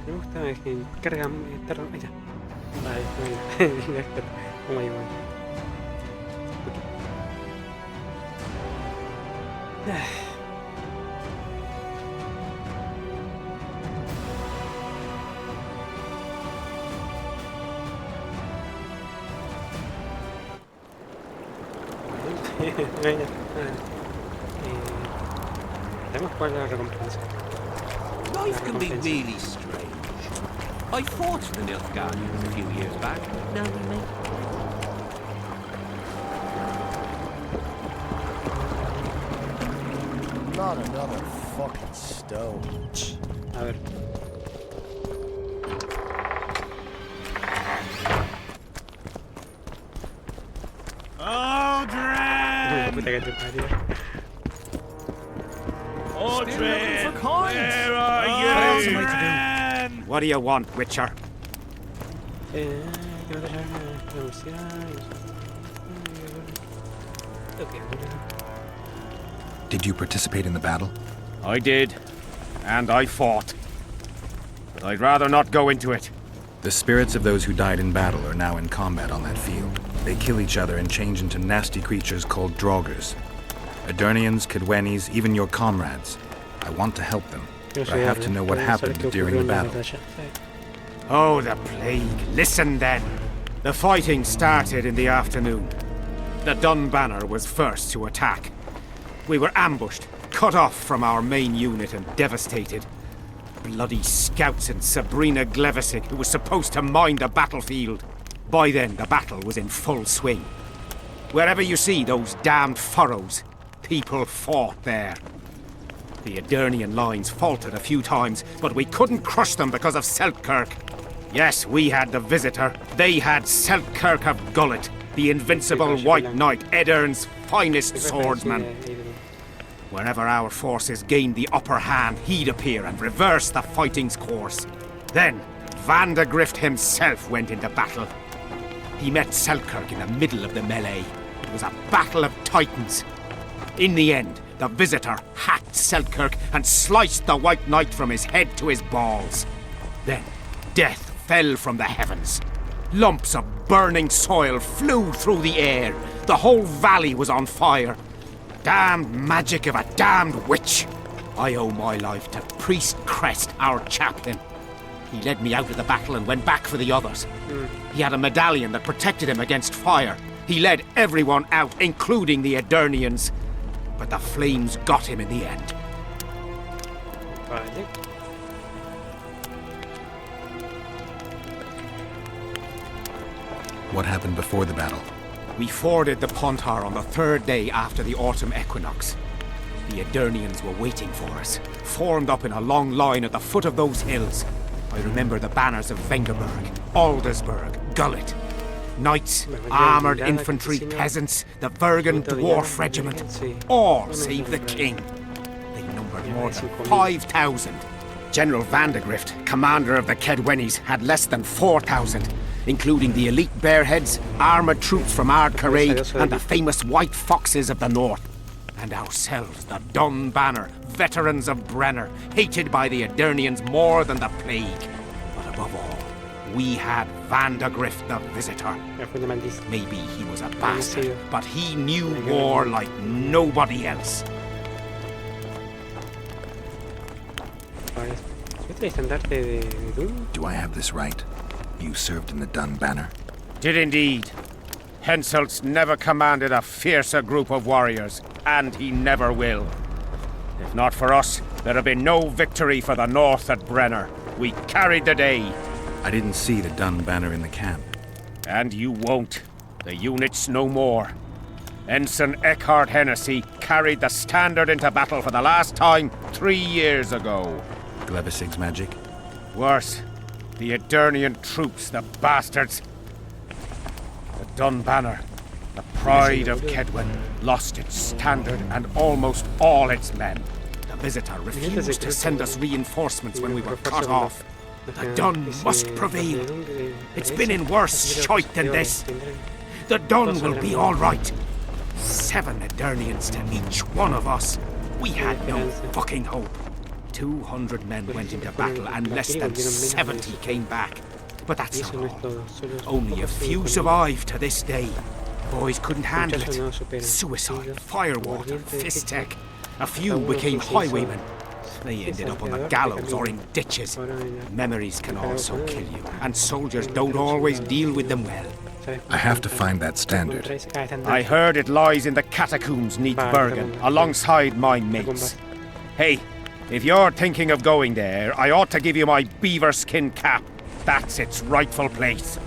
Me gusta, es que carga tarda. Ahí está. Vale, muy bien. Muy bien. Venga. Sabemos cuál es la recompensa. Life can be really strange. I fought the Nilfgaardians a few years back. Now we make. Not another fucking stone. A ver. Puta que te parió. Aldrin, where are you? Man? What do you want, Witcher? Que no te llames Okay. Did you participate in the battle? I did, and I fought. But I'd rather not go into it. The spirits of those who died in battle are now in combat on that field. They kill each other and change into nasty creatures called draugrs. Edirnians, Cadwennies, even your comrades. I want to help them, but I have to know what happened during the battle. Oh, the plague. Listen then. The fighting started in the afternoon. The Dun Banner was first to attack. We were ambushed, cut off from our main unit and devastated. Bloody scouts and Sabrina Glevisic, who was supposed to mine the battlefield. By then, the battle was in full swing. Wherever you see those damned furrows, people fought there. The Edirnian lines faltered a few times, but we couldn't crush them because of Selkirk. Yes, we had the Visitor. They had Selkirk of Gullet, the invincible White Knight, Edirn's finest swordsman. Wherever our forces gained the upper hand, he'd appear and reverse the fighting's course. Then, Vandegrift himself went into battle. He met Selkirk in the middle of the melee. It was a battle of titans. In the end, the Visitor hacked Selkirk and sliced the White Knight from his head to his balls. Then, death fell from the heavens. Lumps of burning soil flew through the air. The whole valley was on fire. Damned magic of a damned witch. I owe my life to Priest Crest, our chaplain. He led me out of the battle and went back for the others. He had a medallion that protected him against fire. He led everyone out, including the Edirnians. But the flames got him in the end. Vale. What happened before the battle? We forded the Pontar on the third day after the autumn equinox. The Edirnians were waiting for us, formed up in a long line at the foot of those hills. I remember the banners of Vengerberg, Aldersburg, Gullet. Knights, armoured infantry, peasants, the Vergen dwarf regiment, all save the king. They numbered more than 5,000. General Vandegrift, commander of the Kedwennies, had less than 4,000, including the elite Bearheads, armoured troops from Ardcarade, and the famous White Foxes of the north. And ourselves, the Dun Banner, veterans of Brenner, hated by the Edirnians more than the plague. But above all, we had Vandegrift the Visitor. Maybe he was a bastard, but he knew war like nobody else. Do I have this right? You served in the Dun Banner? Did indeed. Henselt's never commanded a fiercer group of warriors, and he never will. If not for us, there'd have been no victory for the North at Brenner. We carried the day. I didn't see the Dun Banner in the camp. And you won't. The unit's no more. Ensign Eckhart Hennessy carried the standard into battle for the last time 3 years ago. Glevisig's magic? Worse. The Edirnian troops, the bastards. The Dun Banner, the pride of Kedwen, lost its standard and almost all its men. The Visitor refused to send us reinforcements when we were cut off. The Dun must prevail. It's been in worse shite than this. The Dun will be all right. 7 Edirnians to each one of us. We had no fucking hope. 200 men went into battle and less than 70 came back. But Y that's eso not no es all. todo, solo es Only a pocos few con survive to this day. Boys couldn't handle Muchos no it. superan. Suicide, Heridos, firewater, mordientes, fist etcétera. tech. A few Algunos became sí se hizo highwaymen. They ended up on the desafiador de gallows or camino. in ditches. Ahora en Memories can Pero also bueno, kill you, and soldiers en don't los always soldados, deal with them well. ¿sabes? I have to find that standard. Contra ese- está en I Dante. heard it lies in the catacombs neath Vale, Bergen, segunda. alongside my Segunda. mates. Hey, if you're thinking of going there, I ought to give you my beaver skin cap. That's its rightful place.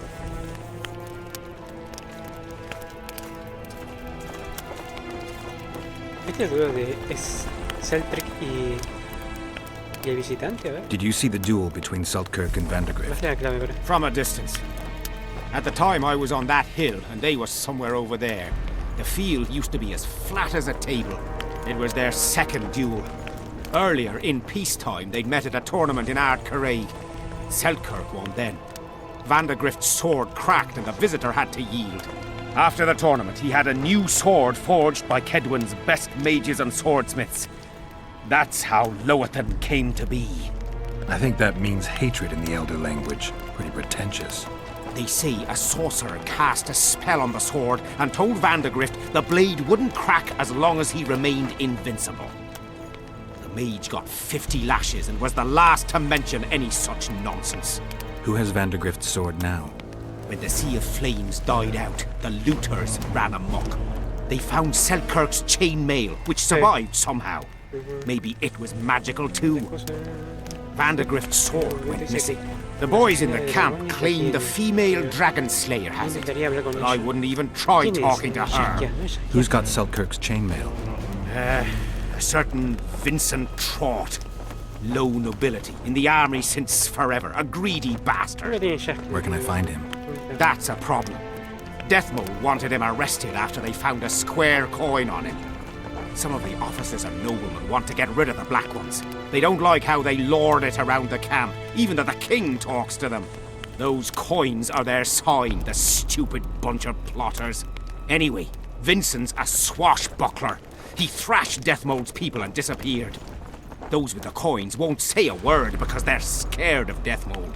Este duelo de es Seltrick y el visitante, a ver. Did you see the duel between Seltkirk and ¿Cuál Vandergrift? es la clave ahora? From a distance. At the time, I was on that hill, and they were somewhere over there. The field used to be as flat as a table. It was their second duel. Earlier, in peacetime, they'd met at a tournament in Ardcarrade. Seltkirk won then. Vandergrift's sword cracked, and the visitor had to yield. After the tournament, he had a new sword forged by Kedwin's best mages and swordsmiths. That's how Lowathan came to be. I think that means hatred in the Elder language. Pretty pretentious. They say a sorcerer cast a spell on the sword and told Vandergrift the blade wouldn't crack as long as he remained invincible. The mage got 50 lashes and was the last to mention any such nonsense. Who has Vandergrift's sword now? When the Sea of Flames died out, the looters ran amok. They found Selkirk's chainmail, which survived somehow. Maybe it was magical too. Vandergrift's sword went missing. The boys in the camp claim the female dragon slayer has it, Intentaría hablar con but I ella. wouldn't even try ¿Quién es? talking to Shakia, her. ¿no es Shakia? Who's got Seltkirk's chainmail? A certain Vincent Trott. Low nobility, in the army since forever, a greedy ¿Dónde bastard. tiene Shakia? Where can I find him? That's a problem. Deathmold wanted him arrested after they found a square coin on him. Some of the officers and noblemen want to get rid of the black ones. They don't like how they lord it around the camp, even that the king talks to them. Those coins are their sign, the stupid bunch of plotters. Anyway, Vincent's a swashbuckler. He thrashed Deathmold's people and disappeared. Those with the coins won't say a word because they're scared of Deathmold.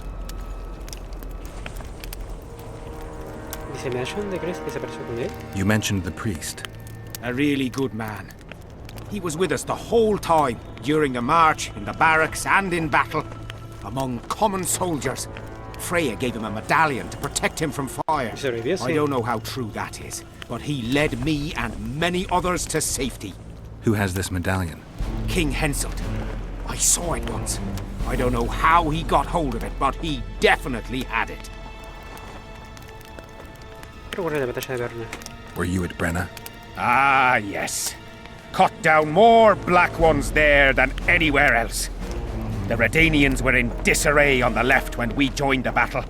Dice, ¿me ayudan de crees que desapareció con él? You mentioned the priest. A really good man. He was with us the whole time, during the march, in the barracks, and in battle. Among common soldiers. Freya gave him a medallion to protect him from fire. Y sobrevivió, sí. I don't know how true that is, but he led me and many others to safety. Who has this medallion? King Henselt. I saw it once. I don't know how he got hold of it, but he definitely had it. Recuerda la batalla de Berna. Were you at Brenna? Ah, yes. Cut down more black ones there than anywhere else. The Redanians were in disarray on the left when we joined the battle.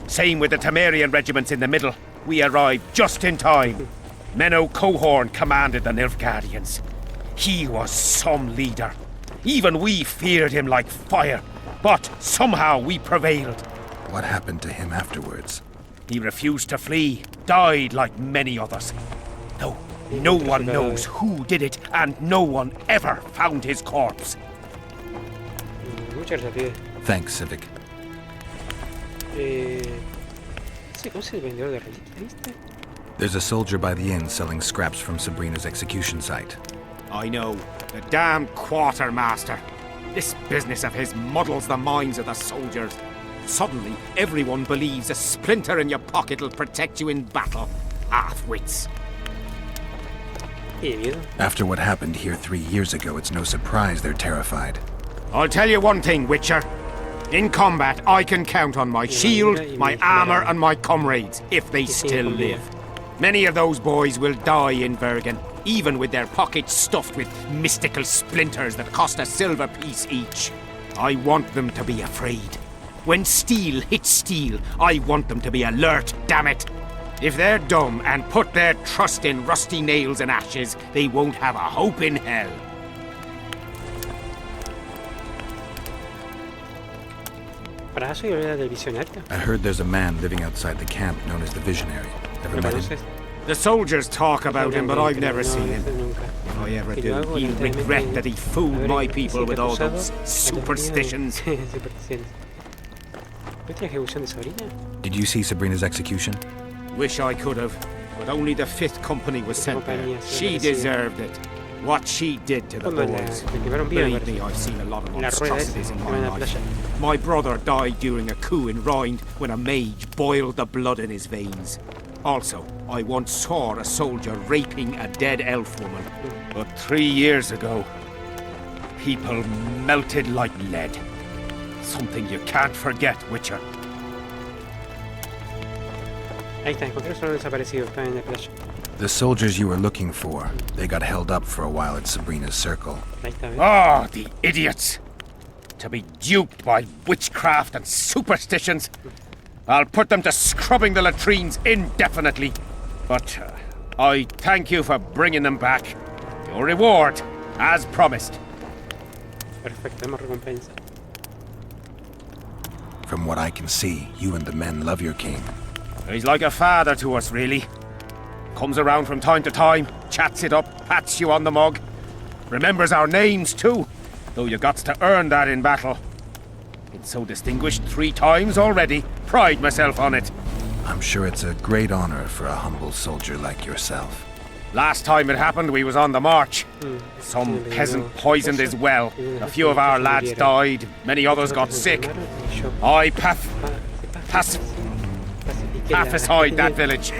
Same with the Temerian regiments in the middle. We arrived just in time. Menno Cohorn commanded the Nilfgaardians. He was some leader. Even we feared him like fire. But somehow we prevailed. What happened to him afterwards? He refused to flee, died like many others. No, no one knows who did it, and no one ever found his corpse. Mucha rapidez. Thanks, Civic. Sí, ¿cómo es el vendedor de reliquias? ¿Viste? There's a soldier by the inn selling scraps from Sabrina's execution site. I know, the damned quartermaster. This business of his muddles the minds of the soldiers. Suddenly, everyone believes a splinter in your pocket will protect you in battle. Half-wits. Y de miedo. After what happened here 3 years ago, it's no surprise they're terrified. I'll tell you one thing, Witcher. In combat, I can count on my shield, my armor, and my comrades, if they still live. Many of those boys will die in Bergen, even with their pockets stuffed with mystical splinters that cost a silver piece each. I want them to be afraid. When steel hits steel, I want them to be alert, damn it! If they're dumb and put their trust in rusty nails and ashes, they won't have a hope in hell. Para eso y hablar del visionario. I heard there's a man living outside the camp known as the Visionary. Ever ¿Lo met him? conoces? The soldiers talk about him, but I've never seen him. Nunca. If I I ever que yo do, hago, he'll lamentablemente, regret that he fooled haber my people with all recusado those a la superstitions. teoría de supersticiones. ¿Viste la ejecución de Sabrina? Did you see Sabrina's execution? Wish I could have, but only the 5th Company was sent there. compañía, sí, She sí. deserved it. What she did to the Cuando la boys. quemaron viva, me Believe me, parece. I've seen a lot of La rueda esa, monstrosities in que my va en la life. playa. My brother died during a coup in Rind when a mage boiled the blood in his veins. Also, I once saw a soldier raping a dead elf woman. But 3 years ago, people melted like lead. Something you can't forget, Witcher. Ahí está, encontré solo desaparecido, estaba en la playa. The soldiers you were looking for, they got held up for a while at Sabrina's circle. Ahí está, ¿ves? Ah, the idiots! To be duped by witchcraft and superstitions. I'll put them to scrubbing the latrines indefinitely. But I thank you for bringing them back. Your reward, as promised. Perfecto, hemos recompensa. From what I can see, you and the men love your king. He's like a father to us, really. Comes around from time to time, chats it up, pats you on the mug. Remembers our names, too, though you got to earn that in battle. Been so distinguished 3 times already. Pride myself on it. I'm sure it's a great honor for a humble soldier like yourself. Last time it happened, we was on the march. Some peasant poisoned his well. A few of our lads died. Many others got sick. I pacified that village.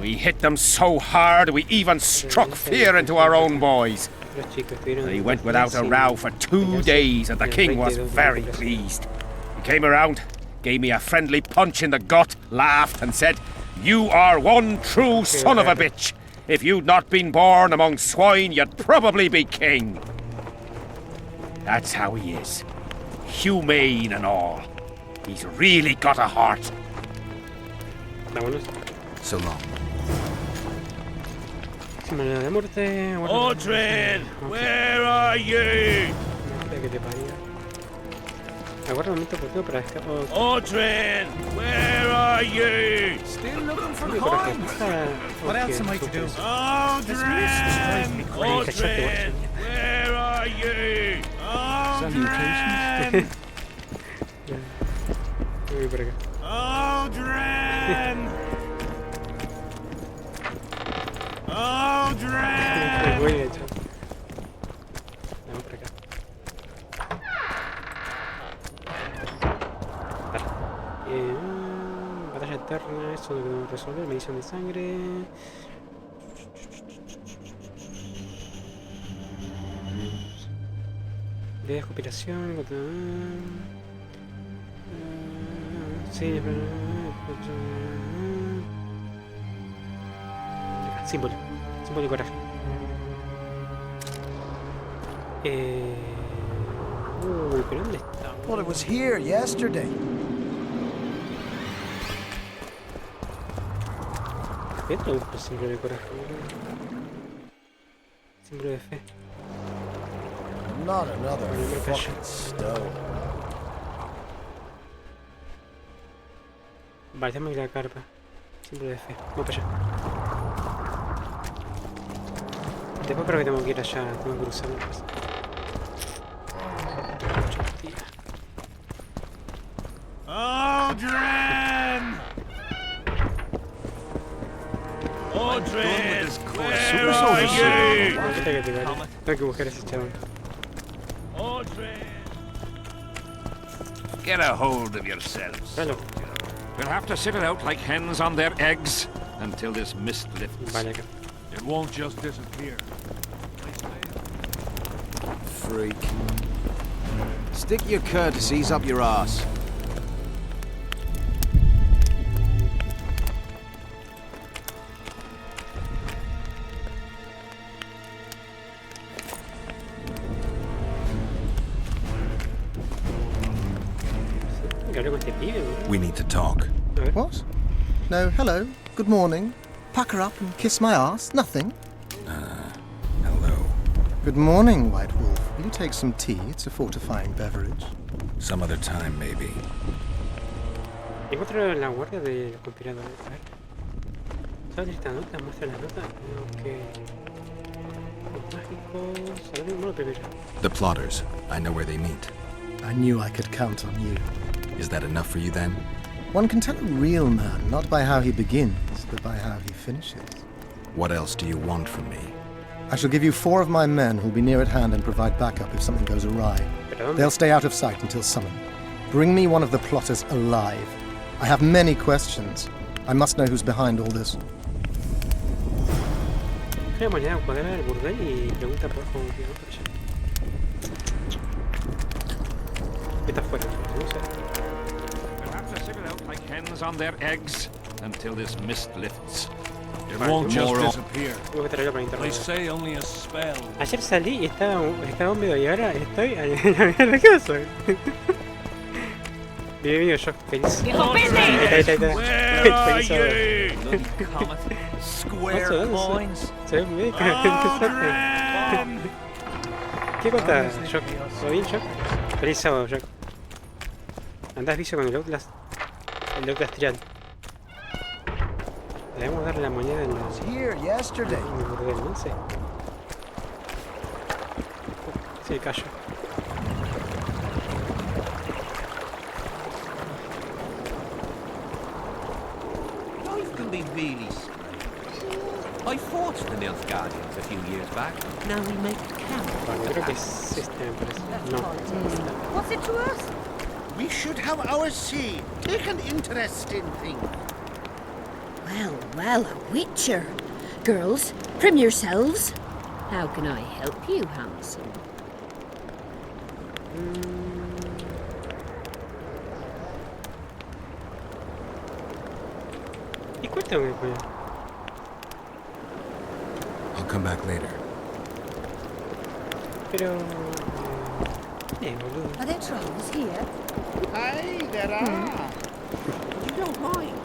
We hit them so hard, we even struck fear into our own boys. They went without a row for 2 days, and the king was very pleased. He came around, gave me a friendly punch in the gut, laughed and said, "You are one true son of a bitch. If you'd not been born among swine, you'd probably be king." That's how he is. Humane and all. He's really got a heart. Vámonos. So long. Sin manera de muerte. Audrin, where are you? Que te paría. Aguarda un momento oportuno para escapar. Audrin, where are you? Still looking for What What else am I to do? Audrin, Audrin, where are you? Audrin, Voy por acá. Audrin, Audrin. Voy de hecho. Vamos por acá. Batalla eterna, eso lo que debemos resolver. Medición de sangre. De compilación. Sí, símbolo. Símbolo y coraje. Pero ¿dónde está? Well, it was here yesterday. ¿Qué tradujo el símbolo de coraje? Símbolo de fe. Not another fucking stone. Vale, dame la carpa. Símbolo de fe. Vamos para allá. Después creo que tengo que ir allá. Tengo que cruzar una cosa. Audrin! Audrin, where are you? Tengo que buscar a ese chabón. Audrin! Get a hold of yourselves. Claro. We'll have to sit it out like hens on their eggs until this mist lifts. Vale, acá. It won't just disappear. Freak. Stick your courtesies up your ass. Que hable con este pibe, ¿no? We need to talk. A ver. What? No, hello. Good morning. Pucker up and kiss my ass. Nothing. Hello. Good morning, White Wolf. Will you take some tea? It's a fortifying beverage. Some other time, maybe. Encuentro la guardia de los conspiradores. A ver. ¿Sabes esta nota? Muestra la nota. Tengo que mágicos. A ver, no, primero. The plotters. I know where they meet. I knew I could count on you. Is that enough for you then? One can tell a real man not by how he begins, but by how he finishes. What else do you want from me? I shall give you 4 of my men who'll be near at hand and provide backup if something goes awry. Pero, They'll stay out of sight until summoned. Bring me one of the plotters alive. I have many questions. I must know who's behind all this. Creo que mañana cuadra el burdel y pregunta por cómo que no, pero ya. Está fuera, no sé. Perhaps I figure out like hens on their eggs until this mist lifts. It won't just More disappear. Tengo que traerlo para They internet. say only a spell. Ayer salí y estaba húmedo y ahora estoy en la mierda que soy. Bienvenido yo, feliz. Ahí está. Where are Feliz ahora. ye? Bloody comet. Square What's this? coins. Se ve un médico. ¿Qué Aldrin! ¿Qué cuenta, Jock? ¿Todo bien, Jock? Feliz sábado, Jock. Andás vicio con el Outlast. El Outlast trial. Debemos darle la moneda en Was here yesterday. el burdel, no sé. Sí, callo. Life can be really strange. I fought the Nilfgaardians a few years back. Now we make camp. Vale, creo que es este, me parece. No. What's it to us? We should have our say. Take an interest in things. Well, well, a witcher. Girls, prim yourselves. How can I help you, handsome? ¿Y cuéntame, coño? I'll come back later. Pero... boludo. Are there trolls here? Aye, there are. You don't mind.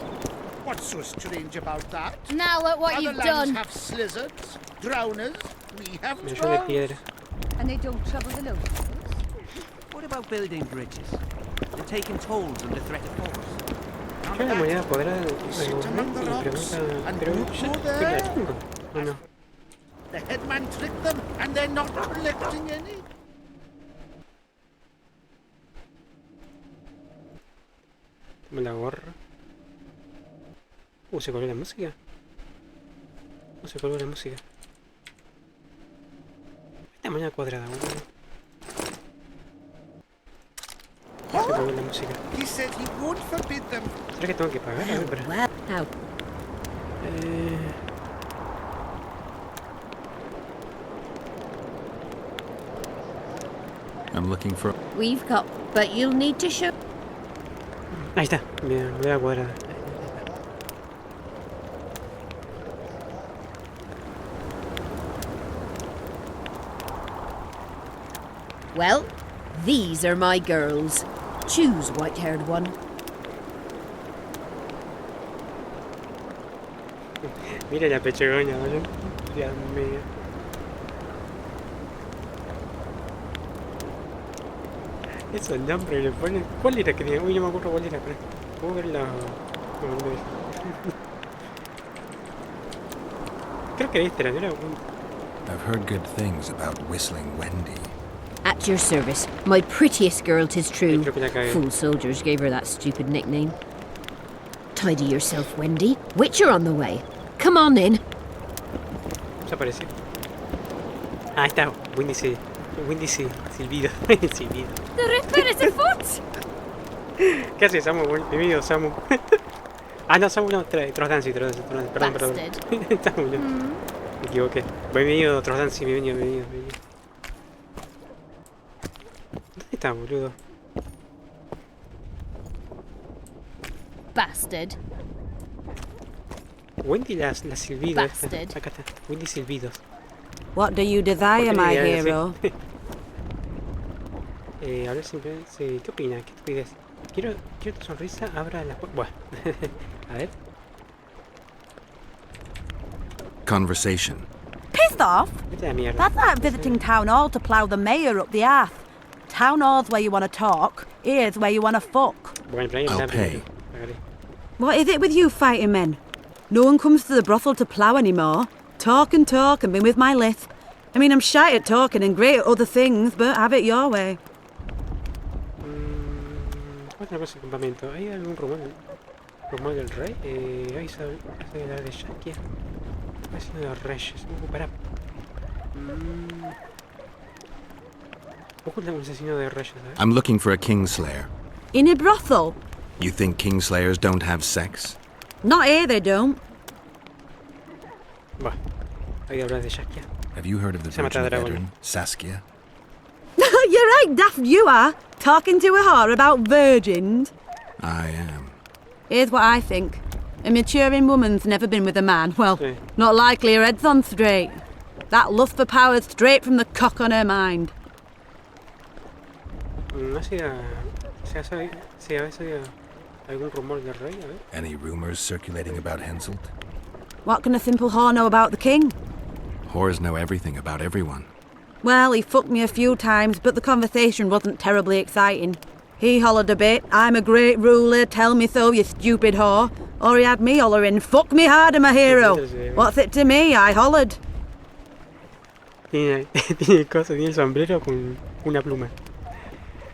What's so strange about that? Now look what Other you've lands done. have slizzards, drowners. We have Millón de trolls. piedra. And they don't trouble the locals. What about building bridges? And taking tolls under threat of force? Yo la moneda podrá devolver y pregunta... Pero yo la tengo, ¿o no? The headman tricked them, and they're not collecting any. Me la gorra. Se colgó la música. No se colgó la música. Esta mañana cuadrada, boludo. Se colgó la música. He said he won't forbid them. ¿Será que tengo que pagar? A ver, Well, espera. well, how? I'm looking for... We've got, but you'll need to show. Ahí está. Bien, moneda cuadrada. Well, these are my girls. Choose, white-haired one. Mira la pechegoña, boludo. Dios mío. Esos nombres le ponen. ¿Cuál era que tenía? Uy, no me acuerdo cuál era, pero. ¿Puedo ver la.? No, no es. Creo que este era, ¿no era? I've heard good things about Whistling Wendy. At your service, my prettiest girl, 'tis true. Creo que la cagué. Fool soldiers gave her that stupid nickname. Tidy yourself, Wendy. Witcher on the way. Come on in. Ya apareció. Ah, ahí está. Windy Silvido. Silvido. The Ripper is afoot! ¿Qué haces, Samu? Bienvenido, Samu. Ah, no, Samu no. Trosdancy. Perdón. Samu, no. Me equivoqué. Bienvenido, Trosdancy. Bienvenido. ¿Dónde está, boludo? Bastard. Wendy la Silvido. Bastard. Acá está. Wendy Silvidos. What do you desire, my hero? Hablar simplemente. Sí, ¿qué opina? ¿Qué estupidez? Quiero tu sonrisa, abra la puerta. Bueno, a ver. Conversation. Pissed off? Vete a la mierda. That's like visiting town hall to plough the mayor up the arse. Town hall's where you want to talk, here's where you want to fuck. Bueno, pero ahí I'll está, pay. pagaré. What is it with you fighting men? No one comes to the brothel to plough anymore. Talk and be with my lisp. I mean, I'm shy at talking and great at other things, but have it your way. Otra cosa del campamento. ¿Hay algún rumor del rey? Hay hablar de Shakia. Asesino de los reyes. Pará. Oculta un asesino de reyes, ¿sabes? I'm looking for a kingslayer. In a brothel? You think kingslayers don't have sex? Not here, they don't. Bah, hay hablar de Shakia. Have you heard of the virgin veteran, Saskia? You're right, daft you are. Talking to a whore about virgins. I am. Here's what I think. A maturing woman's never been with a man. Well, not likely her head's on straight. That lust for power's straight from the cock on her mind. No sé si a veces algún rumor del rey, a ver. Any rumors circulating about Henselt? What can a simple whore know about the king? Whores know everything about everyone. Well, he fucked me a few times, but the conversation wasn't terribly exciting. He hollered a bit, I'm a great ruler, tell me so, you stupid whore. Or he had me hollering, fuck me harder, my hero. What's it to me? I hollered. Tiene el sombrero con una pluma.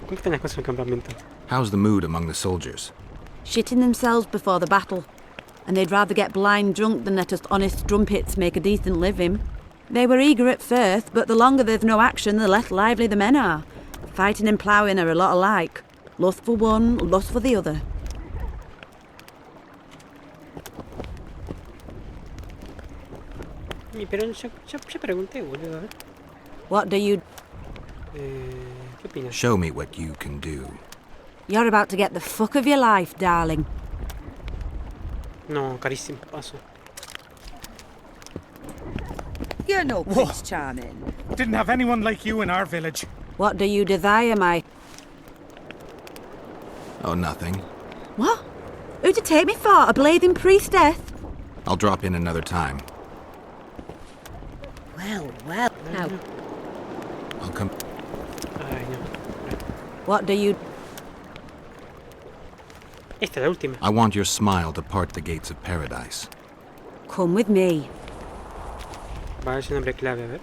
¿Cómo están las cosas en el campamento? How's the mood among the soldiers? Shitting themselves before the battle. And they'd rather get blind drunk than let us honest strumpets make a decent living. They were eager at first, but the longer there's no action, the less lively the men are. Fighting and ploughing are a lot alike. Lust for one, lust for the other. Pero yo pregunté, boludo, a ver. What do you... ¿Qué opinas? Show me what you can do. You're about to get the fuck of your life, darling. No, carísimo, paso. You're no Prince Charming. Didn't have anyone like you in our village. What do you desire, my... Oh, nothing. What? Who'd you take me for? A blading priestess? I'll drop in another time. Well, now. I'll come. Ay, no. What do you... Esta es la última. I want your smile to part the gates of paradise. Come with me. Va a ver su nombre clave, a ver.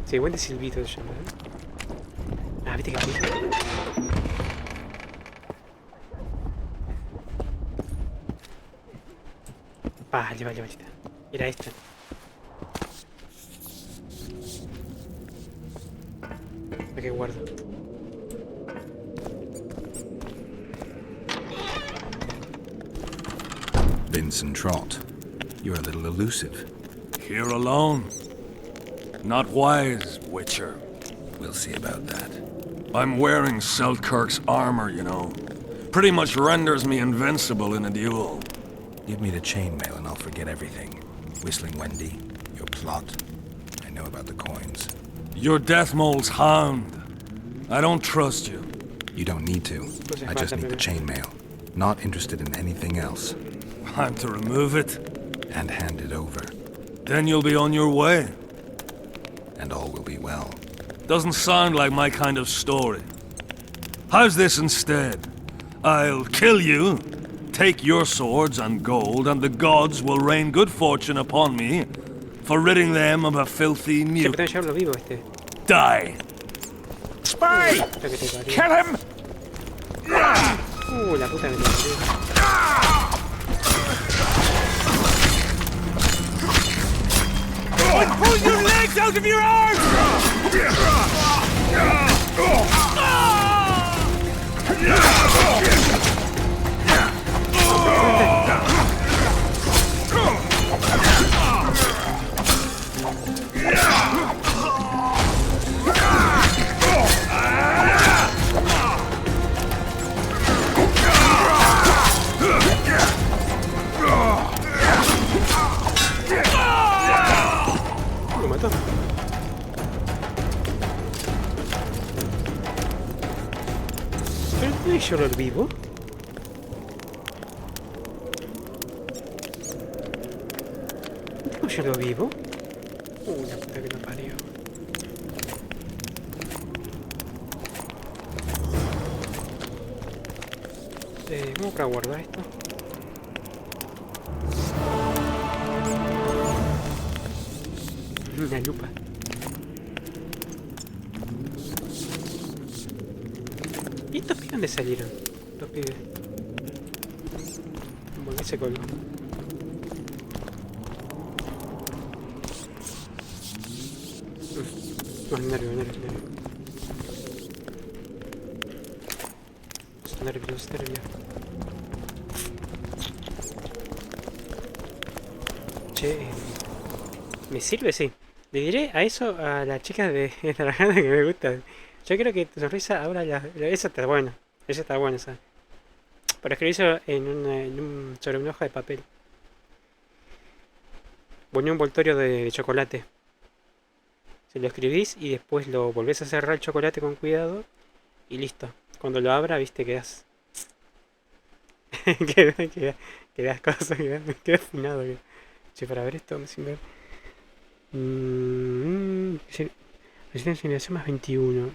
Sí, buen de silbito se llama, ¿eh? Ah, viste que aquí. Vale. Era esta. ¿Para qué guardo? Vincent Trott, you're a little elusive. Here alone. Not wise, Witcher. We'll see about that. I'm wearing Selkirk's armor, you know. Pretty much renders me invincible in a duel. Give me the chainmail and I'll forget everything. Whistling Wendy, your plot. I know about the coins. You're Deathmole's hound. I don't trust you. You don't need to. I just need the chainmail. Not interested in anything else. I'm to remove it? And hand it over. Then you'll be on your way. And all will be well. Doesn't sound like my kind of story. How's this instead? I'll kill you, take your swords and gold, and the gods will rain good fortune upon me for ridding them of a filthy mute. Die! Spy! Kill him! La puta que me parió. Pull your legs out of your arms! Lo mató. ¿Pero no es yo lo vivo? ¿No yo lo vivo? La puta que me parió. Vamos para guardar esto. Una lupa. ¿Y estos pibes dónde salieron? Los pibes. ¿Por qué se colgó? No, nervio. Nervio. Che, ¿me sirve? Sí. Le diré a eso a la chica de la gana que me gusta. Yo creo que tu sonrisa ahora esa está buena. Esa está buena, esa. Para escribirlo sobre una hoja de papel. O en un envoltorio de chocolate. Se lo escribís y después lo volvés a cerrar el chocolate con cuidado. Y listo. Cuando lo abra, viste, quedás. quedás cosas, quedás afinado. Che, para ver esto, sin ver. Resistencia más 21.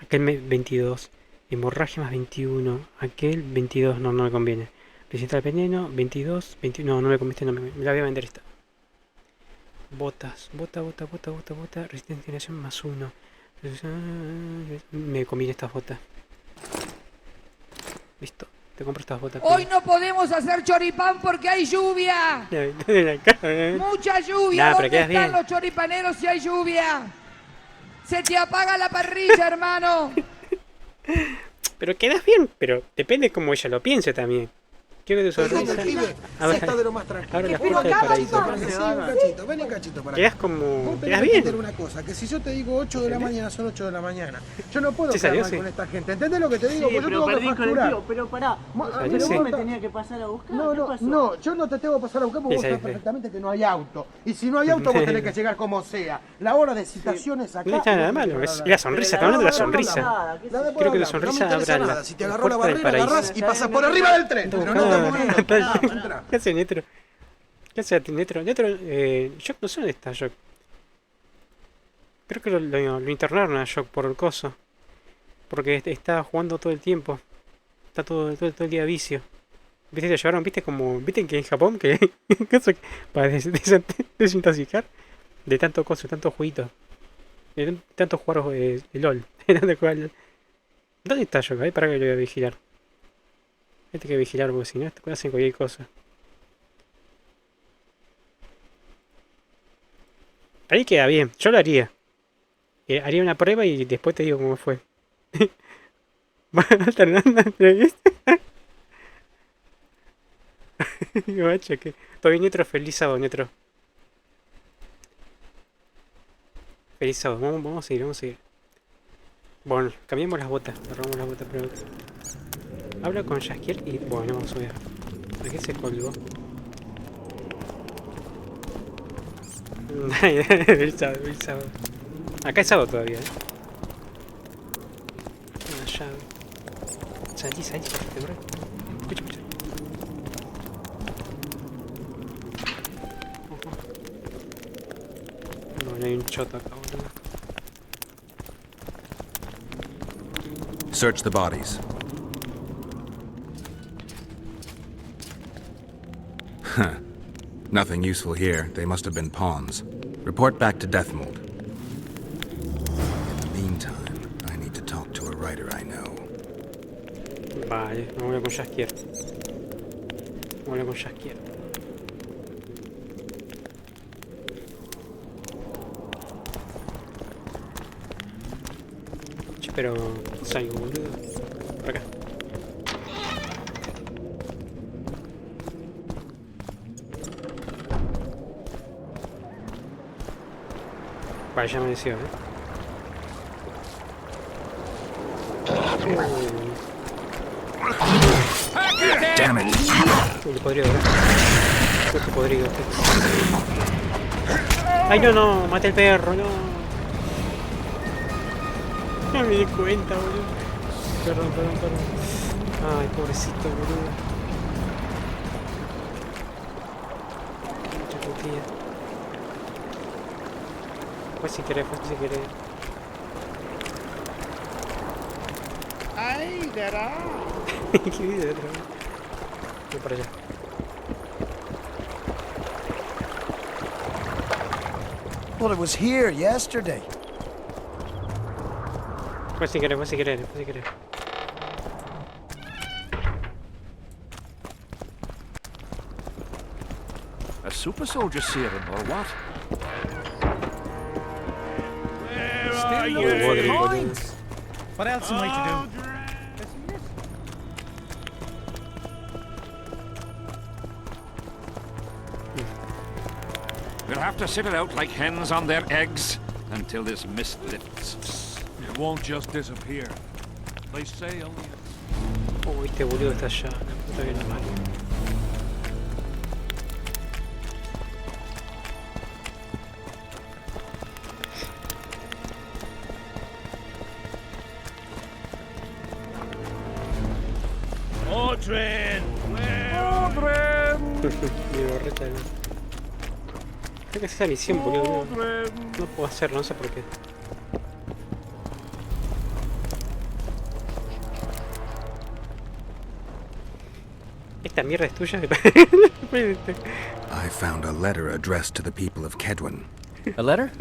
Aquel 22. Hemorragia más 21. Aquel 22. No me conviene. Resistencia al veneno. 22. 21. No me conviene. No, me la voy a vender esta. Botas. Bota. Resistencia más 1. Me conviene estas botas. Listo. Te compro estas botas. Hoy no podemos hacer choripán porque hay lluvia. Mucha lluvia. ¿Dónde están los choripaneros si hay lluvia? Se te apaga la parrilla, hermano. Pero quedas bien, pero depende cómo ella lo piense también. Quiero que tu sonrisa. Está de lo más tranquilo. Ahora la puerta del paraíso. Ven un cachito para quedas como. Quedas bien. Una cosa, que si yo te digo 8 de la mañana, son 8 de la mañana. Yo no puedo quedar mal con esta gente. ¿Entendés lo que te digo? Sí, yo tengo que facturar. Pero pará. ¿Pero vos me tenías que pasar a buscar? No, yo no te tengo que pasar a buscar porque vos sabés perfectamente que no hay auto. Y si no hay auto, vos tenés que llegar como sea. La hora de citaciones acá. No está nada malo. Es la sonrisa, está hablando de la sonrisa. Creo que tu sonrisa abra la. Si te agarró la barrera, agarrás y pasas por arriba del tren. Pero no te ¿Qué hace Netro? ¿Qué hace Netro? Shock no sé dónde está Shock. Creo que lo internaron a Shock por el coso. Porque está jugando todo el tiempo. Está todo el día vicio. ¿Viste? Lo llevaron, ¿viste que en Japón que para desintoxicar de tanto coso, tanto jueguito. De tanto jugar LOL. ¿Dónde está Shock? Ahí para que lo voy a vigilar. Hay que vigilar porque si no, te hacen cualquier cosa. Ahí queda bien, yo lo haría. Haría una prueba y después te digo cómo fue. Alternando entrevistas. Macho, que. Todavía Netro, feliz sábado, Netro. Feliz sábado, vamos a seguir. Bueno, cambiamos las botas, agarramos las botas, pero. Habla con Jaskier y. Bueno, vamos a ver. ¿Por qué se colgó? El sábado. Acá es sábado todavía, Una llave. Salí, bro. Escucha. No hay un choto acá, boludo. Search the bodies. Huh. Nothing useful here. They must have been pawns. Report back to Deathmold. In the meantime, I need to talk to a writer I know. Vale, me voy con Jaskier. Che, pero salgo, boludo. Por acá. Vale, ya me decía, Damn it. Le podría dar. Creo que podría. Ay, no, mate el perro, no. No me di cuenta, boludo. Perdón. Ay, pobrecito, boludo. Mucha putilla. Pues si querés. ¡Ay, hará! ¿Qué video otra vez? Voy para allá. Well, it was here yesterday. Fue sin querer, fue sin querer, fue sin querer. A super soldier serum, or what? Where are you? What else am I to do? We'll have to sit it out like hens on their eggs until this mist lifts. It won't just disappear. They say only... Uy, este boludo está allá. La puta que lo parió. Audrin! Mi gorrita de... Creo que es esa misión, boludo. No puedo hacerlo, no sé por qué. Esta mierda es tuya. I found a letter addressed to the people of Kedwin. A letter?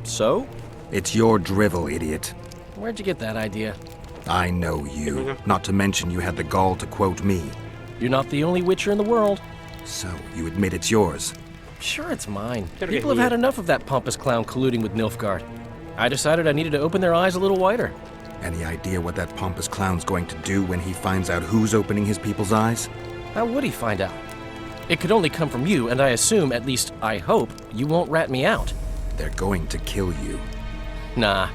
So? It's your drivel, idiot. Where'd you get that idea? I know you. Not to mention you had the gall to quote me. You're not the only Witcher in the world. So, you admit it's yours? Sure, it's mine. People have had enough of that pompous clown colluding with Nilfgaard. I decided I needed to open their eyes a little wider. Any idea what that pompous clown's going to do when he finds out who's opening his people's eyes? How would he find out? It could only come from you, and I assume, at least I hope, you won't rat me out. They're going to kill you. Nah.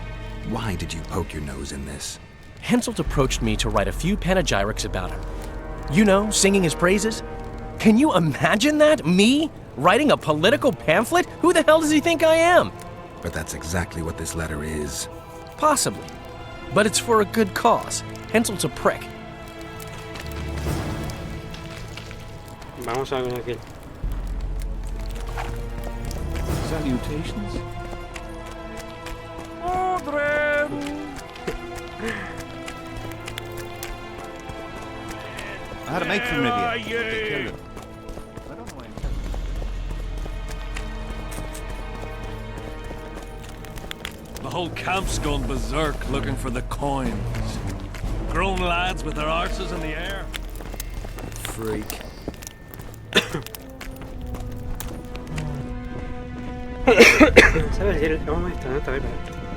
Why did you poke your nose in this? Henselt approached me to write a few panegyrics about him. You know, singing his praises. Can you imagine that? Me? Writing a political pamphlet? Who the hell does he think I am? But that's exactly what this letter is. Possibly. But it's for a good cause. Henselt's a prick. Vamos a ver aquel. Salutations. I had a mate from Rivia, but they killed him. I don't know why he The whole camp's gone berserk looking for the coins. Grown lads with their arses in the air. Freak.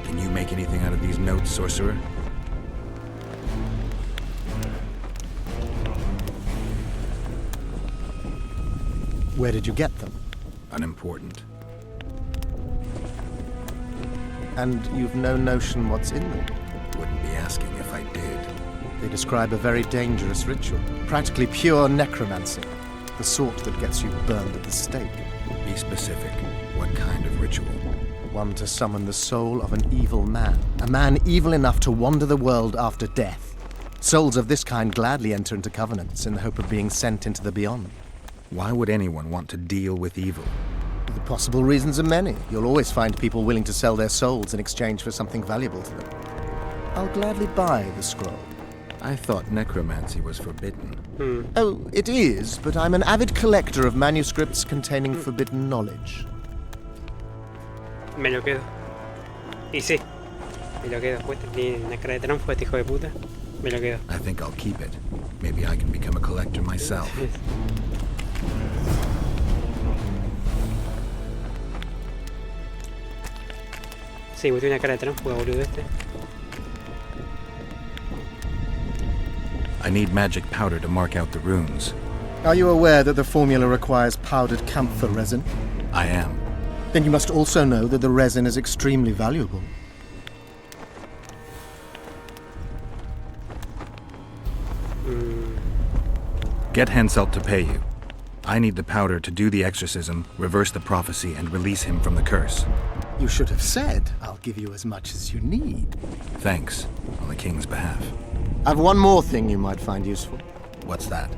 Can you make anything out of these notes, sorcerer? Where did you get them? Unimportant. And you've no notion what's in them? Wouldn't be asking if I did. They describe a very dangerous ritual. Practically pure necromancy. The sort that gets you burned at the stake. Be specific. What kind of ritual? One to summon the soul of an evil man. A man evil enough to wander the world after death. Souls of this kind gladly enter into covenants in the hope of being sent into the beyond. Why would anyone want to deal with evil? The possible reasons are many. You'll always find people willing to sell their souls in exchange for something valuable to them. I'll gladly buy the scroll. I thought necromancy was forbidden. Oh, it is, but I'm an avid collector of manuscripts containing forbidden knowledge. Me lo quedo. Y sí, me lo quedo. Pues tiene una cara de tronco este hijo de puta. Me lo quedo. I think I'll keep it. Maybe I can become a collector myself. Sí, pues tiene una cara de tronco, boludo este. I need magic powder to mark out the runes. Are you aware that the formula requires powdered camphor resin? I am. Then you must also know that the resin is extremely valuable. Get Henselt to pay you. I need the powder to do the exorcism, reverse the prophecy, and release him from the curse. You should have said, I'll give you as much as you need. Thanks, on the king's behalf. I've one more thing you might find useful. What's that?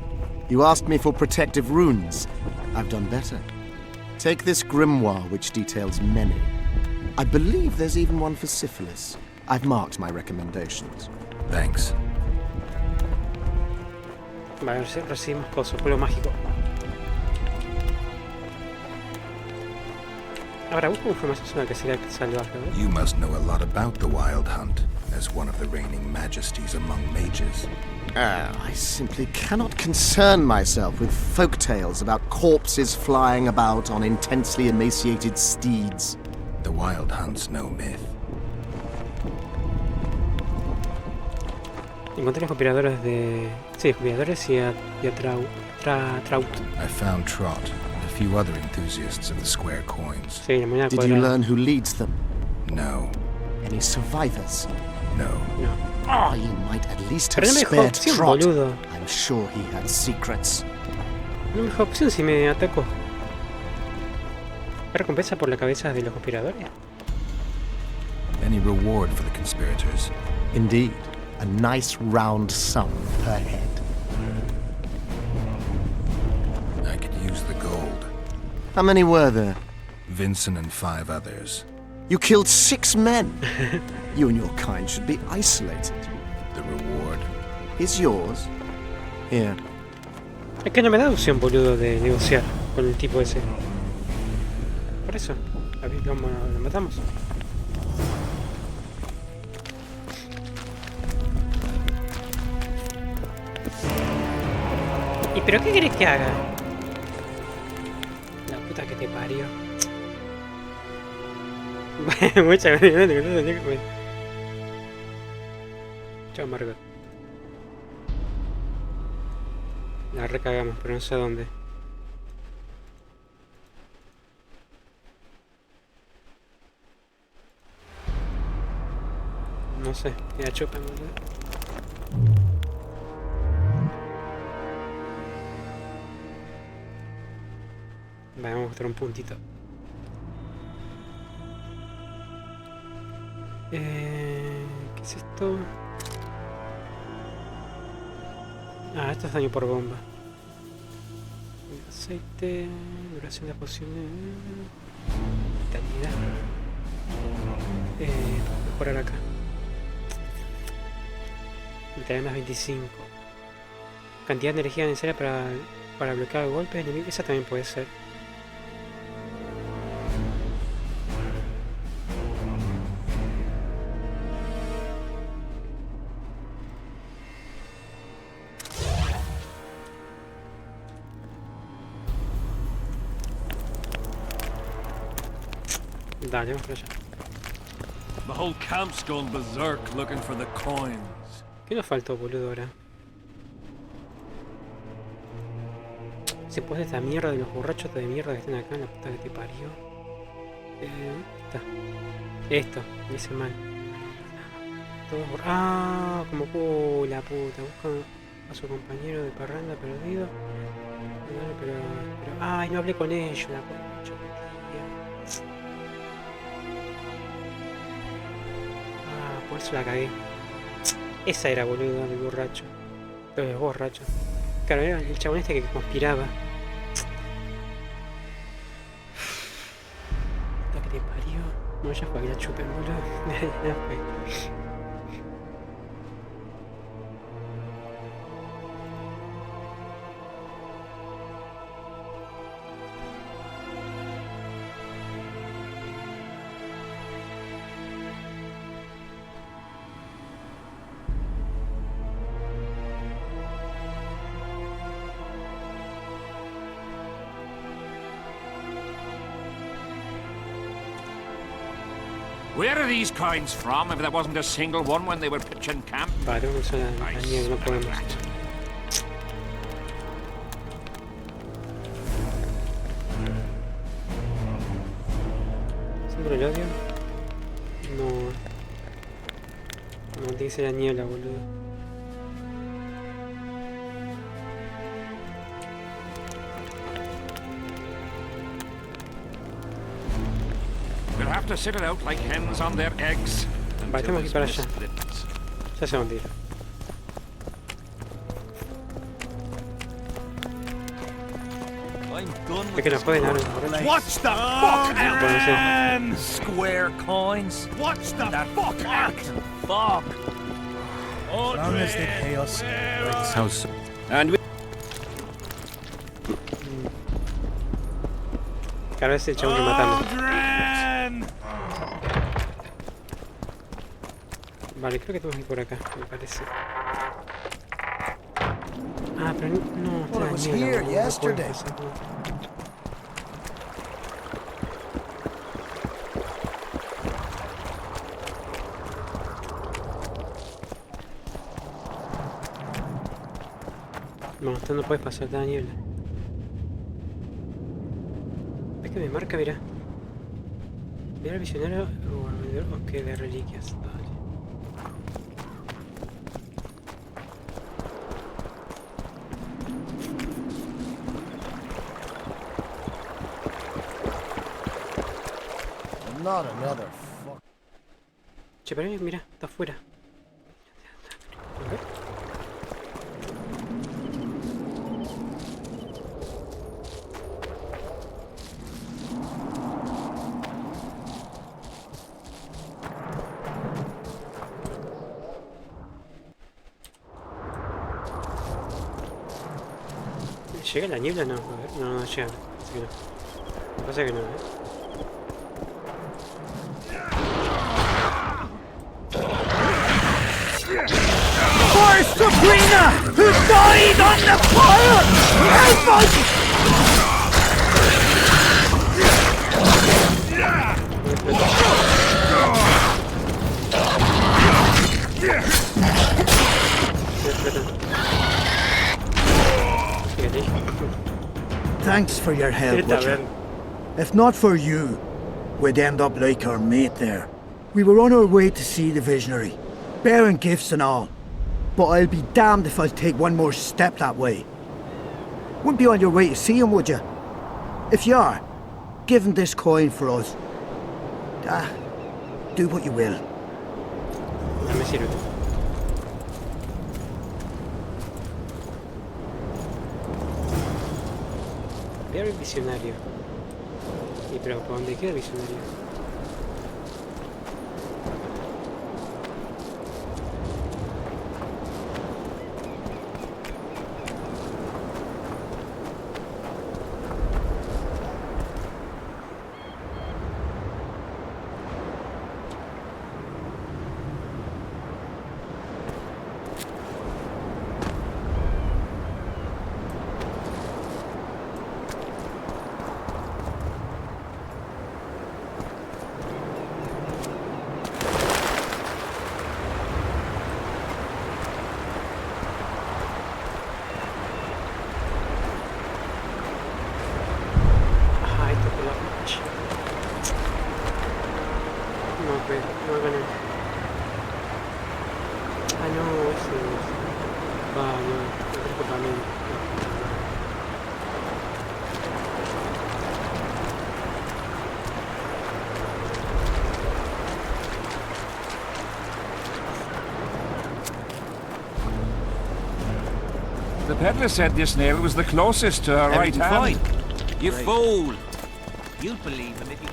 You asked me for protective runes. I've done better. Take this grimoire, which details many. I believe there's even one for syphilis. I've marked my recommendations. Thanks. Vale, recibimos cosas, pueblo mágico. Ahora busco información sobre la que sería salvaje, ¿no? You must know a lot about the Wild Hunt, as one of the reigning majesties among mages. I simply cannot concern myself with folk tales about corpses flying about on intensely emaciated steeds. The Wild Hunt's no myth. Encontré los conspiradores de... Sí, conspiradores y a Traut. I found Trot and a few other enthusiasts of the square coins. Sí, la moneda Did you cuadrada. learn who leads them? No. Any survivors? No. Oh, you might at least have Pero no me dejó spared opción, Trot. boludo. I'm sure he had secrets. No me dejó opción si me atacó. ¿Qué recompensa por la cabeza de los conspiradores? Any reward for the conspirators? Indeed. A nice round sum per head. I could use the gold. How many were there? Vincent and 5 others. You killed 6 men. You and your kind should be isolated. The reward is yours. Here. Es que no me da opción, boludo, de negociar con el tipo ese. Por eso, a ver, lo matamos. ¿Y pero qué querés que haga? La puta que te parió. Muchas gracias. Chao, Margot. La recagamos, pero no sé dónde. No sé, ya chupa, boludo. Vamos a mostrar un puntito. ¿Qué es esto? Ah, esto es daño por bomba. Aceite, duración de la poción, vitalidad. Mejorar acá. Vitalidad más 25. Cantidad de energía necesaria para bloquear golpes enemigos. Esa también puede ser. Dale, vamos para allá. The whole camp's gone berserk looking for the coins. ¿Qué nos faltó, boludo, ahora? Se puede esta mierda de los borrachos de mierda que están acá en la puta que te parió. Esto, me hice mal. Todos ah, como la puta. Busca a su compañero de parranda perdido. Pero ay, no hablé con ellos, la puta. Por eso la cagué. Esa era, boludo, el borracho. Los borrachos. Claro, era el chabón este que conspiraba. Puta que te parió. No, ya fue que la chupen, boludo. Ya fue. Where are these coins from, if there wasn't a single one when they were pitching camp? Vale, vamos a la nieve, no podemos. ¿Siempre el odio? No. No, tiene que ser la niebla, boludo. We'll have to sit it out like hens on their eggs. Vale, tenemos que ir para allá. Ya se van a ir. Es que nos pueden dar un Watch the fuck out, man! Square coins. Watch the fuck out! Fuck. As long as they pay us. How's and we... Claro, ese chabón que matamos. Vale, creo que tenemos que ir por acá, me parece. Ah, pero no, está was niebla, here no yesterday. puedo pasar, no. No, esto no puedes pasar de la niebla. Es que me marca, mira. Mira el visionario o al vendedor o que de reliquias. Vale. Not another fuck. Che, pero mira, está afuera. ¿Llega la niebla? No, a ver, no llega. Así que no. Me pasa que no, For Sabrina, who died on the fire! Help us! Thanks for your help, Witcher. If not for you, we'd end up like our mate there. We were on our way to see the visionary, bearing gifts and all. But I'll be damned if I'll take one more step that way. Wouldn't be on your way to see him, would you? If you are, give him this coin for us. Do what you will. No me sirve. Ver el visionario. ¿Y pero por dónde queda el visionario? The peddler said this nail was the closest to our right hand. Fine. You fool! You'd believe him if you...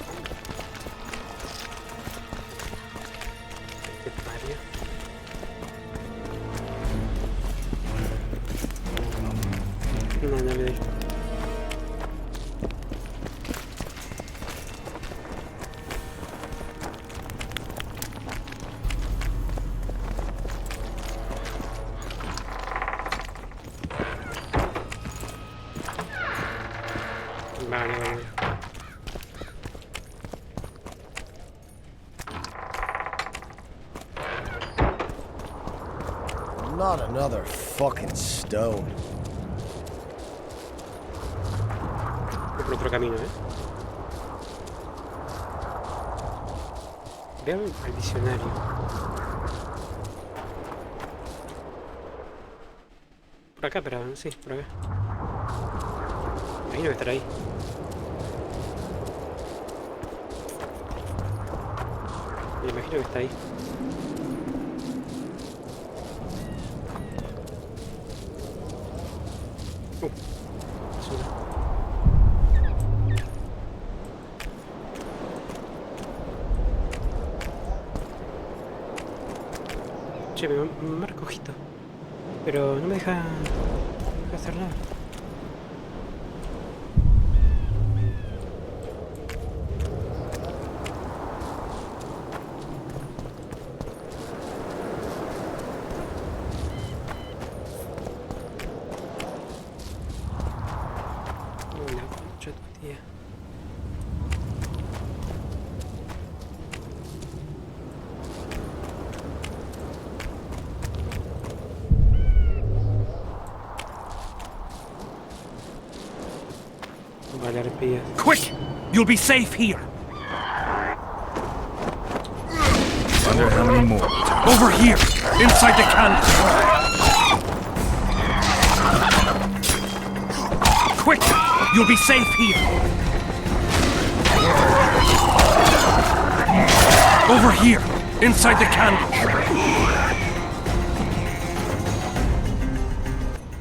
No, no le doy. Vale, vale. Not another fucking stone. Voy por otro camino, Vean al visionario. Por acá, pero sí, por acá. Ahí no debe estar ahí. Me imagino que está ahí. Basura. Che, me marca ojito. Pero no me deja hacer nada. tirar espías. Quick! You'll be safe here. Wonder how many more. Over here, inside the candle. Quick! You'll be safe here. Over here, inside the candle.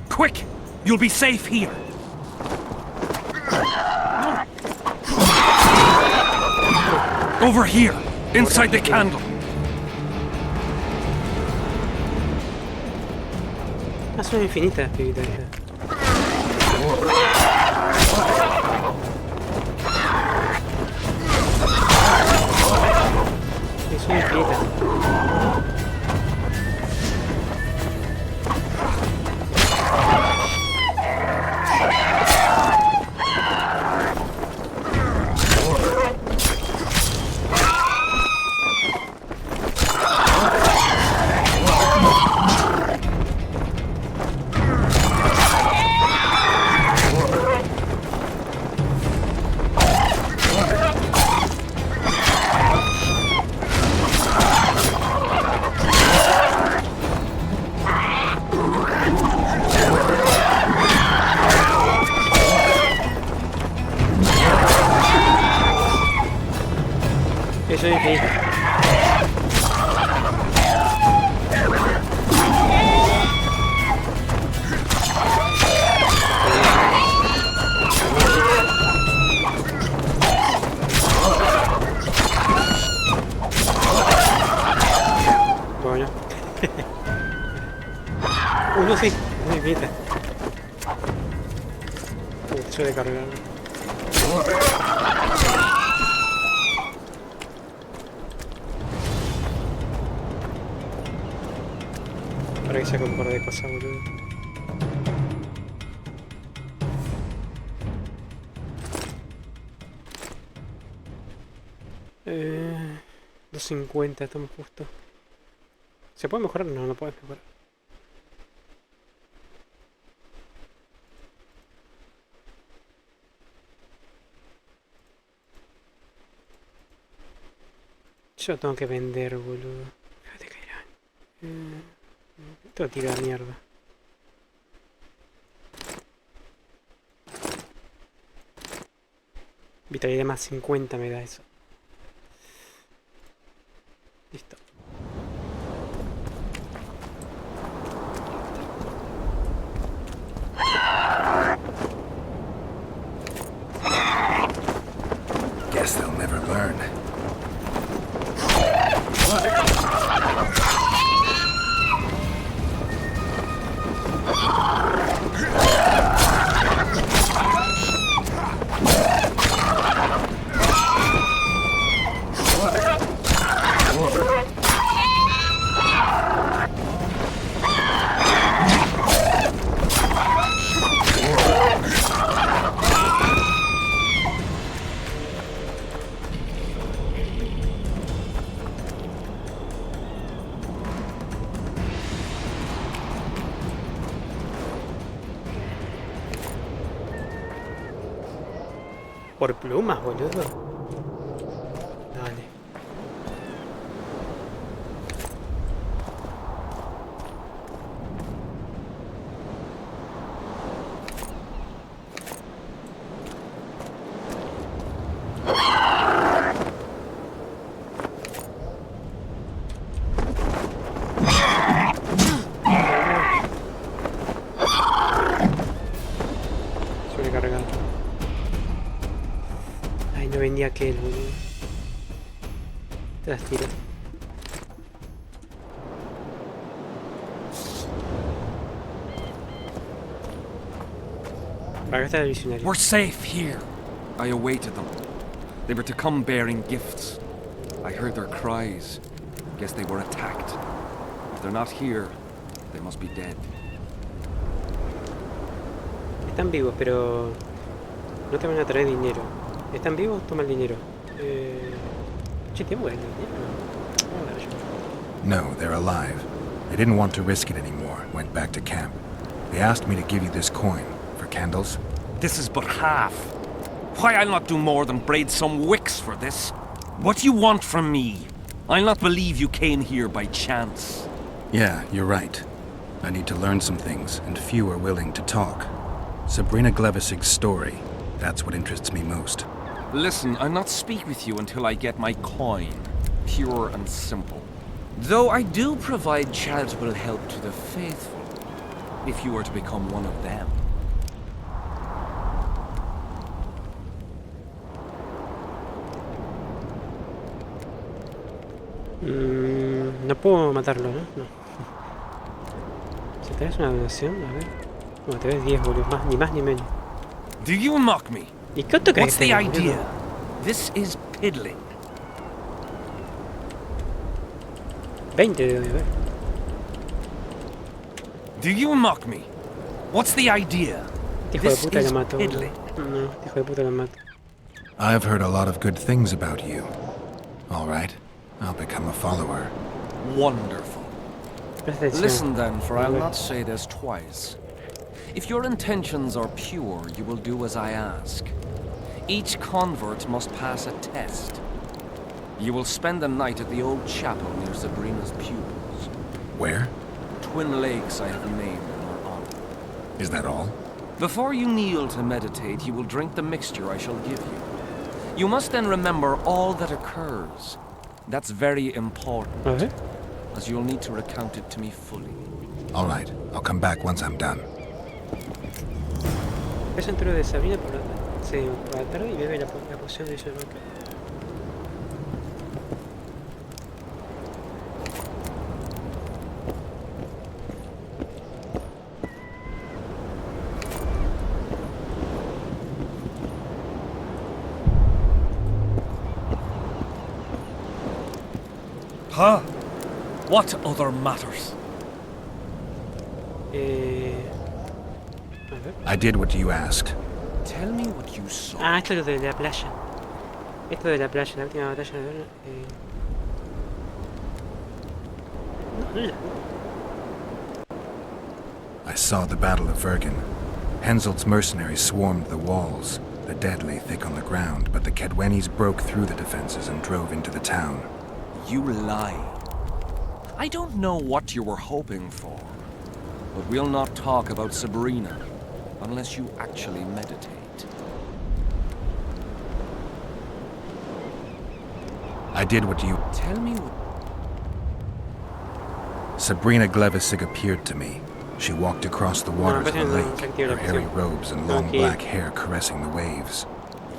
Quick! You'll be safe here. Over here, inside the candle. Son infinitas, pibitas. Son infinitas. Eso es infinito. Bueno. Uno sí, es infinita. Eso de cargar. Para que saque un par de cosas, boludo. Eh, 250, estamos justo. ¿Se puede mejorar? No, no puedes mejorar. Yo tengo que vender, boludo. Fíjate que irán. Tengo que tirar mierda. Vitalidad más 50 me da eso. Listo. Guess they'll never learn. Por plumas, boludo. Dale. Sobrecargado. Ay, no venía aquel, boludo. Te las tiro. Acá está el visionario. We're safe here. I awaited them. They were to come bearing gifts. I heard their cries. Guess they were attacked. If they're not here, they must be dead. Están vivos, pero no te van a traer dinero. ¿Están vivos? Toma el dinero. Che, ¿te voy el dinero? No, they're alive. They didn't want to risk it anymore. Went back to camp. They asked me to give you this coin for candles. This is but half. Why, I'll not do more than braid some wicks for this. What do you want from me? I'll not believe you came here by chance. Yeah, you're right. I need to learn some things, and few are willing to talk. Sabrina Glevisig's story, that's what interests me most. Listen, I'll not speak with you until I get my coin. Pure and simple. Though I do provide charitable help to the faithful, if you were to become one of them. No puedo matarlo, ¿no? No. Si te ves una donación, a ver. No, te ves 10, boludo. Ni más ni menos. Do you mock me? ¿Y cuánto crees What's que the tengo, idea? boludo? This is piddling. 20 debe haber. Do you mock me? What's the idea? Hijo de This puta is lo mato. piddling. No, hijo de puta lo mato. I've heard a lot of good things about you. All right, I'll become a follower. Wonderful. Presta atención. Listen then, for I'll not say this twice. If your intentions are pure, you will do as I ask. Each convert must pass a test. You will spend the night at the old chapel near Sabrina's pupils. Where? Twin lakes I have named in her honor. Is that all? Before you kneel to meditate, you will drink the mixture I shall give you. You must then remember all that occurs. That's very important, as you'll need to recount it to me fully. All right, I'll come back once I'm done. Es entero de Sabrina por la tarde y bebe la poción de Geralt. Huh? What other matters? I did what you asked. Tell me what you saw. Ah, esto es lo de la playa. Esto de la playa, la última batalla de I saw the Battle of Vergen. Henselt's mercenaries swarmed the walls. The dead lay thick on the ground, but the Kedwenis broke through the defenses and drove into the town. You lie. I don't know what you were hoping for, but we'll not talk about Sabrina unless you actually meditate. I did what you... Tell me what... Sabrina Glevisig appeared to me. She walked across the waters of the lake, her hairy robes and long black hair caressing the waves.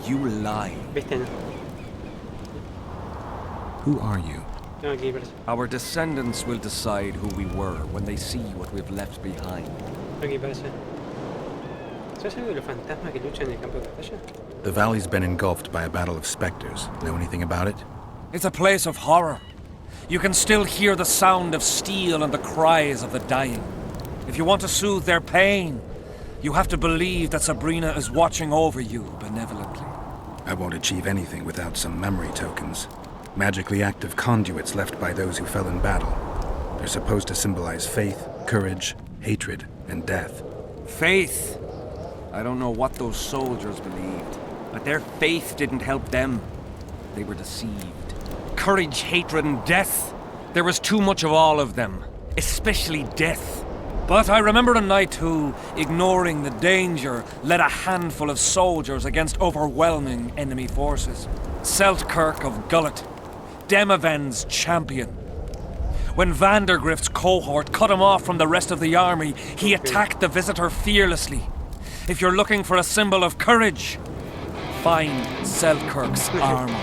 You lie. Who are you? Our descendants will decide who we were when they see what we've left behind. The valley's been engulfed by a battle of specters. Know anything about it? It's a place of horror. You can still hear the sound of steel and the cries of the dying. If you want to soothe their pain, you have to believe that Sabrina is watching over you benevolently. I won't achieve anything without some memory tokens. Magically active conduits left by those who fell in battle. They're supposed to symbolize faith, courage, hatred, and death. Faith? I don't know what those soldiers believed, but their faith didn't help them. They were deceived. Courage, hatred, and death. There was too much of all of them, especially death. But I remember a knight who, ignoring the danger, led a handful of soldiers against overwhelming enemy forces. Seltkirk of Gullet, Demaven's champion. When Vandergrift's cohort cut him off from the rest of the army, he attacked the visitor fearlessly. If you're looking for a symbol of courage, find Seltkirk's armor.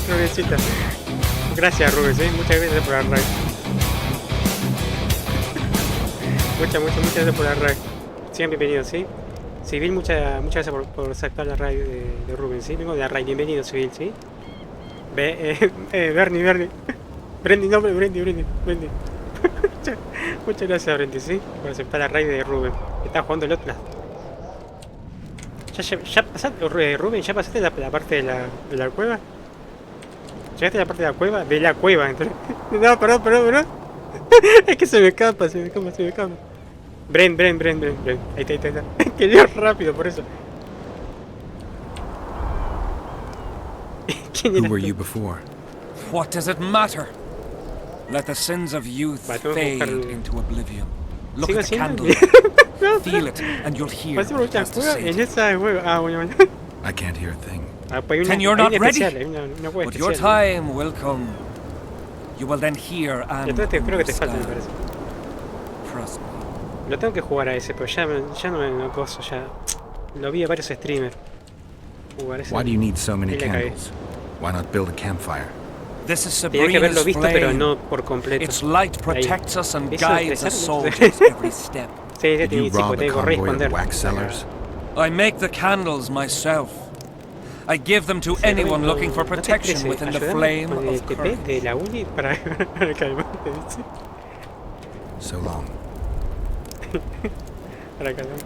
Rubensita. Gracias, Rubens, muchas gracias por la raid. Muchas gracias por la raid. Sean bienvenidos, ¿sí? Civil, muchas gracias por sacar la raid de Rubens, ¿sí? Vengo de la raid, bienvenido, Civil, ¿sí? Bernie. Brendy, no, Brendy. Muchas gracias, Brendy, ¿sí? Por aceptar la raid de Rubén. Está jugando el otro. ¿Ya pasaste, Rubén? ¿Ya pasaste la parte de la cueva? ¿Llegaste a la parte de la cueva? De la cueva, entonces. No, perdón. Es que se me escapa. Bren. Ahí está. Que leo rápido por eso. ¿Quién Who eras were tú? you before? What does it matter? Let the sins of youth Vale, tengo que fade buscar into oblivion. Look Sigo at the haciendo. candle. Feel it, and you'll hear Parece what it que has to juega say. en esa juego. Ah, bueno. I can't hear a thing. Ah, pues hay Then you're hay not una ready. especial, hay una juega But your especial. time will come. You will then hear and Entonces creo que te falta, me understand. parece. Trust me. Lo tengo que jugar a ese, pero ya no me lo coso, ya. Lo vi a varios streamers. Jugar ese. Why do you need so many Ahí le cagué. candles? Why not build a campfire? This is Tenía que haberlo Sabrina's visto, pero flame. no por completo. Its light Ahí. protects us and Eso guides us es soldiers every step. Sí, Did you sí, rob te a digo, convoy of responder. wax sellers? I make the candles myself. I give them to anyone looking for protection within the flame con el of TP courage. de la uni para calmarte, dice. So long. Para calmar.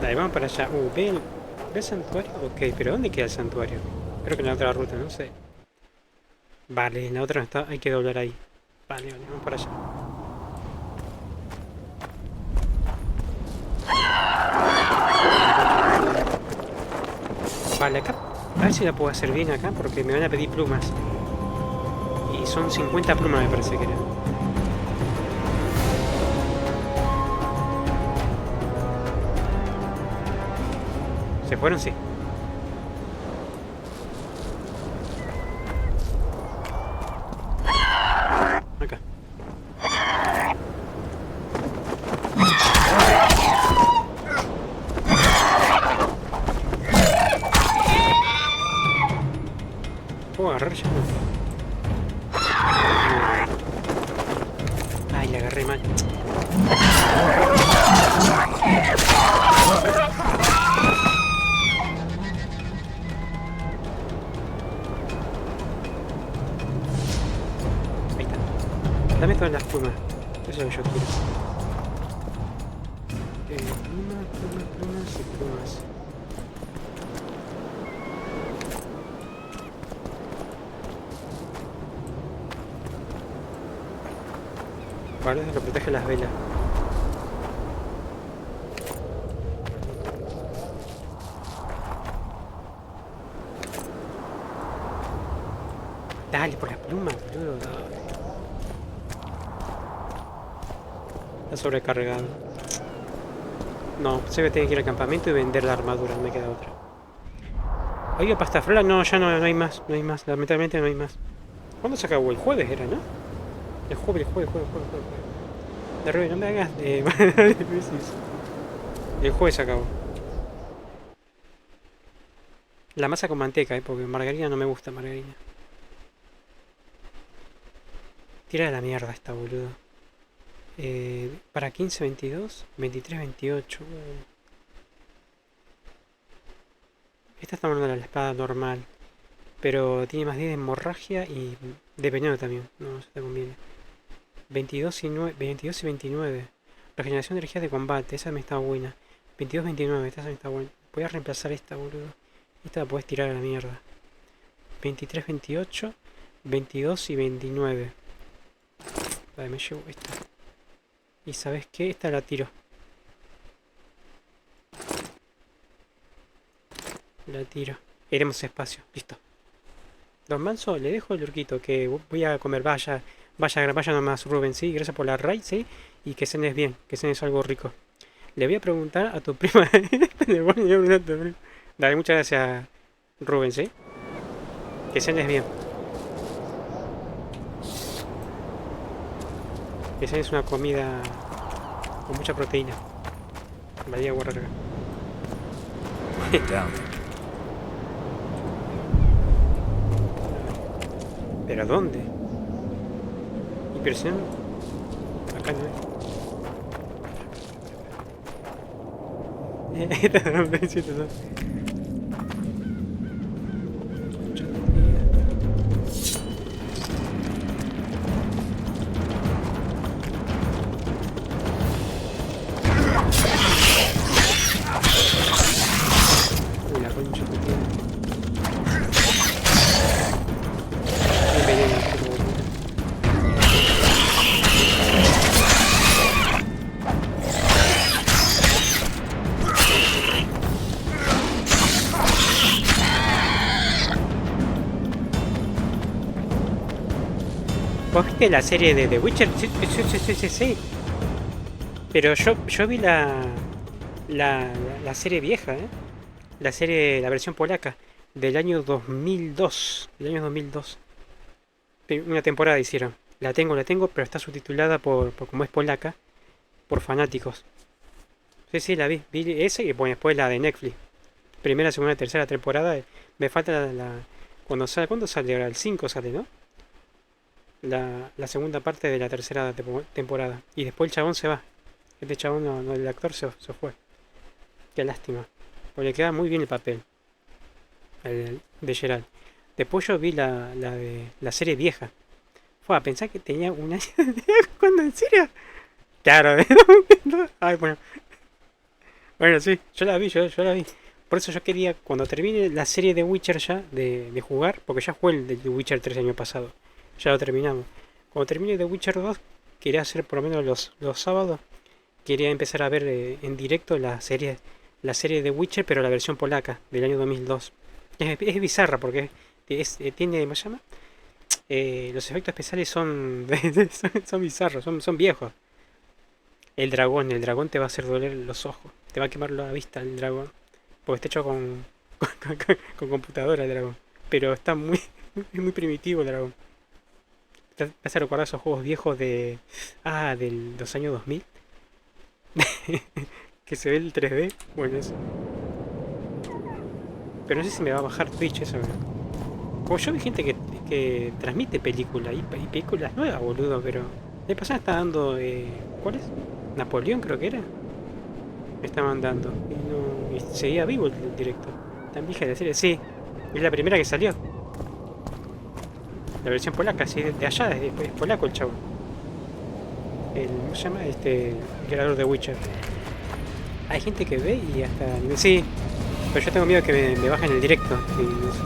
Dale, vamos para allá. ¿Ve el santuario? Ok, pero ¿dónde queda el santuario? Creo que en la otra ruta, no sé. Vale, en la otra no está, hay que doblar ahí. Vale, vamos para allá. Vale, acá. A ver si la puedo hacer bien acá, porque me van a pedir plumas. Y son 50 plumas, me parece que era. ¿Se fueron? Sí. Acá. ¿Puedo agarrar ya? Ay, le agarré mal. Ahí está. Dame todas las plumas. Eso es lo que yo quiero. Plumas y plumas. Vale, lo protege las velas. Dale, por las plumas, boludo. Dale. Está sobrecargado. No, se ve que tengo que ir al campamento y vender la armadura, no me queda otra. Oye, pastafrola, no, ya no hay más, no hay más, lamentablemente no hay más. ¿Cuándo se acabó? El jueves era, ¿no? El jueves. De Rubén, no me hagas de... El jueves se acabó. La masa con manteca, porque margarina no me gusta, margarina. Tira de la mierda esta, boludo. Para 15, 22, 23, 28. Esta está mandando la espada normal. Pero tiene más 10 de hemorragia y de veneno también. No, se te conviene. 22 y 29. Regeneración de energía de combate. Esa me está buena. 22, 29. Esta me está buena. Voy a reemplazar esta, boludo. Esta la puedes tirar a la mierda. 23, 28. 22 y 29. Vale, me llevo esta. Y ¿sabes qué? Esta la tiro. La tiro. Iremos espacio. Listo. Don Manso, le dejo el urquito que voy a comer. Vaya nomás, Rubén, sí. Gracias por la raid, sí. Y que cenes bien, que cenes algo rico. Le voy a preguntar a tu prima. Dale, muchas gracias, Rubén, sí. Que cenes bien. Que cenes una comida con mucha proteína. Vaya a guardar acá. ¿Pero dónde? Impresión. Acá no es. La concha que tiene. ¿Vos viste la serie de The Witcher? Sí. Pero yo vi la serie vieja, ¿eh? La versión polaca, del año 2002. Una temporada hicieron. La tengo, pero está subtitulada por como es polaca, por fanáticos. Sí, la vi esa y bueno, después la de Netflix. Primera, segunda, tercera temporada. Me falta ¿cuándo sale ahora? El 5 sale, ¿no? La segunda parte de la tercera temporada. Y después el chabón se va. Este chabón, no, el actor se fue. Qué lástima. Porque le queda muy bien el papel. El de Geralt. Después yo vi la serie vieja. Fue a pensar que tenía un año de... ¿Cuándo? ¿En serio? Claro. Ay, bueno. Bueno, sí, yo la vi. Por eso yo quería, cuando termine la serie de Witcher ya, de jugar, porque ya jugué el de Witcher 3 el año pasado. Ya lo terminamos. Cuando termine The Witcher 2, quería hacer por lo menos los sábados. Quería empezar a ver en directo la serie de Witcher, pero la versión polaca, del año 2002. Es bizarra porque tiene, ¿cómo se llama? Los efectos especiales son bizarros, son viejos. El dragón te va a hacer doler los ojos. Te va a quemar la vista el dragón. Porque está hecho con computadora el dragón. Pero está es muy primitivo el dragón. Te hace recordar esos juegos viejos de los años 2000. Que se ve el 3D. Bueno, eso. Pero no sé si me va a bajar Twitch eso. Como yo vi gente que transmite películas y películas nuevas, boludo, pero de pasada está dando ¿cuál es? Napoleón creo que era. Me estaban dando y seguía vivo el directo. Tan vieja la serie, sí. Es la primera que salió. La versión polaca, sí, de allá, es polaco el chavo. ¿Cómo se llama? El creador de Witcher. Hay gente que ve y hasta... Sí, pero yo tengo miedo que me bajen el directo. No sé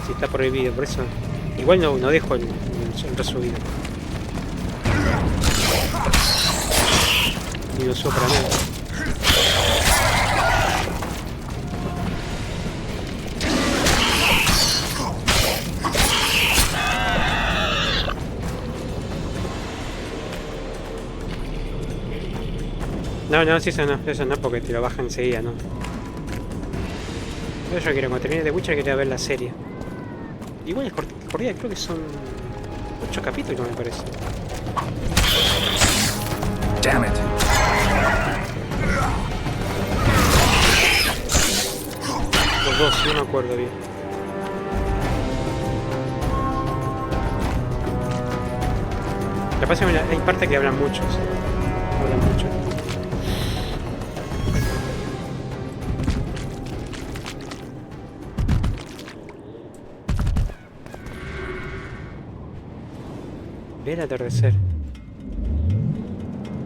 si está prohibido, por eso... Igual no dejo el resubido. Ni lo subo para nada. No, sí, eso no, porque te lo bajan enseguida, ¿no? Yo quiero, cuando termine de Witcher, quería ver la serie. Igual es cortita, creo que son 8 capítulos, me parece. Damn it. Los dos, no me acuerdo bien. Lo que pasa es que hay partes que hablan mucho, ¿sí? Hablan mucho. Ve el atardecer.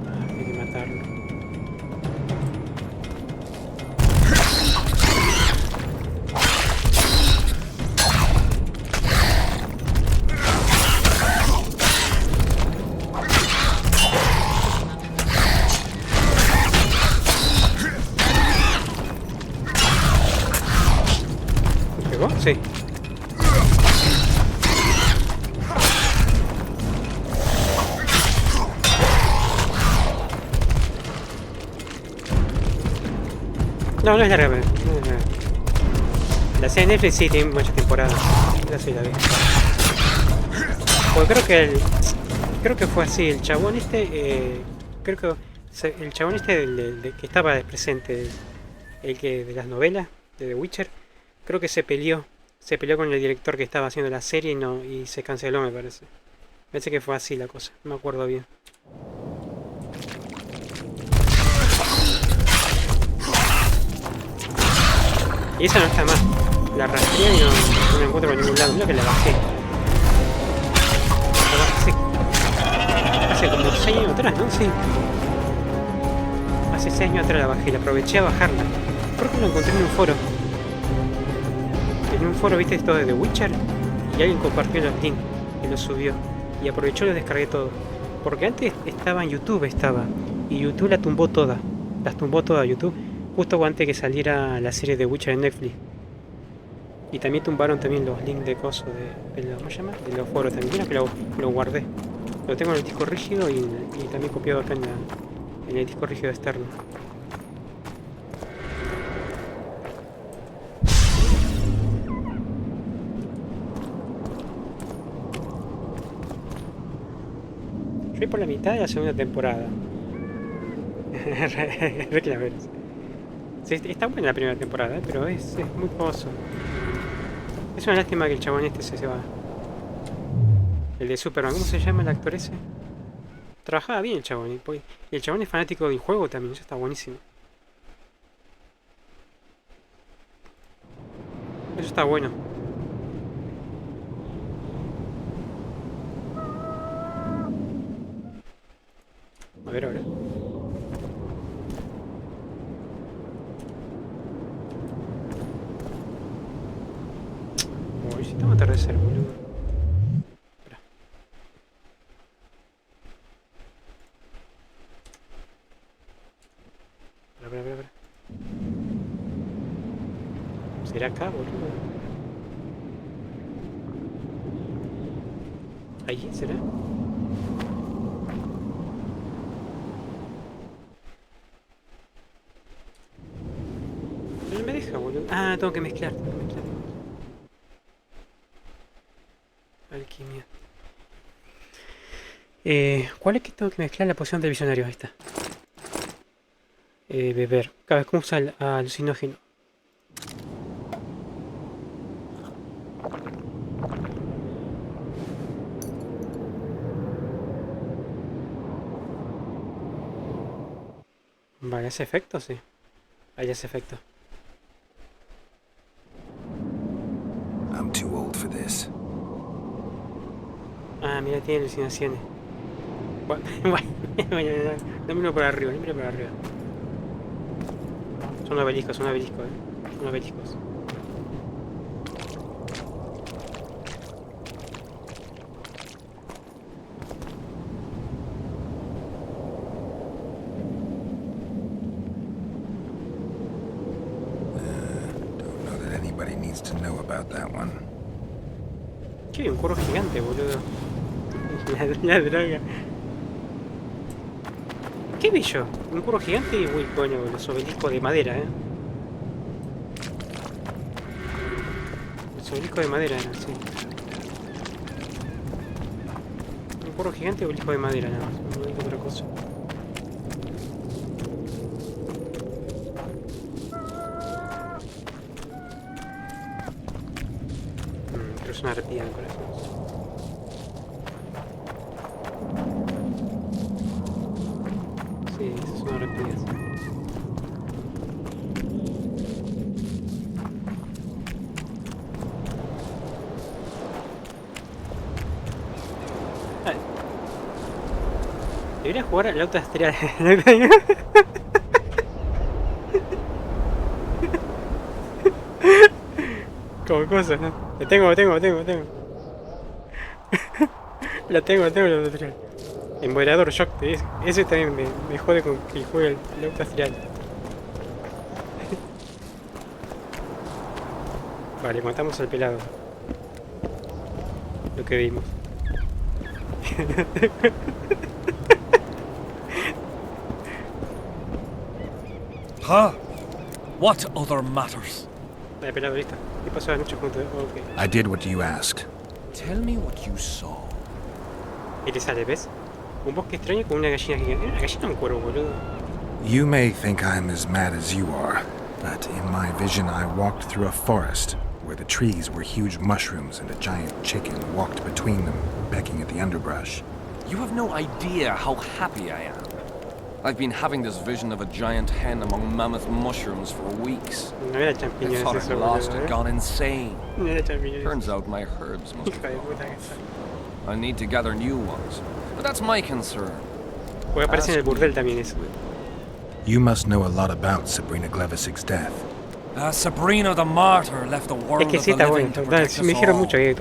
Hay que matarlo. ¿Llegó? Sí. No es larga, La serie de Netflix sí tiene muchas temporadas. Esa sí la vi. Porque creo que fue así. El chabón creo que el chabón que estaba presente, el que de las novelas de The Witcher, creo que se peleó con el director que estaba haciendo la serie y se canceló, me parece. Parece que fue así la cosa, no me acuerdo bien. Y esa no está más. La rastreé y no la encuentro por ningún lado. Mira que la bajé. Hace como 6 años atrás, ¿no? Sí. Hace 6 años atrás la bajé. La aproveché a bajarla. Creo que lo encontré en un foro. En un foro, ¿viste esto de The Witcher? Y alguien compartió los links y los subió. Y aprovechó y los descargué todo. Porque antes estaba en YouTube, y YouTube la tumbó toda. Las tumbó todas YouTube. Justo antes que saliera la serie de Witcher en Netflix. Y también tumbaron también los links de cosas ¿cómo se llama? De los foros también. Mira que lo guardé. Lo tengo en el disco rígido y también copiado acá en el disco rígido externo. Yo voy por la mitad de la segunda temporada. Reclameros. Sí, está buena la primera temporada, pero es muy pozo. Es una lástima que el chabón este se va. El de Superman, ¿cómo se llama el actor ese? Trabajaba bien el chabón. Y el chabón es fanático del juego también, eso está buenísimo. Eso está bueno. A ver ahora. Necesitamos atardecer, boludo. Espera. Espera. ¿Será acá, boludo? ¿Ahí? ¿Será? No me deja, boludo. Ah, tengo que mezclar. Alquimia. ¿Cuál es que tengo que mezclar? La poción del visionario, ahí está. Beber. Cada vez que usa el alucinógeno. Vale, ¿hace efecto? Sí. Ahí hace efecto. I'm too old for this. Ah, mira, tiene alucinaciones. Bueno, no miro por arriba, no miro por arriba. Son obeliscos, Son obeliscos. Don't know that anybody needs to know about that one. Che, un curro gigante, boludo. La droga. ¿Qué vi yo? Un curro gigante y uy, coño, los obeliscos de madera, Los obeliscos de madera, sí. Un curro gigante y obelisco de madera, nada más. No digo otra cosa. Pero es una arpía de corazón. Sí, esas son arpías. Debería jugar al auto astral. Como cosa, ¿no? Lo tengo. Lo tengo, el auto astral. El moderador shock, ese también me jode con que juegue el auto astral. Vale, matamos al pelado. Lo que vimos. Huh? What other matters? Vale, pelado, listo. ¿Qué pasó anoche juntos? Okay. I did what you asked. Tell me what you saw. Y te sale, ¿ves? Un bosque extraño con una gallina gigante. Una gallina o un cuervo, boludo. You may think I'm as mad as you are, but in my vision I walked through a forest where the trees were huge mushrooms and a giant chicken walked between them, pecking at the underbrush. You have no idea how happy I am. I've been having this vision of a giant hen among mammoth mushrooms for weeks. No era I champiñones thought eso, I'd lost boludo, it, gone insane. No era champiñones. Turns out my herbs must Hijo de have puta gone. que está. I'll need to gather new ones. But that's my concern. Porque aparece en el burdel también eso. You must know a lot about Sabrina Glevisig's death. Sabrina the Martyr left the world Es que sí of the está living bueno. to No, protect sí, me us dijeron all. mucho que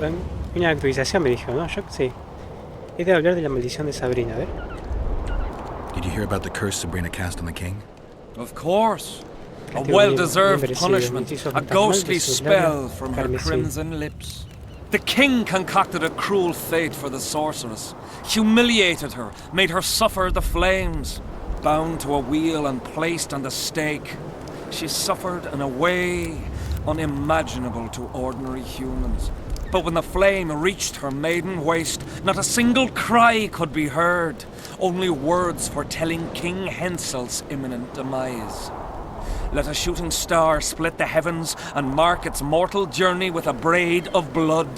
una actualización me dijo, ¿no? Yo sí. Es de hablar de la maldición de Sabrina, a ver. Did you hear about the curse Sabrina cast on the king? Of course. A Castigo well-deserved bien merecido, punishment. hechizo A fantasmal ghostly de sus spell labios from her carmesí. crimson lips. The king concocted a cruel fate for the sorceress, humiliated her, made her suffer the flames. Bound to a wheel and placed on the stake, she suffered in a way unimaginable to ordinary humans. But when the flame reached her maiden waist, not a single cry could be heard, only words foretelling King Hensel's imminent demise. Let a shooting star split the heavens and mark its mortal journey with a braid of blood.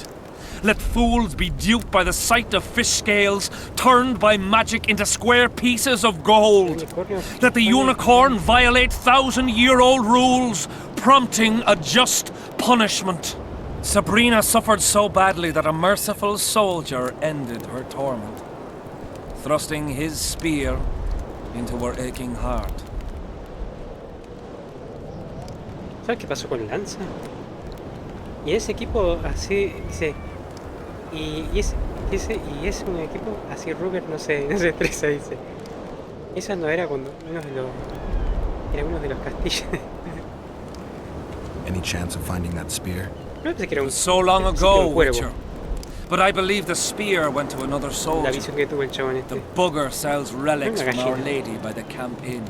Let fools be duped by the sight of fish scales, turned by magic into square pieces of gold. Let the unicorn violate 1,000-year-old rules, prompting a just punishment. Sabrina suffered so badly that a merciful soldier ended her torment, thrusting his spear into her aching heart. ¿Sabes qué pasó con Lanza? Y ese equipo así, dice... Y es un equipo así, Ruger no se estresa, dice. Eso no era cuando era uno de los castillos. Any chance of finding that spear? No pensé que era un, So long ago, un cuervo. Witcher. But I believe the spear went to another La soldier. visión que tuvo el chabón este. The bugger sells relics Una from Our gallina. Lady by the camp inn.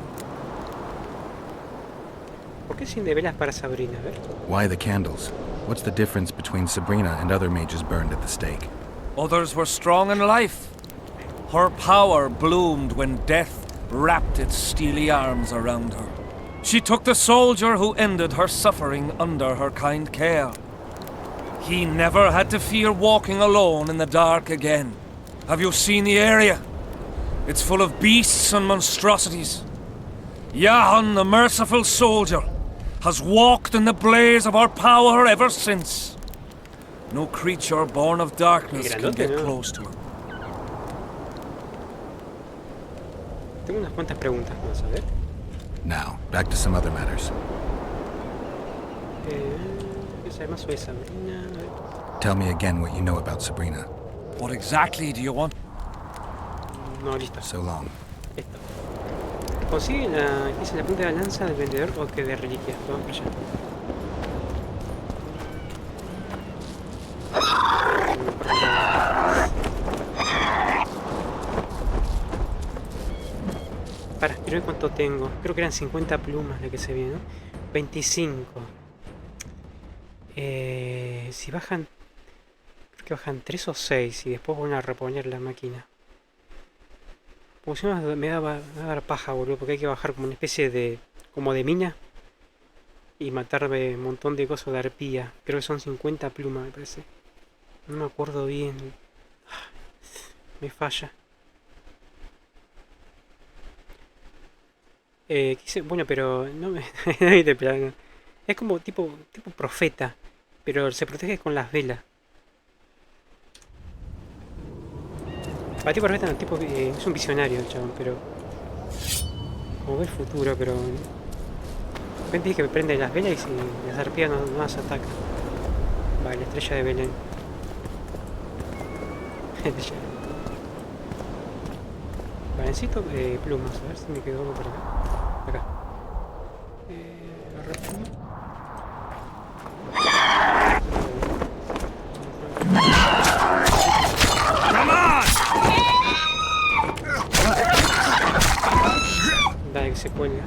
¿Por qué sin de velas para Sabrina? A ver. Why the candles? What's the difference between Sabrina and other mages burned at the stake? Others were strong in life. Her power bloomed when death wrapped its steely arms around her. She took the soldier who ended her suffering under her kind care. He never had to fear walking alone in the dark again. Have you seen the area? It's full of beasts and monstrosities. Jahan, the merciful soldier, has walked in the blaze of our power ever since. No creature born of darkness can get close to him. Tengo unas cuantas preguntas más, a ver. Now, back to some other matters. ¿Qué sabe más sobre Sabrina? A ver. Tell me again what you know about Sabrina. What exactly do you want? No, listo. So long. Esto. Consigue la punta de la lanza del vendedor o que de reliquias. Vamos para allá. Para, quiero ver cuánto tengo. Creo que eran 50 plumas la que se viene, ¿no? 25. Si bajan... Creo que bajan 3 o 6 y después van a reponer la máquina. Porque si no me va a dar paja, boludo, porque hay que bajar como una especie de... como de mina. Y matarme un montón de cosas de arpía. Creo que son 50 plumas, me parece. No me acuerdo bien. Me falla. Bueno, pero no me... es como tipo profeta. Pero se protege con las velas. Para tipo profeta no, tipo, es un visionario el chabón, pero... como ve el futuro, pero... de repente dice que me prende las velas y si las arpías no las atacan. Vale, la estrella de Belén. Vale, necesito plumas, a ver si me quedó algo por acá. Acá. Agarrar pluma. Dale, que se cuelga.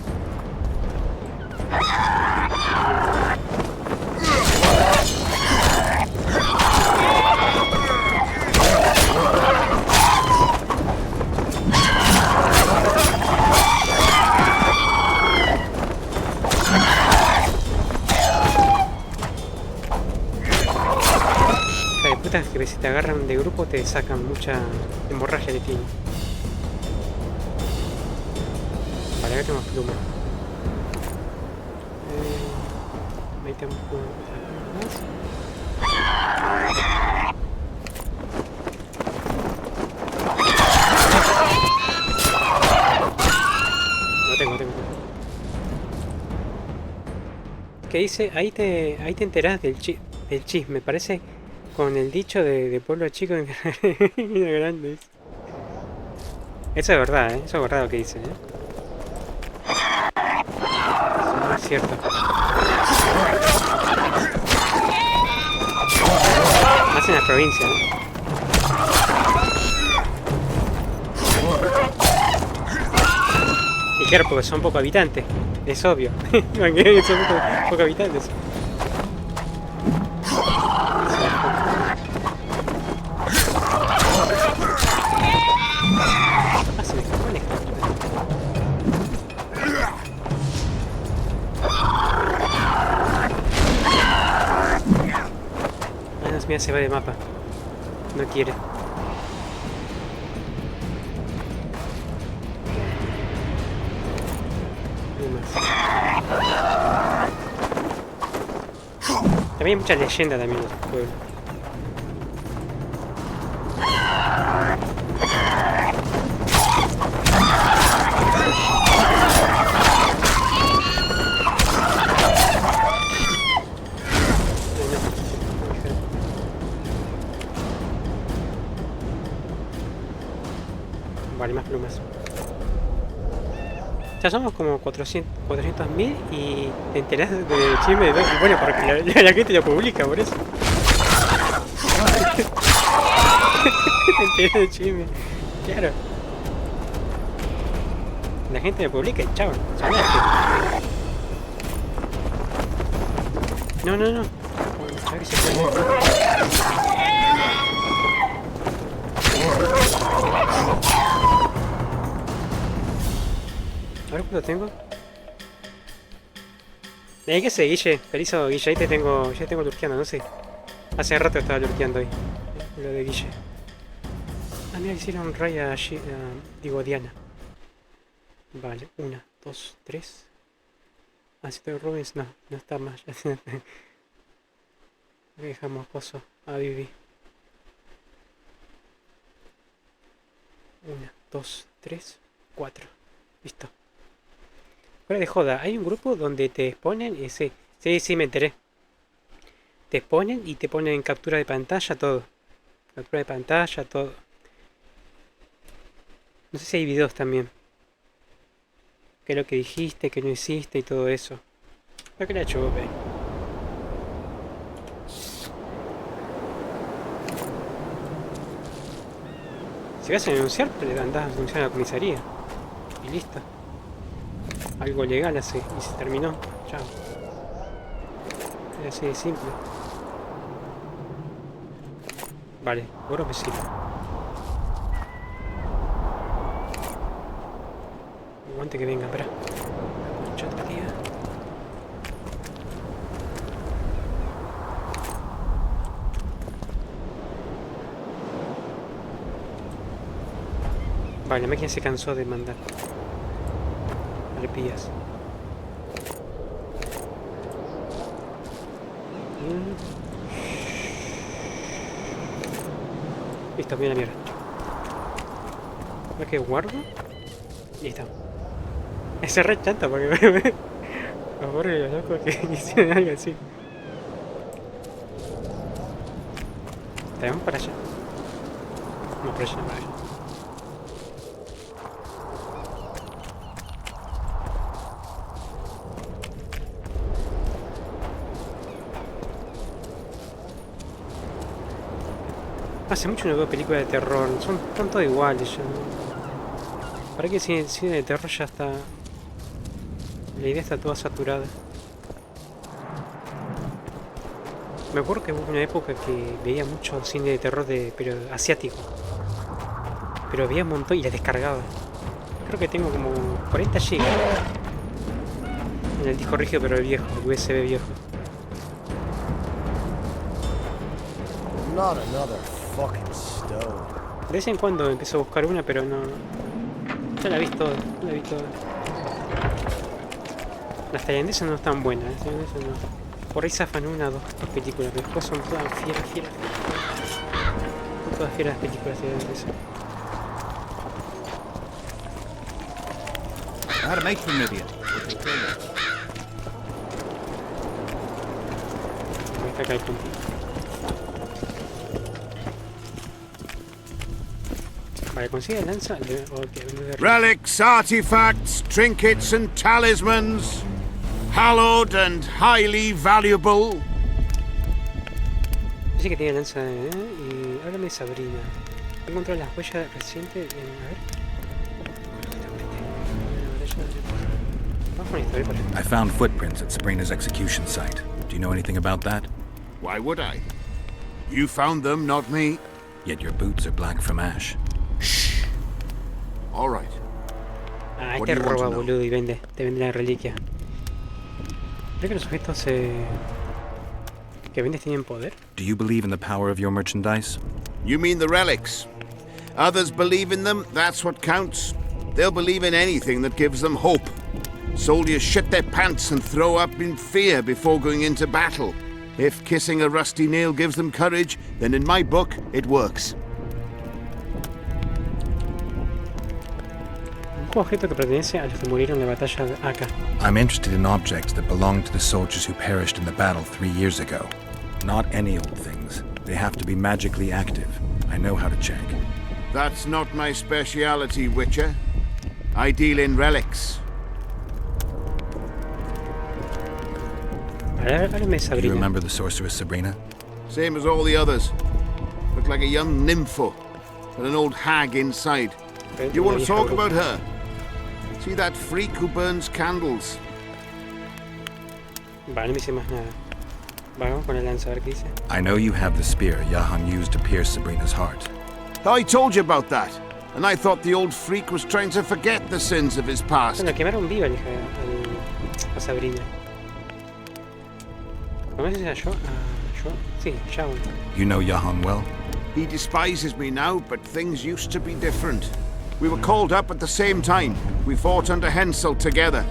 Hija de puta, que si te agarran de grupo te sacan mucha hemorragia de ti. Vale, acá tenemos pluma. Ahí tenemos pluma más. No tengo. ¿Qué dice? Ahí te enterás del chisme. Parece con el dicho de pueblo chico y grande. Eso es verdad, ¿eh? Eso es verdad lo que dice, ¿eh? Eso no es cierto. Más en las provincias, ¿no? Y claro, porque son pocos habitantes. Es obvio. Son pocos habitantes. Ah, se me escapó el escapó. Ah, no, mira, se va de mapa. No quiere. También hay mucha leyenda también en este juego. Vale, más plumas. Ya somos como 400.000 y te enterás de chisme de todo. Bueno, porque la gente lo publica, por eso. Te enterás de chisme. Claro. La gente lo publica y chao. No. A ver si puede. A ver cuánto tengo. ¿Qué sé, Guille? Feliz Guille, ahí ya tengo lurkeando, no sé. Hace rato estaba lurkeando ahí. Lo de Guille. Ah, mira, hicieron un raid a Diana. Vale, 1, 2, 3. Ah, si tengo Rubens, no está más. Dejamos coso a Vivi. 1, 2, 3, 4. Listo. Fuera de joda, hay un grupo donde te exponen, sí, me enteré. Te exponen y te ponen captura de pantalla, todo. Captura de pantalla, todo. No sé si hay videos también. Qué es lo que dijiste, qué no hiciste y todo eso. Lo que le ha hecho Bobe. Si vas a denunciar, le andás a denunciar a la comisaría. Y listo. Algo legal hace y se terminó. Chao. Es así de simple. Vale, ahora me sirve. Aguante que venga, espera. Concha otra tía. Vale, la máquina se cansó de mandar. Pillas. Listo, mira la mierda. ¿Ves que guardo? Listo. Ese re chanta porque me aburre los locos que hicieron algo así. Vamos para allá. No, para allá, para allá. Hace mucho no veo películas de terror, son todos iguales ya. ¿Para qué el cine de terror ya está? La idea está toda saturada. Me acuerdo que hubo una época que veía mucho cine de terror pero asiático. Pero veía un montón y la descargaba. Creo que tengo como 40 GB en el disco rígido, pero el viejo, el USB viejo. Not another fucking stone. De vez en cuando empiezo a buscar una, pero no. Ya la vi toda, la vi toda. Las tailandesas no están buenas, las tailandesas no. Por ahí zafan una o dos películas, pero después son todas fieras. Son todas fieras las películas tailandesas. How to make them, idiot. Ahí está acá el puntito. Vale, consigue lanza. Relics, artifacts, trinkets and talismans, hallowed and highly valuable. Dice que tiene lanza y háblame de Sabrina. Encontré las huellas recientes en... A ver. Vamos con esto, por ejemplo. I found footprints at Sabrina's execution site. Do you know anything about that? Why would I? You found them, not me. Yet your boots are black from ash. Shh. All right. Ah, este roba, boludo, y vende. Te vende la reliquia. ¿Creo que los objetos que vendes tienen poder? Do you believe in the power of your merchandise? You mean the relics? Others believe in them, that's what counts. They'll believe in anything that gives them hope. Soldiers shit their pants and throw up in fear before going into battle. If kissing a rusty nail gives them courage, then in my book, it works. Un objeto que pertenece a los que murieron en la batalla de Acá. I'm interested in objects that belong to the soldiers who perished in the battle 3 years ago. Not any old things. They have to be magically active. I know how to check. That's not my speciality, Witcher. I deal in relics. Do you remember the sorceress Sabrina? Same as all the others. Looked like a young nympho, with an old hag inside. You want to talk about her? See that freak who burns candles? Vale, no me dice más nada. Vamos con el lanza, a ver qué dice. I know you have the spear Jahan used to pierce Sabrina's heart. I told you about that, and I thought the old freak was trying to forget the sins of his past. Bueno, quemaron viva a Sabrina. ¿Cómo se llama yo? Sí, Shaun. You know Jahan well? He despises me now, but things used to be different. We were called up at the same time. We fought under Hensel together.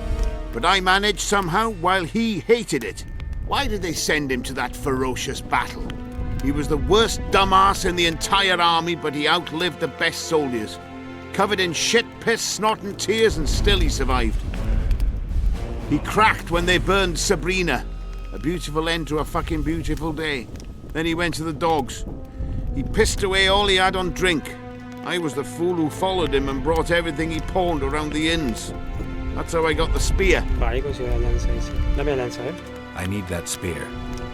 But I managed somehow while he hated it. Why did they send him to that ferocious battle? He was the worst dumbass in the entire army, but he outlived the best soldiers. Covered in shit, piss, snot and tears, and still he survived. He cracked when they burned Sabrina. A beautiful end to a fucking beautiful day. Then he went to the dogs. He pissed away all he had on drink. I was the fool who followed him and brought everything he pawned around the inns. That's how I got the spear. Vale, consigo la lanza ese. Dame la lanza, I need that spear.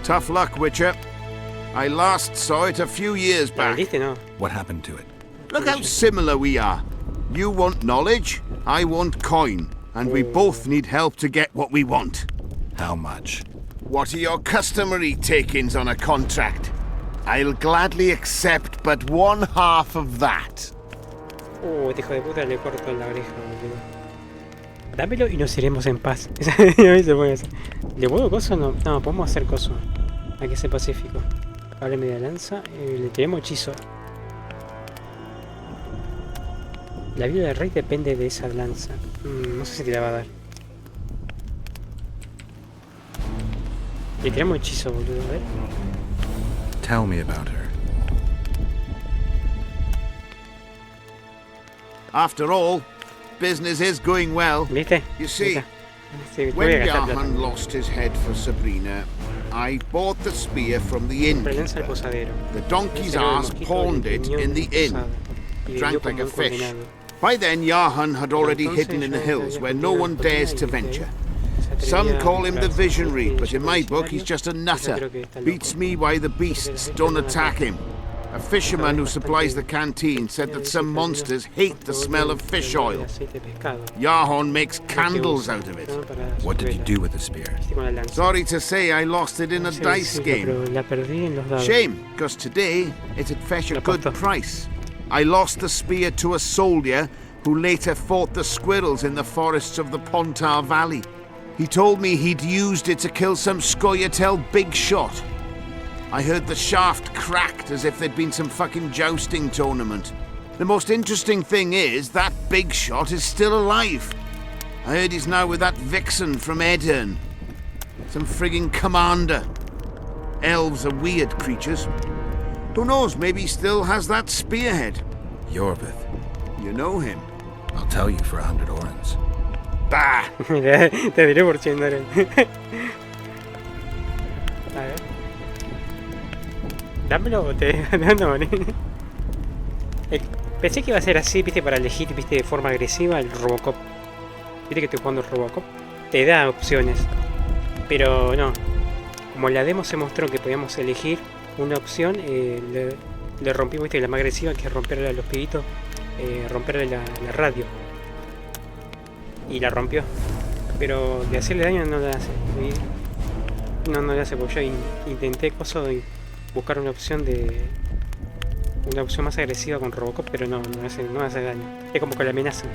Tough luck, Witcher. I last saw it a few years back. No. What happened to it? Look how similar we are. You want knowledge, I want coin. And we both need help to get what we want. How much? What are your customary takings on a contract? I'll gladly accept but 1/2 of that. Este hijo de puta le corto la oreja, boludo. Dámelo y nos iremos en paz. Se puede hacer. ¿Le puedo coso? No, podemos hacer coso. Hay que ser pacífico. Hable media lanza. Le tenemos hechizo. La vida del rey depende de esa lanza. No sé si te la va a dar. Le tiramos hechizo, boludo. A ver. Tell me about her. After all, business is going well. ¿Viste? You see, when Jahan lost his head for Sabrina, I bought the spear from the innkeeper. The donkey's ass pawned it in the inn. Drank like a fish. By then, Jahan had already hidden in the hills where no one dares to venture. Some call him the visionary, but in my book he's just a nutter. Beats me why the beasts don't attack him. A fisherman who supplies the canteen said that some monsters hate the smell of fish oil. Jahan makes candles out of it. What did you do with the spear? Sorry to say I lost it in a dice game. Shame, because today it'd fetch a good price. I lost the spear to a soldier who later fought the squirrels in the forests of the Pontar Valley. He told me he'd used it to kill some Scoia'tael big shot. I heard the shaft cracked as if there'd been some fucking jousting tournament. The most interesting thing is that big shot is still alive. I heard he's now with that vixen from Edirn. Some frigging commander. Elves are weird creatures. Who knows, maybe he still has that spearhead. Yorvith. You know him. I'll tell you for 100 orens. Bah! Te diré por 100 dólares. A ver. Dámelo o te ando a morir. Pensé que iba a ser así, viste, para elegir, viste, de forma agresiva el Robocop. Viste que estoy jugando el Robocop. Te da opciones. Pero no. Como la demo se mostró que podíamos elegir, una opción, le rompimos, viste, la más agresiva, que es romperle a los pibitos, romperle la radio. Y la rompió. Pero de hacerle daño no le hace. No le hace, porque yo intenté buscar una opción más agresiva con Robocop, pero no hace daño. Es como que la amenazan.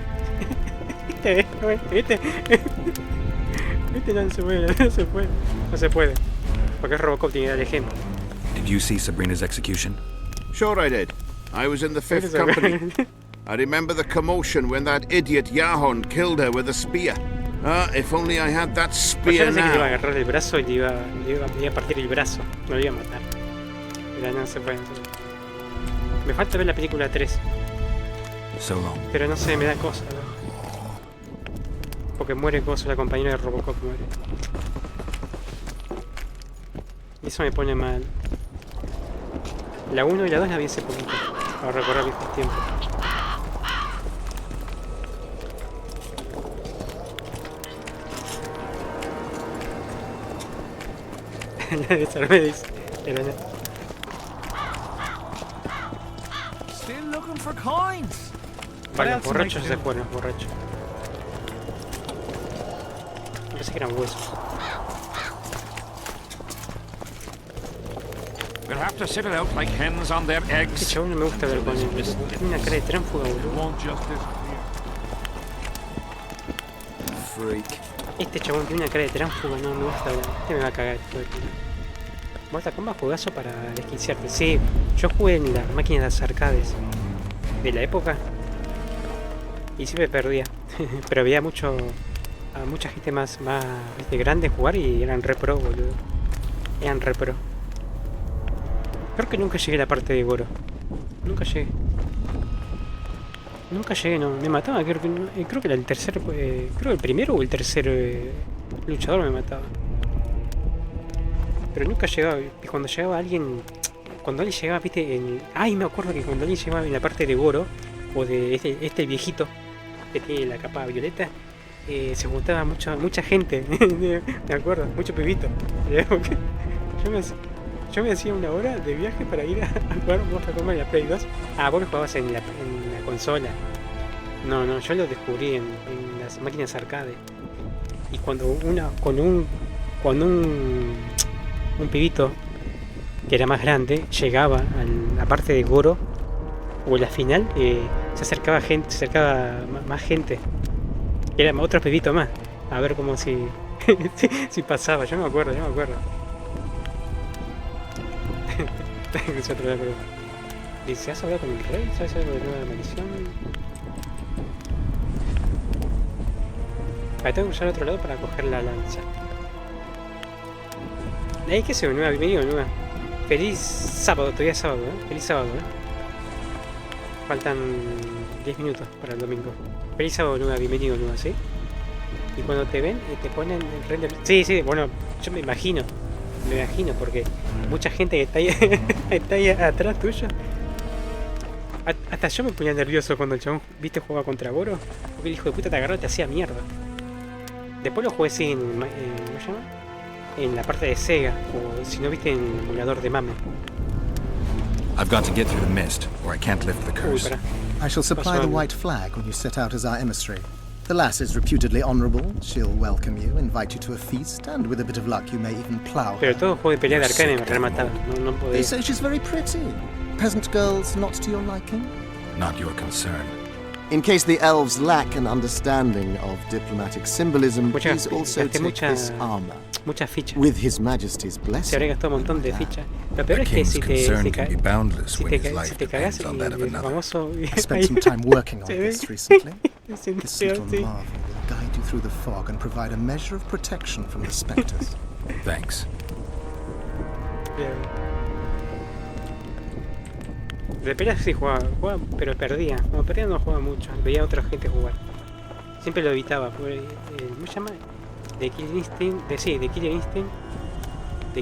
¿Viste? No se puede. Porque es Robocop, tiene que dar el ejemplo. Did you see Sabrina's execution? Sure I did. I was in the 5th company. I remember the commotion when that idiot Yahon killed her with a spear. If only I had that spear now. Yo pensé que le iba a now. agarrar el brazo y le iba a partir el brazo. No le iba a matar. Pero no se puede. Me falta ver la película 3. So long. Pero no sé, me da cosa, ¿no? Porque muere cosa, la compañera de Robocop muere. Y eso me pone mal. La 1 y la 2 la vi hace poquito, para recordar viejos tiempos. La desarmé, dice. Still looking for coins. Vale, los borrachos se fueron, los borrachos. Pensé que eran huesos. We'll have to sit it out like hens on their eggs. Este chabón no me gusta ver con él. Tiene una cara de tránfuga, boludo. Freak. Este chabón tiene una cara de tránfuga, no me gusta ver. Este me va a cagar todo el tiempo. Mortal Kombat, juegazo para desquiciarte. Sí, yo jugué en las máquinas arcades de la época y siempre perdía. Pero había a mucha gente más ¿viste? Grande jugar y eran re pro, boludo. Eran re pro. Creo que nunca llegué a la parte de Goro. Nunca llegué, no. Me mataba, creo que era el tercer... creo que el primero o el tercer luchador me mataba. Pero nunca llegaba. Y cuando llegaba alguien... Cuando alguien llegaba, viste... Ay, me acuerdo que cuando alguien llegaba en la parte de Goro, o de este viejito que tiene la capa violeta, se juntaba mucha gente. Me acuerdo, mucho pibito. Yo me hacía una hora de viaje para ir a jugar Mortal Kombat en la Play 2. Ah, vos lo jugabas en la consola. No, yo lo descubrí en las máquinas arcade. Y cuando un pibito que era más grande llegaba a la parte de Goro o la final, se acercaba más gente. Eran otros pibitos más. A ver cómo si pasaba. Yo me acuerdo. Dice, ¿has hablado con el rey? ¿Sabes algo de nueva maldición? Tengo que cruzar al otro lado para coger la lanza. Ahí que se nueva, bienvenido nueva. Feliz sábado, todavía es sábado, Feliz sábado, Faltan 10 minutos para el domingo. Feliz sábado nueva, bienvenido nueva, ¿sí? Y cuando te ven, te ponen el rey de... Sí, bueno, yo me imagino porque mucha gente que está ahí atrás tuyo. Hasta yo me ponía nervioso cuando el chabón, viste, jugaba contra Goro, porque el hijo de puta te agarró y te hacía mierda. Después lo jugué ¿cómo se llama? En la parte de Sega, o si no, viste, en el emulador de Mame. I've got to get through the mist, or I can't lift the curse. I shall supply the white flag when you set out as our emissary. The lass is reputedly honourable. She'll welcome you, invite you to a feast, and with a bit of luck you may even plough. Pero todo juego de pelea de arcade me remataba. No podía. They say she's very pretty. Peasant girls not to your liking? Not your concern. In case the elves lack an understanding of diplomatic symbolism, please also take this armor. Muchas fichas. With His Majesty's blessing. Se habría gastado un montón de fichas. Lo peor es que si te cagas el famoso... I spent some time working on this recently. This little marvel will guide you through the fog and provide a measure of protection from the spectres. Thanks. De peleas sí jugaba, pero perdía. Como perdía no jugaba mucho. Veía a otra gente jugar. Siempre lo evitaba. ¿Cómo se llama? De Killer Instinct. De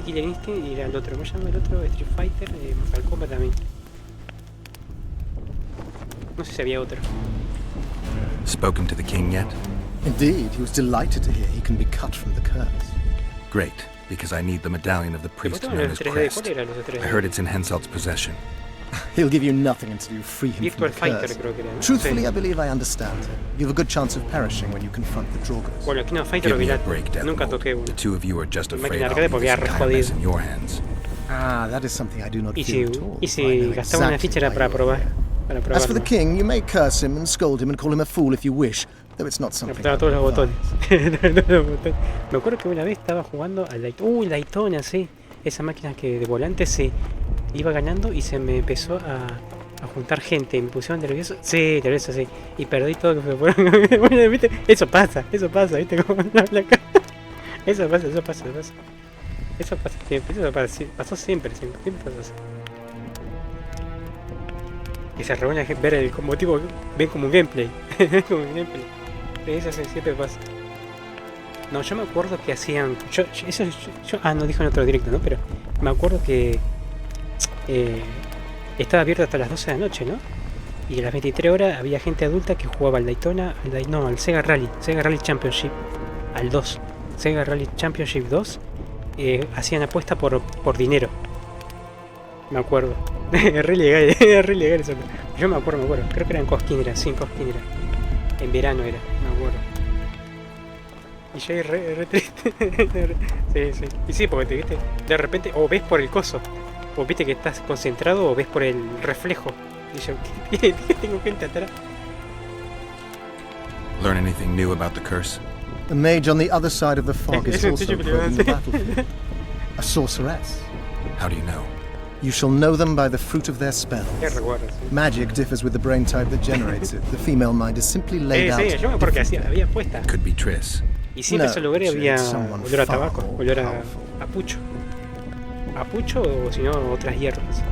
Killer Instinct y era el otro. ¿Cómo se llama el otro? Street Fighter. Mortal Kombat también. No sé si había otro. Spoken to the king yet? Indeed, he was delighted to hear he can be cut from the curse. Great. Because I need the medallion of the priest to know his ¿Cuál crest. era los de 3D? I heard it's in Henselt's possession. He'll give you nothing until you free him Virtual from the Fighter curse. creo que era, ¿no? Truthfully, Sí. I believe I understand. You have a good chance of perishing when you confront the Draugrs. Bueno, aquí no, Fighter Give me a original. break, Death Nunca Mold. toqué uno. The two of you are just afraid Máquina I'll arcade leave porque this era re entire mess jodido. in your hands. Ah, that is something I do not Y feel at all. si gastaba una ficha era para probar. Para As for the probarlo. king, you may curse him and scold him and call him a fool if you wish, though it's not something. Apretaba todos los botones. Todos los botones. Me acuerdo que una vez estaba jugando al Daytona. Daytona, sí. Esa máquina que de volante se iba ganando y se me empezó a juntar gente. Me pusieron nervioso. Sí, nervioso, sí. Y perdí todo lo que me fueron. Bueno, ¿viste? Eso pasa, ¿viste? Como habla acá. Eso pasa. Eso pasa siempre. Eso pasa, sí, pasó siempre pasó así. Y se reúne a ver el como tipo, ven como un gameplay. Como un gameplay. Eso siempre pasa. No, yo me acuerdo que hacían. No dijo en otro directo, ¿no? Pero me acuerdo que estaba abierto hasta las 12 de la noche, ¿no? Y a las 23 horas había gente adulta que jugaba al Daytona, al Sega Rally Championship, al 2. Sega Rally Championship 2. Hacían apuesta por dinero. Me acuerdo. Es re legal eso. Yo me acuerdo. Creo que era en Cosquín, era. En verano era, me acuerdo. Y yo re triste. Sí. Y sí, porque te viste, de repente, o ves por el coso, o viste que estás concentrado, o ves por el reflejo. Y yo, ¿qué tengo gente atrás? Learn anything new about the curse? The mage on the other side of the fog is Eso also sí, probing the battlefield. A sorceress. How do you know? You shall know them by the fruit of their spells. Qué recuerdo, sí. Magic differs with the brain type that generates it. The female mind is simply laid out. Sí, yo me acuerdo que había apuesta. Could be Triss. Y siempre en ese lugar había someone olor a far tabaco, more olor a powerful. pucho. A pucho o si no otras hierbas.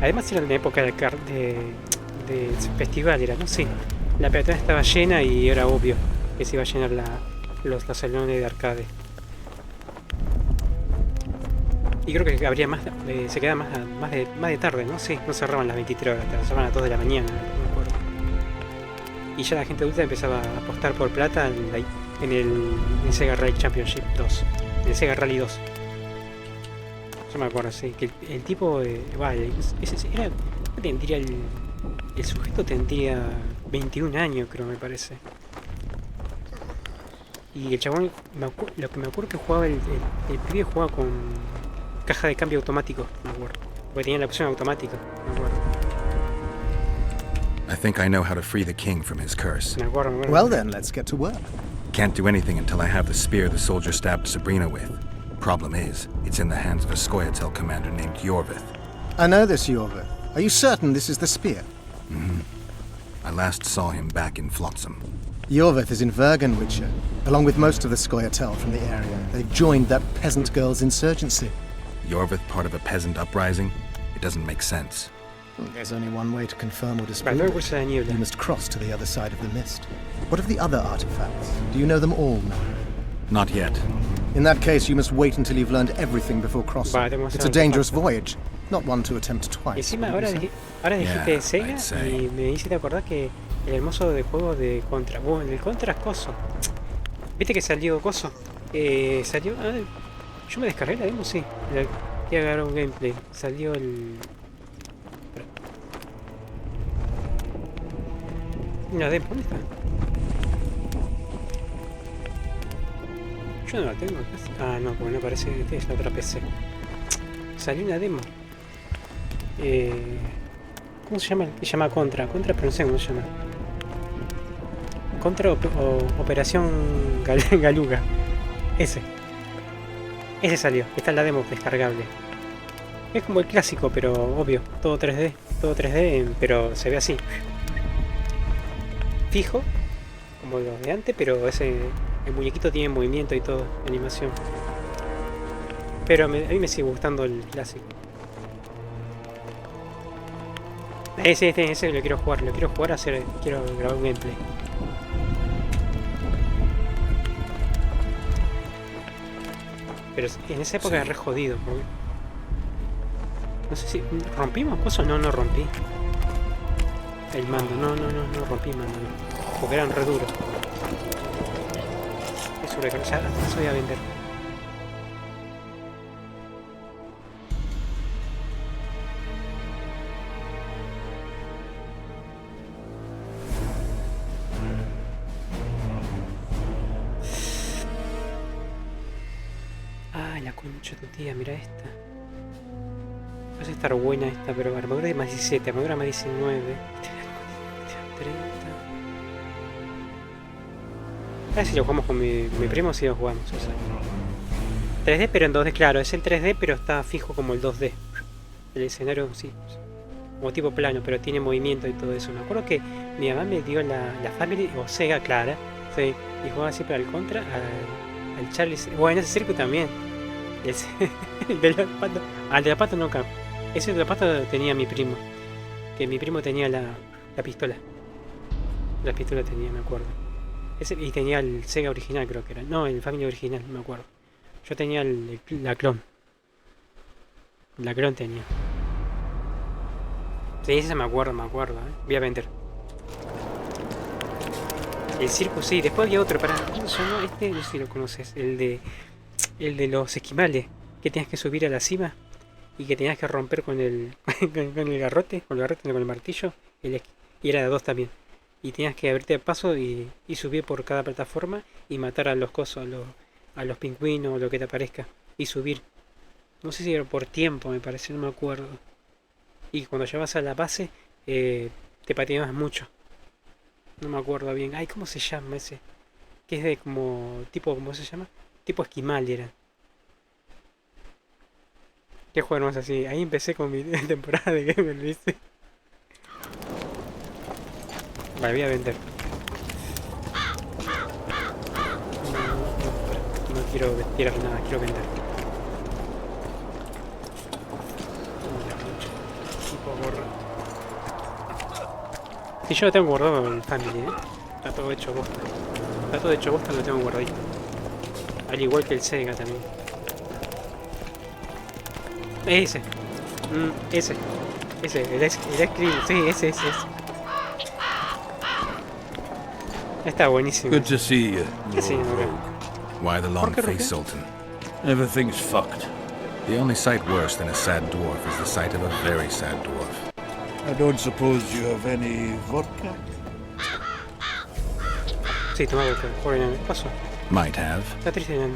Además era en la época de festival, era, ¿no? Sí. La peatonal estaba llena y era obvio que se iba a llenar los salones de arcade. Y creo que habría más, se queda más de tarde, ¿no? Sí, no cerraban las 23 horas, cerraban a las 2 de la mañana, no me acuerdo. Y ya la gente adulta empezaba a apostar por plata en el Sega Rally Championship 2, en el Sega Rally 2. Yo me acuerdo, sí, que el tipo, tendría el sujeto tendría 21 años, creo, me parece. Y el chabón, lo que me acuerdo que jugaba, el pibe jugaba con caja de cambio automático, me acuerdo. Porque tenía la opción automática, me acuerdo. I think I know how to free the king from his curse. Me acuerdo. Well then, let's get to work. Can't do anything until I have the spear the soldier stabbed Sabrina with. Problem is, it's in the hands of a Scoia'tael commander named Yorvith. I know this Yorvith. Are you certain this is the spear? I last saw him back in Flotsam. Yorvith is in Vergen, Witcher, along with most of the Scoia'tael from the area. They've joined that peasant girl's insurgency. Yorvith part of a peasant uprising? It doesn't make sense. There's only one way to confirm or disprove it. You must cross to the other side of the mist. What of the other artifacts? Do you know them all now? Not yet. In that case, you must wait until you've learned everything before crossing. It's a dangerous voyage, not one to attempt twice. Encima ahora dijiste Sega y me hiciste acordar que el hermoso de juego de Contra. Bueno, el Contra es coso. ¿Viste que salió coso? Salió... yo me descargué la demo, sí. Voy a agarrar un gameplay. Salió el... Una demo, ¿dónde está? Yo no la tengo. Ah, no, porque no aparece. Es la otra PC. Salió una demo. ¿Cómo se llama? Se llama Contra, pero no sé cómo se llama. Contra Operación Galuga. Ese salió. Está en la demo descargable. Es como el clásico, pero obvio. Todo 3D, pero se ve así. Fijo, como los de antes, pero el muñequito tiene movimiento y todo, animación. Pero a mí me sigue gustando el clásico. Ese lo quiero jugar, quiero grabar un gameplay. Pero en esa época era re jodido. No sé si rompimos cosas, no rompí. El mando, no rompí mando, no. Porque eran re duros. Eso ya voy a vender. la concha de tu tía, mira esta. Parece estar buena esta, pero armadura de más 17, armadura más 19. Este da 30. Ahora si lo jugamos con mi primo, sí lo jugamos. O sea. 3D pero en 2D, claro, es el 3D pero está fijo como el 2D. El escenario sí, como tipo plano, pero tiene movimiento y todo eso. Me acuerdo que mi mamá me dio la Family o Sega clara, sí, y jugaba siempre al Contra, al Charlie. Bueno, ese circuito también. El de la pata. Al de la pata no cabe. Ese de la pata tenía mi primo. Que mi primo tenía la pistola. La pistola tenía, me acuerdo. Y tenía el Sega original, creo que era. No, el Family original, me acuerdo. Yo tenía la clon. La clon tenía. Sí, ese me acuerdo, Voy a vender. El circo, sí. Después había otro, ¿cómo se llama? Este, no sé si lo conoces. El de los esquimales. Que tenías que subir a la cima. Y que tenías que romper con el con el garrote. Con el martillo. Y era de 2 también. Y tenías que abrirte paso y subir por cada plataforma. Y matar a los cosos, a los pingüinos o lo que te aparezca. Y subir. No sé si era por tiempo, me parece, no me acuerdo. Y cuando llegas a la base, te patinabas mucho. No me acuerdo bien. Ay, ¿cómo se llama ese? Que es de como... tipo, ¿cómo se llama? Tipo esquimal era. ¿Qué juego no es así? Ahí empecé con mi temporada de gamer, ¿viste? Vale, voy a vender. No quiero tirar nada, quiero vender. Si yo lo tengo guardado en el Family, está todo hecho bosta. Está todo hecho bosta, lo tengo guardadito. Al igual que el Sega también. Ese. El Screen, sí, ese. Está buenísimo. Good to see you. Sí, Why the long face, Sultan? Everything's fucked. The only sight worse than a sad dwarf is the sight of a very sad dwarf. I don't suppose you have any vodka? Sí, toma vodka. Por el paso. Might have. Está triste, enano.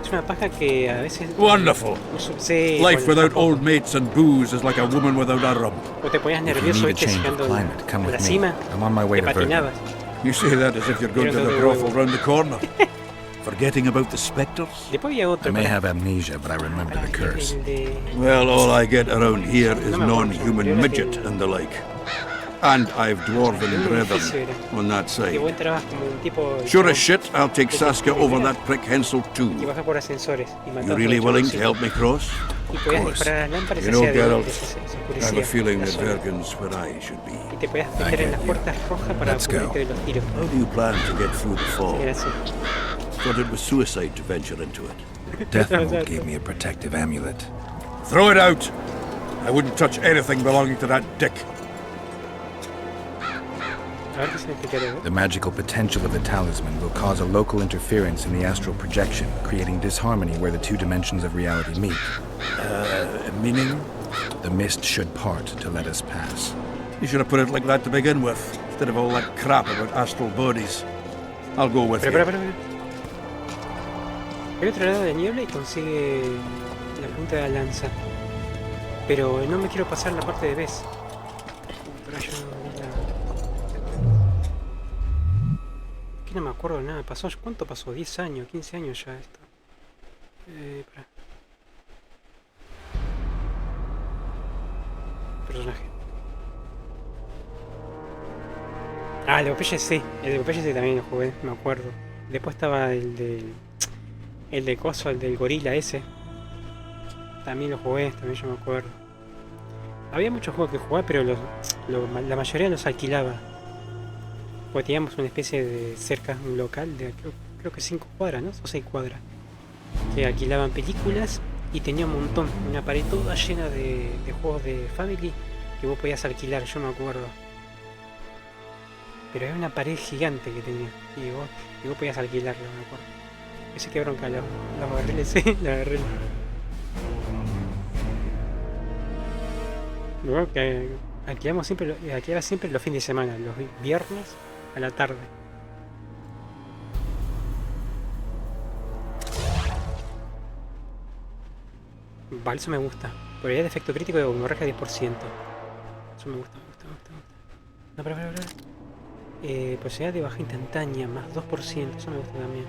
Es una paja que a veces... Wonderful. Sí, Life without old mates and booze is like a woman without a rump. O te ponías nervioso, viste, llegando a la cima, te patinabas. You say that as if you're going to the brothel round the corner. Forgetting about the spectres? Después había otro. I may have amnesia, but I remember the curse. Well, all I get around here is non-human midget and the like. And I've dwarven brethren on that side. Sure as shit, I'll take Saskia over that prick Hensel too. You really willing to help me cross? Of course. You know, Geralt, I have a feeling that Vergen's where I should be. Let's go. How do you plan to get through the fall? Thought it was suicide to venture into it. Deathmold gave me a protective amulet. Throw it out! I wouldn't touch anything belonging to that dick. The magical potential of the talisman will cause a local interference in the astral projection, creating disharmony where the 2 dimensions of reality meet. Meaning? The mist should part to let us pass. You should have put it like that to begin with, instead of all that crap about astral bodies. I'll go with you. Hay otro lado de niebla y consigue la punta de la lanza. Pero no me quiero pasar la parte de Bes. Aquí no me acuerdo de nada. ¿Cuánto pasó? 10 años, 15 años ya esto. Personaje. Ah, el de Popeye sí. El de Popeye sí también lo jugué, me acuerdo. Después estaba el de coso, el del gorila ese. También lo jugué, también yo me acuerdo. Había muchos juegos que jugar, pero la mayoría los alquilaba. Porque teníamos una especie de cerca, un local de creo que 5 cuadras, ¿no? O 6 cuadras. Que alquilaban películas y tenía un montón, una pared toda llena de juegos de Family que vos podías alquilar, yo me acuerdo. Pero era una pared gigante que tenía y vos podías alquilarlo, me acuerdo. Ese que bronca, los barriles, sí, los barriles. Luego que alquilaba siempre los fines de semana, los viernes a la tarde. Vale, eso me gusta. Probabilidad de efecto crítico de hemorragia 10%. Eso me gusta. No, para. Posibilidad de baja instantánea, más 2%. Eso me gusta también.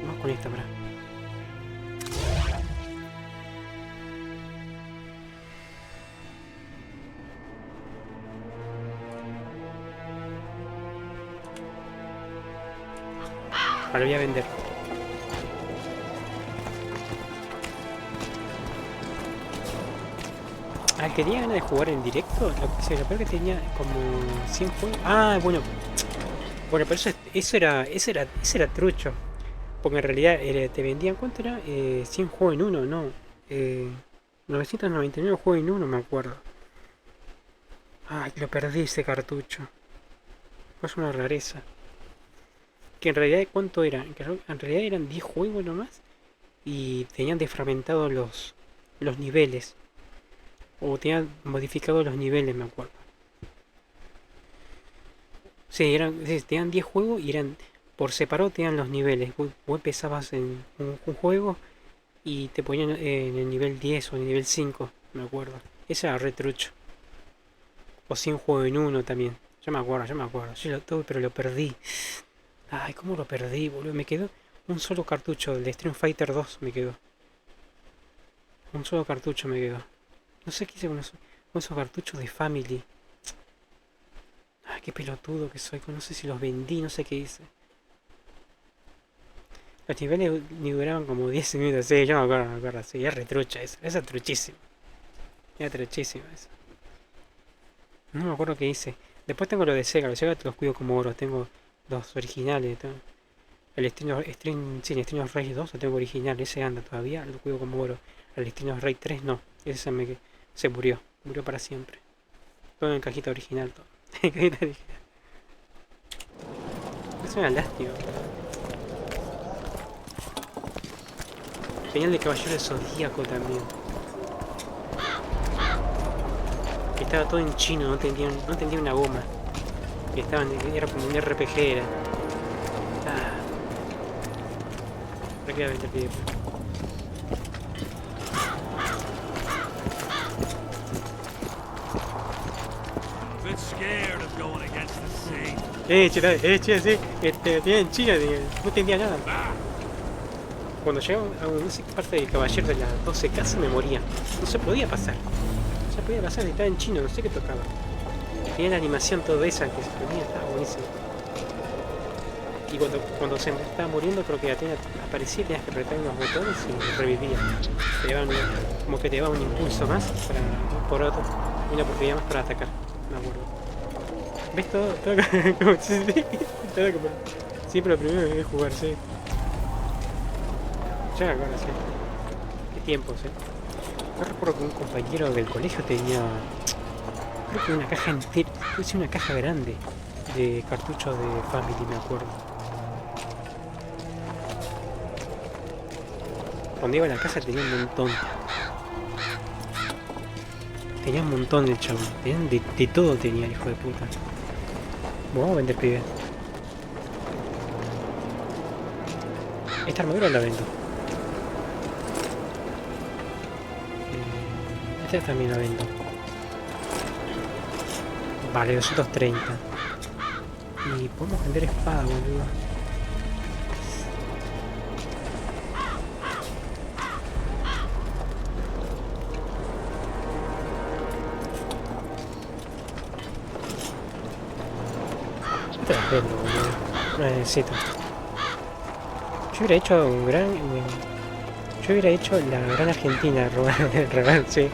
Vamos con esta, para. Ahora voy a vender. Ah, que tenía ganas de jugar en directo. Lo peor que tenía como 100 juegos. Ah, bueno, pero eso era trucho. Porque en realidad te vendían, ¿cuánto era? 100 juegos en uno, no. 999 juegos en uno, me acuerdo. Ay, lo perdí ese cartucho. Es una rareza. Que en realidad, ¿cuánto era? En realidad eran 10 juegos nomás. Y tenían desfragmentados los niveles. O tenían modificado los niveles, me acuerdo. Sí, tenían 10 juegos y eran por separado tenían los niveles. Vos empezabas en un juego y te ponían en el nivel 10 o en el nivel 5, me acuerdo. Ese era retrucho. O 100 juegos en uno también. Yo me acuerdo. Yo lo tuve, pero lo perdí. Ay, ¿cómo lo perdí, boludo? Me quedó un solo cartucho. El de Street Fighter 2 me quedó. Un solo cartucho me quedó. No sé qué hice con esos cartuchos de Family. Ay, qué pelotudo que soy. No sé si los vendí, no sé qué hice. Los niveles ni duraban como 10 minutos. Sí, yo me acuerdo. Sí, es retrucha eso. Esa es truchísima. Era truchísima esa. No me acuerdo qué hice. Después tengo lo de Sega. Los Sega te los cuido como oro. Tengo los originales. El Street of Rage 2 lo tengo original. Ese anda todavía. Lo cuido como oro. El Street of Rage 3 no. Ese se murió. Murió para siempre. Todo en cajita original. Todo. Cajita original. Es una lástima. Genial de Caballero del Zodíaco también. Que estaba todo en chino, no entendía una goma. Que era como un RPG, era. ¿Para qué voy a ver este video? Che, sí. Tenía en China, no entendía nada. Cuando llegaba a una parte del caballero de las 12 casas me moría. No se podía pasar. Estaba en chino, no sé qué tocaba. Tenía la animación toda esa que se ponía, estaba buenísimo. Y cuando se estaba muriendo creo que aparecía, tenías que apretar unos botones y revivía. Como que te daba un impulso más para por otro, una oportunidad más para atacar, me acuerdo. ¿Ves todo como siempre lo primero que es jugar, sí. Ya me acuerdo, sí. Qué tiempos, Yo recuerdo que un compañero del colegio tenía, creo que una caja entera, una caja grande de cartuchos de Family, me acuerdo. Cuando iba a la casa tenía un montón. Tenía un montón el chabón. De todo tenía el hijo de puta. Vamos a vender, pibe. Esta armadura la vendo. Esta también la vendo. Vale, 230. Y podemos vender espada, boludo. Esta la vendo, boludo. No la necesito. Yo hubiera hecho la gran Argentina, robar, sí.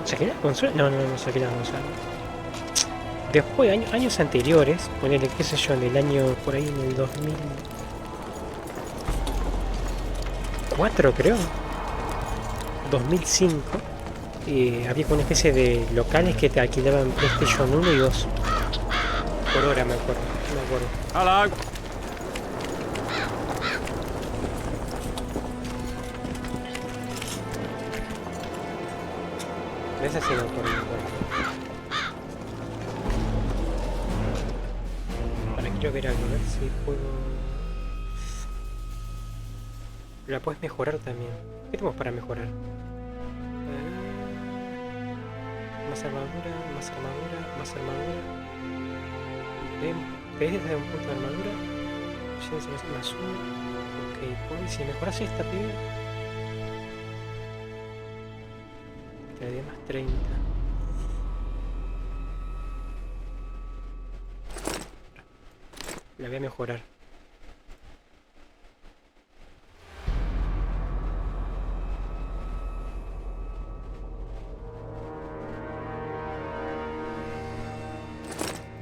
¿Saqué la consola? No saqué la consola. Después, años anteriores, ponele, qué sé yo, en el año, por ahí en el 2004 creo, 2005, había como una especie de locales que te alquilaban PlayStation 1 y 2. Por hora, me acuerdo. Hello. Esa sí me acuerdo. Ahora quiero ver algo, a ver si puedo... La puedes mejorar también. ¿Qué tenemos para mejorar? Más armadura, más armadura, más armadura. ¿Ves desde un punto de armadura? Más uno. Ok, pues si mejoras esta pibe, te daría más 30. La voy a mejorar.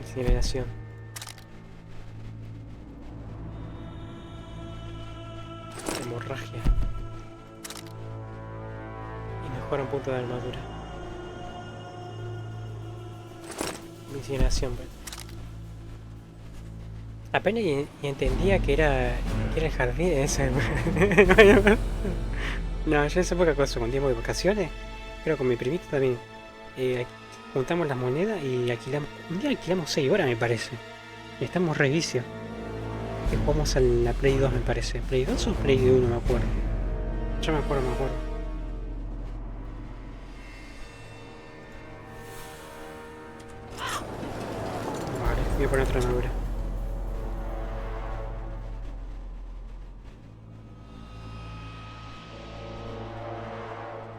Incineración. Hemorragia. Y mejora un punto de armadura. Incineración. Apenas y entendía que era el jardín ese. No, yo en esa época con tiempo de vacaciones, creo con mi primito también. Juntamos las monedas y alquilamos. Un día alquilamos 6 horas, me parece. Y estamos re vicio. Que jugamos a la Play 2, me parece. ¿Play 2 o Play 1? Me acuerdo. Yo me acuerdo. Vale, voy a poner otra armadura.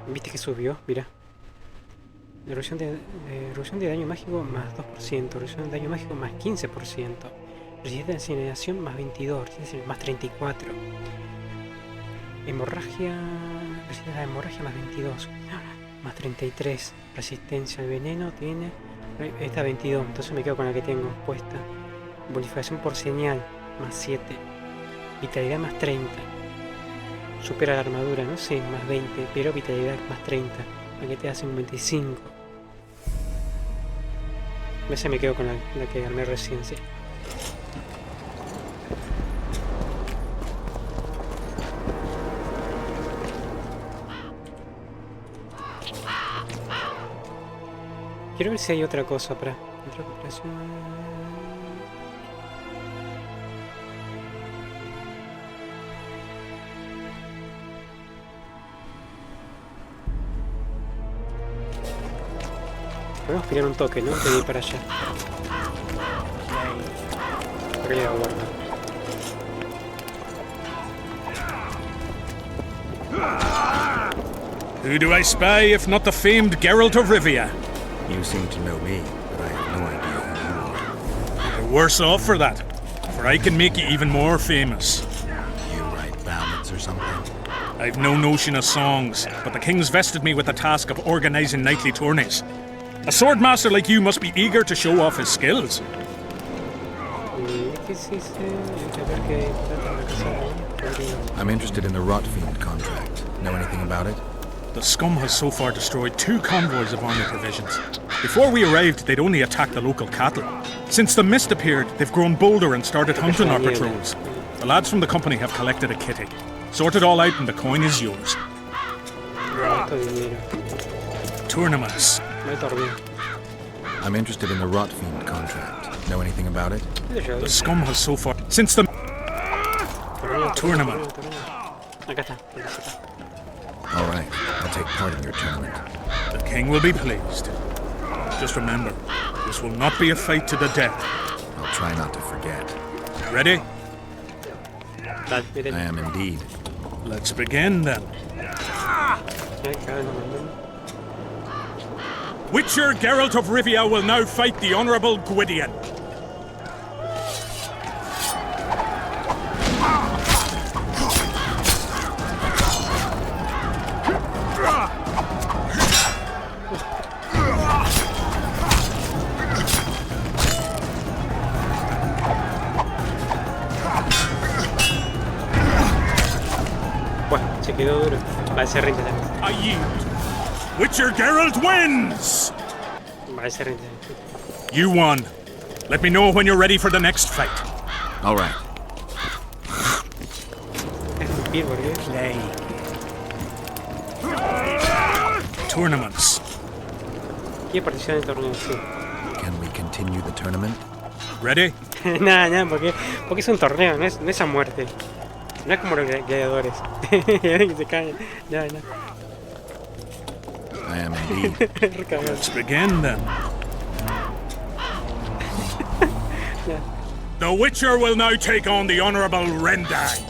¿Viste que subió? Mira. Erosión de daño mágico más 2%, erosión de daño mágico más 15%, resistencia de incineración más 22, resistencia más 34, hemorragia, resistencia de hemorragia más 22, más 33, resistencia al veneno tiene, esta 22, entonces me quedo con la que tengo puesta, bonificación por señal más 7, vitalidad más 30, supera la armadura, no sé, más 20, pero vitalidad más 30. Aquí te hace un 25. A veces me quedo con la que armé recién, sí. Quiero ver si hay otra cosa para... Otra cooperación... Podemos tirar un toque, ¿no? De ir para allá. Porque le voy a guardar. Who do I spy if not the famed Geralt of Rivia? You seem to know me, but I have no idea who you are. You're worse off for that, for I can make you even more famous. You write ballads or something? I've no notion of songs, but the king's vested me with the task of organising knightly tourneys. A swordmaster like you must be eager to show off his skills. I'm interested in the Rotfiend contract. Know anything about it? The scum has so far destroyed 2 convoys of army provisions. Before we arrived, they'd only attacked the local cattle. Since the mist appeared, they've grown bolder and started hunting our patrols. The lads from the company have collected a kitty. Sort it all out and the coin is yours. Tournaments. I'm interested in the Rotfiend contract. Know anything about it? The scum has so far... Since the... Tournament. Alright, I'll take part in your tournament. The king will be pleased. Just remember, this will not be a fight to the death. I'll try not to forget. Ready? I am indeed. Let's begin then. Witcher Geralt of Rivia will now fight the Honourable Gwydion. Bueno, se quedó duro. Va a ser rinde también. I yield. Witcher Geralt wins! Va a ser rinde. You won. Let me know when you're ready for the next fight. All right. Tournaments. Quiere participar en el torneo, sí. Can we continue the tournament? Ready? Nada, porque es un torneo, no es a muerte. No es como los gladiadores. Que se caen. No. I am indeed. Let's begin then. The Witcher will now take on the Honorable Rendang.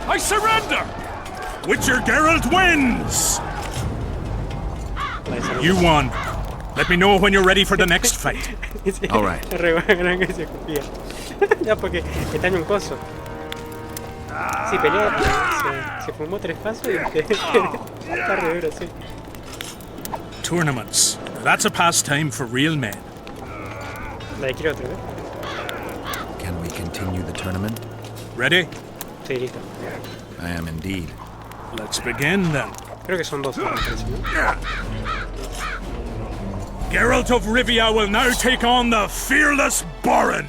I surrender! Witcher Geralt wins! You won. Let me know when you're ready for the next fight. All right. Ya, porque está en un coso. Sí, peleó, se fumó 3 pasos y está re duro, sí. Tournaments. That's a pastime for real men. La quiero otra vez. Can we continue the tournament? Ready? Sí, listo. I am indeed. Let's begin then. Creo que son 2, ¿no? Geralt of Rivia will now take on the fearless Baron.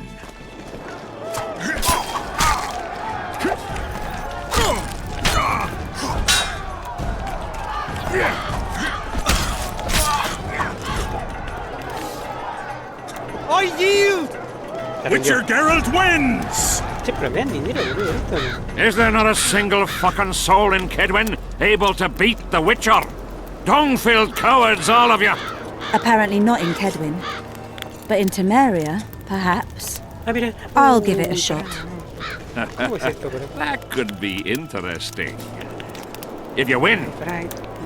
I yield! Witcher Geralt wins! Is there not a single fucking soul in Kedwin able to beat the Witcher? Dung-filled cowards, all of you! Apparently not in Kedwin. But in Temeria, perhaps. I'll give it a shot. That could be interesting. If you win,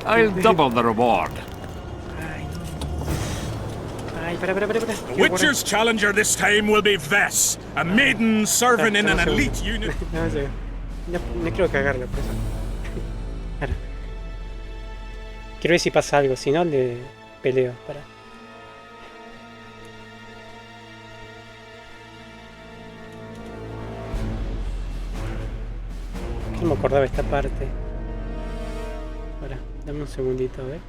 I'll double the reward. The Witcher's challenger this time will be Vess, a maiden serving in an elite unit. No quiero cagarla, por eso. Quiero ver si pasa algo, si no le peleo. Para. No me acordaba esta parte. Ahora, dame un segundito, a ver.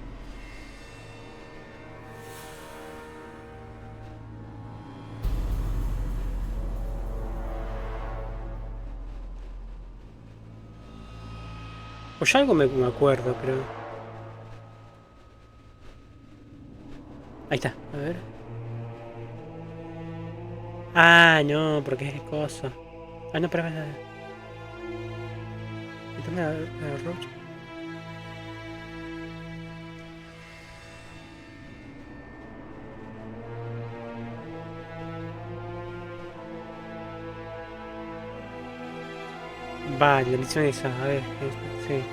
Pues algo me acuerdo, pero... Ahí está, a ver. Ah, no, porque es cosa. Ah, no, espera. Toma la rocha. Vale, la misión esa, a ver, sí.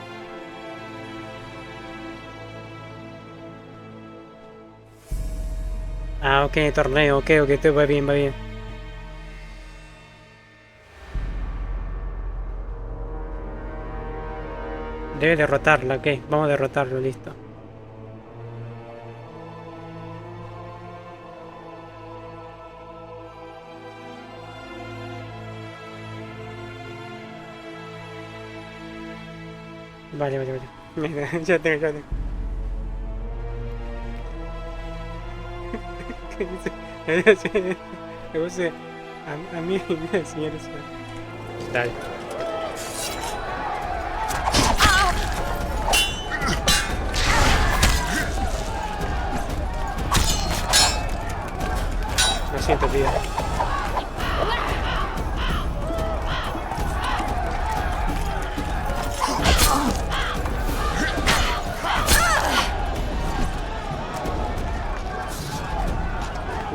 Ah, ok, torneo, ok, todo va bien, Debe derrotarla, ok, vamos a derrotarlo, listo. Vale. Ya tengo. ¿Qué dice? Me puse a mí, señores. Dale. Lo siento, tío.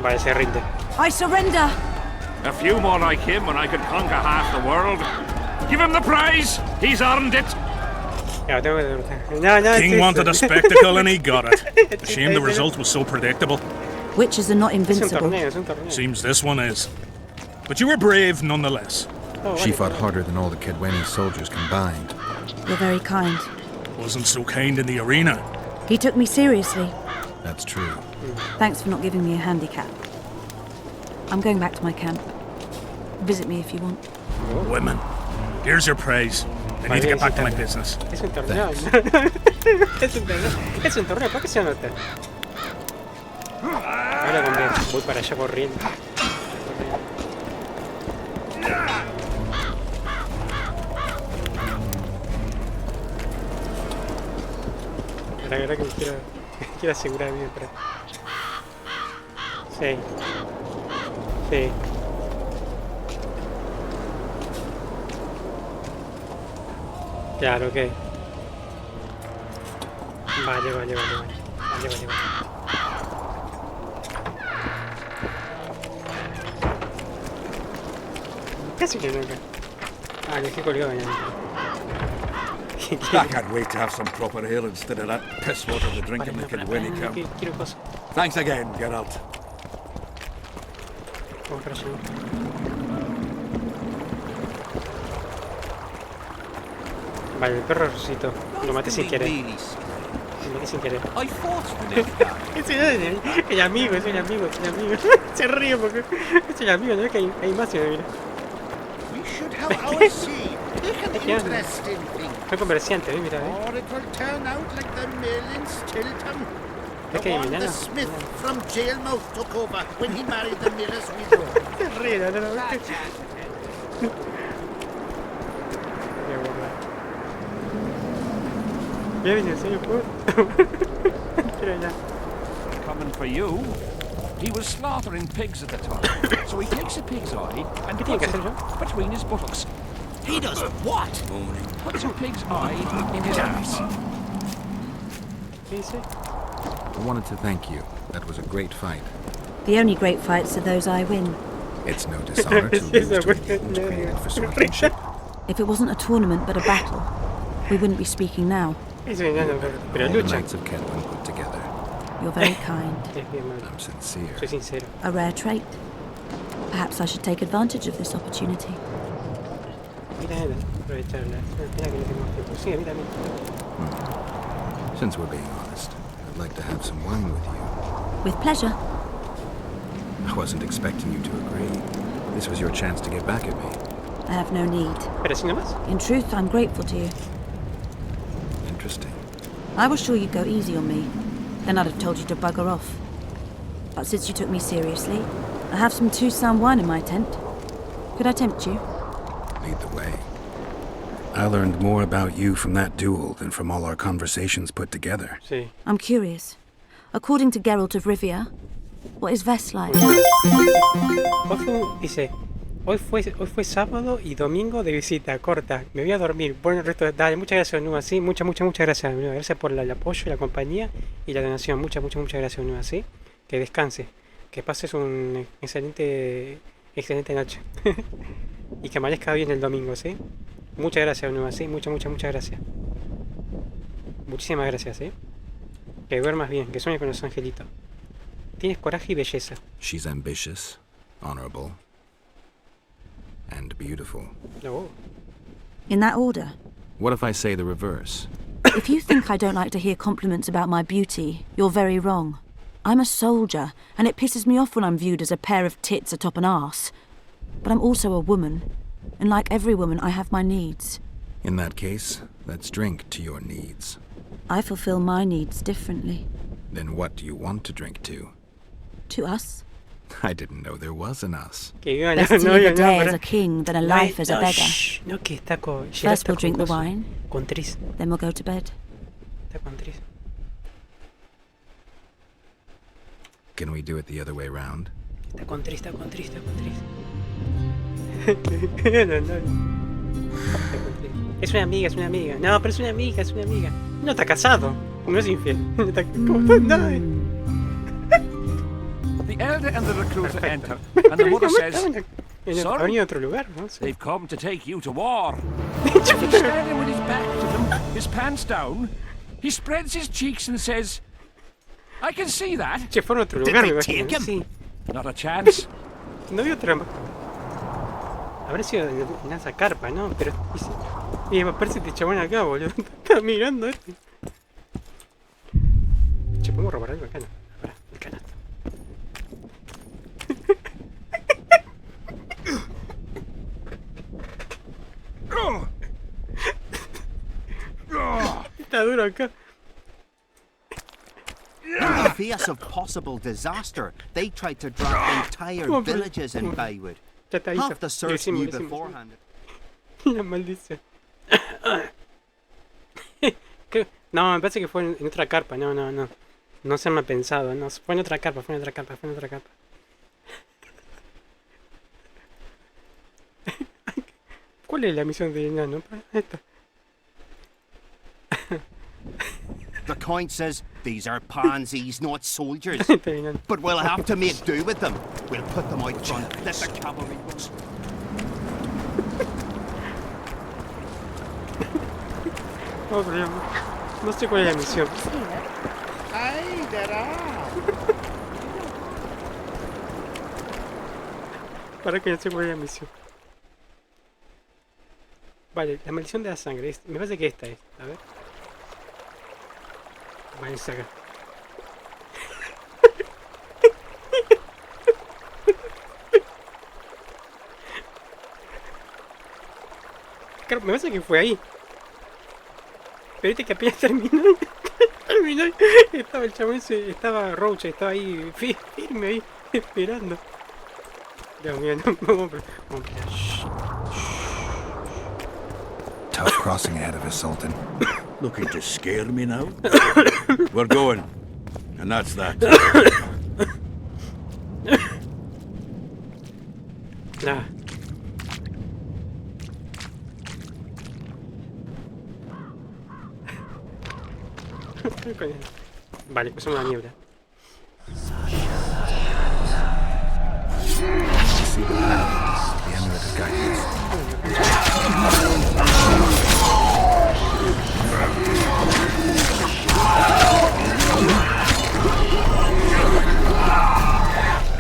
Vale, se rinde. I surrender. A few more like him and I could conquer half the world. Give him the prize. He's earned it. King wanted a spectacle and he got it. A shame the result was so predictable. Witches are not invincible. Seems this one is. But you were brave nonetheless. She fought harder than all the Kedweni soldiers combined. You're very kind. Wasn't so kind in the arena. He took me seriously. That's true. Thanks for not giving me a handicap. I'm going back to my camp. Visit me if you want. Women, here's your praise. I need to get back to my business. Es un torneo. Es un torneo, ¿por qué se anota? Ahora voy para allá corriendo. La verdad que me quiero asegurar bien, pero... Sí. Sí. Claro, ok. Vale. Casi que nunca. Ah, dejé colgado ya. I can't wait to have some proper ale instead of that piss water the drinking the kid when he come. Quiero cosas. Thanks again, Geralt. Vamos para allá. Vale, el perro resucitó. Lo maté sin querer. Lo maté sin querer. Es el amigo. Se ríe porque es el amigo, ¿no? Que hay más, mira. Fue comerciante, mira, es que mi nana. Se ríe, no. Ya vine, señor, Coming for you. He was slaughtering pigs at the time, so he takes a pig's eye and puts it between his buttocks. He does what? Puts a pig's eye in his ass. I wanted to thank you. That was a great fight. The only great fights are those I win. It's no dishonor to lose to an equal created for swordsmanship. If it wasn't a tournament but a battle, we wouldn't be speaking now. All the knights of Ketwin put together. You're very kind. I'm sincere. A rare trait. Perhaps I should take advantage of this opportunity. Since we're being honest, I'd like to have some wine with you. With pleasure. I wasn't expecting you to agree. This was your chance to get back at me. I have no need. In truth, I'm grateful to you. Interesting. I was sure you'd go easy on me. Then I'd have told you to bugger off. But since you took me seriously, I have some Toussaint wine in my tent. Could I tempt you? Lead the way. I learned more about you from that duel than from all our conversations put together. Sí. I'm curious. According to Geralt of Rivia, what is Vest like? Dice, hoy fue sábado y domingo de visita corta. Me voy a dormir. Bueno, el resto de... Dale, muchas gracias, Nuba, sí. Muchas gracias, Nuba. Gracias por el apoyo, la compañía y la donación. Muchas gracias, Nuba, sí. Que descanse. Que pases un excelente noche. Y que amanezca bien el domingo, ¿sí? Muchas gracias, Nuba, sí. Muchas gracias. Muchísimas gracias, ¿sí? Que duermas bien, que sueñes con los angelitos. Tienes coraje y belleza. She's ambitious, honorable, and beautiful. Oh. In that order? What if I say the reverse? If you think I don't like to hear compliments about my beauty, you're very wrong. I'm a soldier, and it pisses me off when I'm viewed as a pair of tits atop an arse. But I'm also a woman, and like every woman, I have my needs. In that case, let's drink to your needs. I fulfill my needs differently. Then what do you want to drink to? To us. I didn't know there was an us. Best to live a day as a king than a life as a beggar. No, que está con... First we'll drink the wine, con Tris. Then we'll go to bed. Está con Tris. Can we do it the other way round? Está con Tris. Es una amiga. No, pero es una amiga. No está casado. No es infiel. No. The elder and the recruiter enter, and the mother says, "Son, they've come to take you to war." He's standing with his back to them, his pants down. He spreads his cheeks and says, "I can see that." Did they take him? Not a chance. No vi otra. Habrá sido en esa carpa, ¿no? Pero... Y me parece este chabón acá, boludo. Está mirando este. Che, ¿podemos robar algo acá? No. Pará, el canasto. Está duro acá. In the face of possible disaster, they tried to drag entire villages in Baywood. Half the serfs knew beforehand. La maldición. No, me parece que fue en otra carpa. No. No se me ha pensado. No, fue en otra carpa. ¿Cuál es la misión del enano? Esta. The count says these are pansies, not soldiers. But we'll have to make do with them. We'll put them out front. Let the cavalry go. Oh, pero no sé cuál es la misión. Ay, hará. Para que no sé cuál es la misión. Vale, la maldición de la sangre. Me parece que esta es. A ver. Vale, saga. Claro, me parece que fue ahí. Pero viste que apenas terminó. Estaba el chabón ese, estaba Roach, estaba ahí firme ahí, esperando. Dios mío, no, vamos a Tough crossing ahead of us, Sultan. Looking to scare me now? We're going. And that's that. Nah. Vale, pasamos la niebla.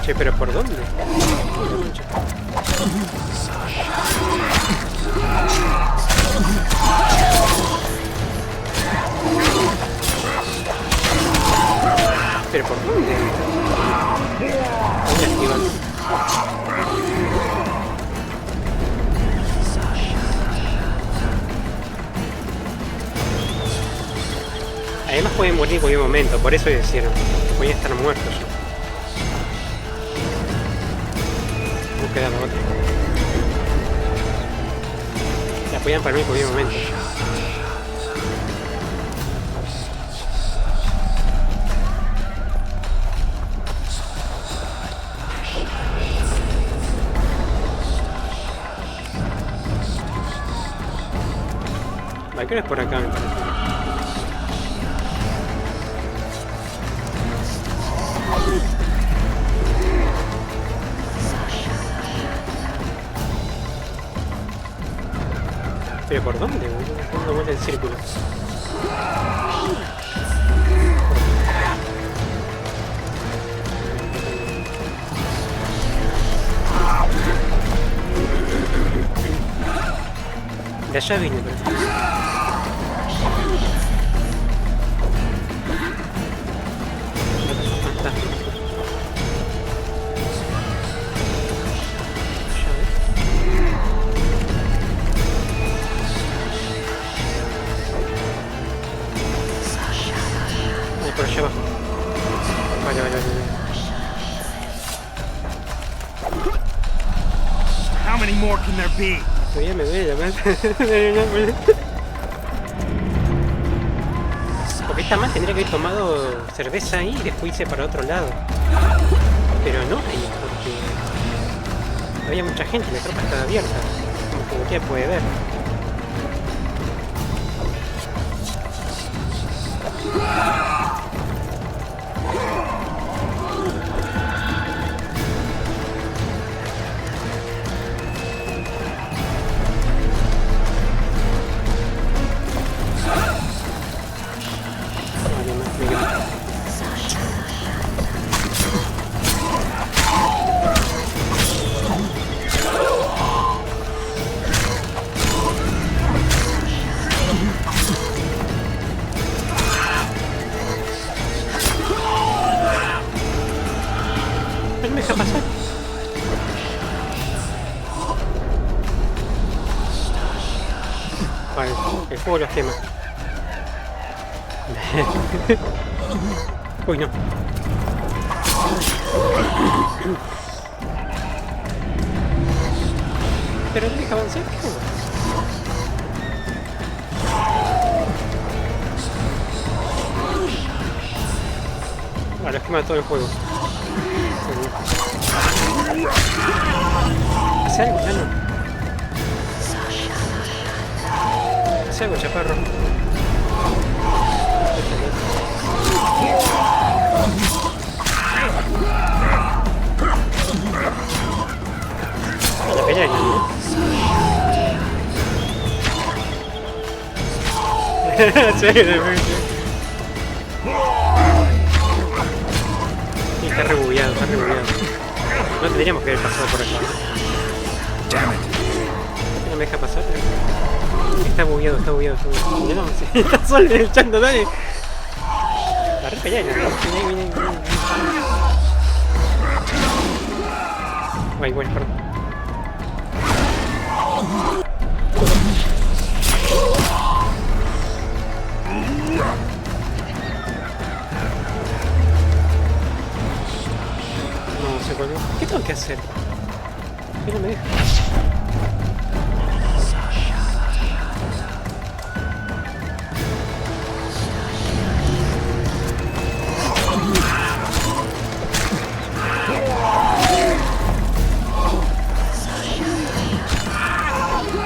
Che, pero ¿por dónde? ¿Pero por dónde? ¿Dónde activan? Además pueden morir en cualquier momento, por eso hicieron. Podían estar muertos ya. Búsqueda la otra. La podían parar en cualquier momento. Vale, ¿qué es por acá? ¿Pero por dónde? ¿Dónde vuelve el círculo? De allá vine, pero... Por allá abajo. Vale. How many more can there be? Todavía me duele la mano. Porque esta más tendría que haber tomado cerveza ahí y después irse para otro lado. Pero no ahí, porque había mucha gente, la tropa estaba abierta. Como que puede ver. me deja pasar. Vale, el fuego los quema. Uy, no. Pero no deja avanzar. Vale, los quema todo el juego. Hace algo, ya no. Hace algo, chaparro. La pelea aquí, ¿no? Sí, está rebugueado, está rebugueado. No tendríamos que haber pasado por acá. No me deja pasar. Está bugueado, está bugueado, está bugueado. No, sí, está solo en el chat, dale. La re pelea, viene. Ay, bueno, perdón. No, se colgó. ¿Qué tengo que hacer? ¿Qué no me deja?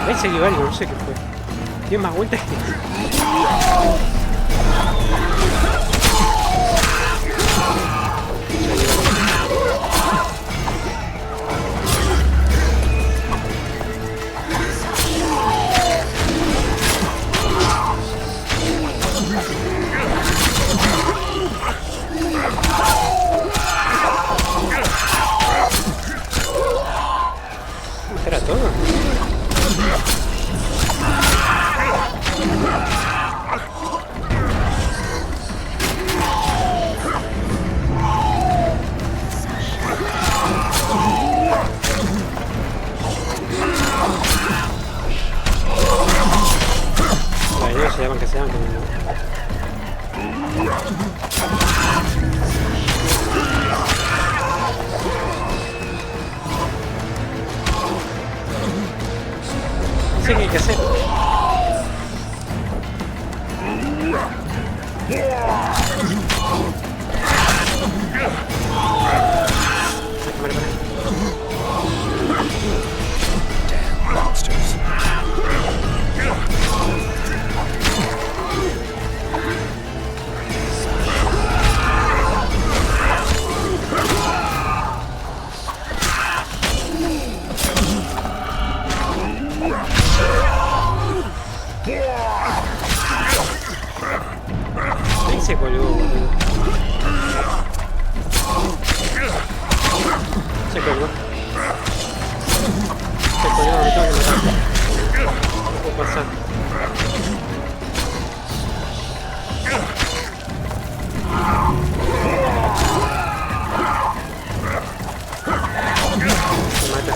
Ahí se dio algo, no sé qué fue. Tiene más vueltas que... ¿Era todo? Vale, se llaman que se llaman. No sé qué hay que hacer. Damn monsters. Ahí se colgó, boludo. Se colgó. Se colgó, me tengo que matar. No puedo pasar. Me mata.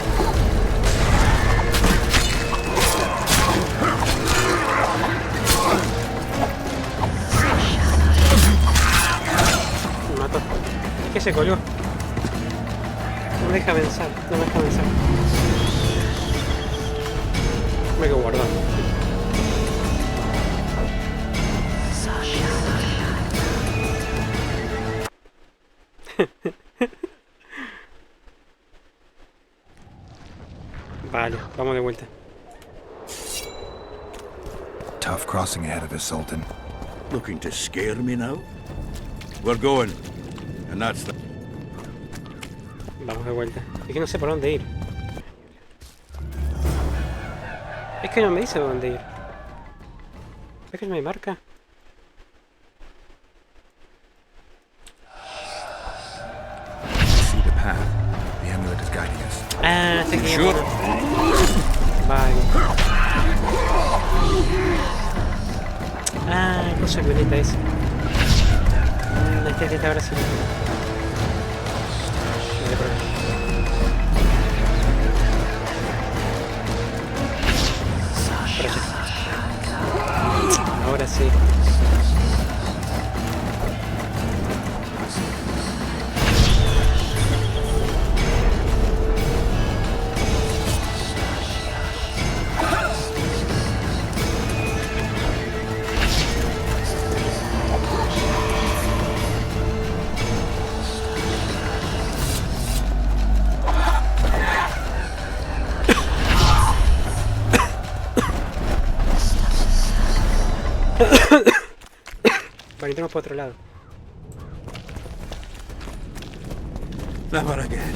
Me mató. ¿Qué se colgó? No me deja avanzar, no me deja avanzar. Me quedo guardado. Vale, vamos de vuelta. Tough crossing ahead of us, Sultan. Looking to scare me now? We're going. And that's the... Vamos de vuelta. Es que no sé por dónde ir. Es que no me dice dónde ir. ¿Es que no me marca? See the path. The amulet is guiding us. Ah, sé que... Sure. Vale. Ah, el coso violeta ese. Esta ahora sí. Vale, por acá. entramos por otro lado. Never again.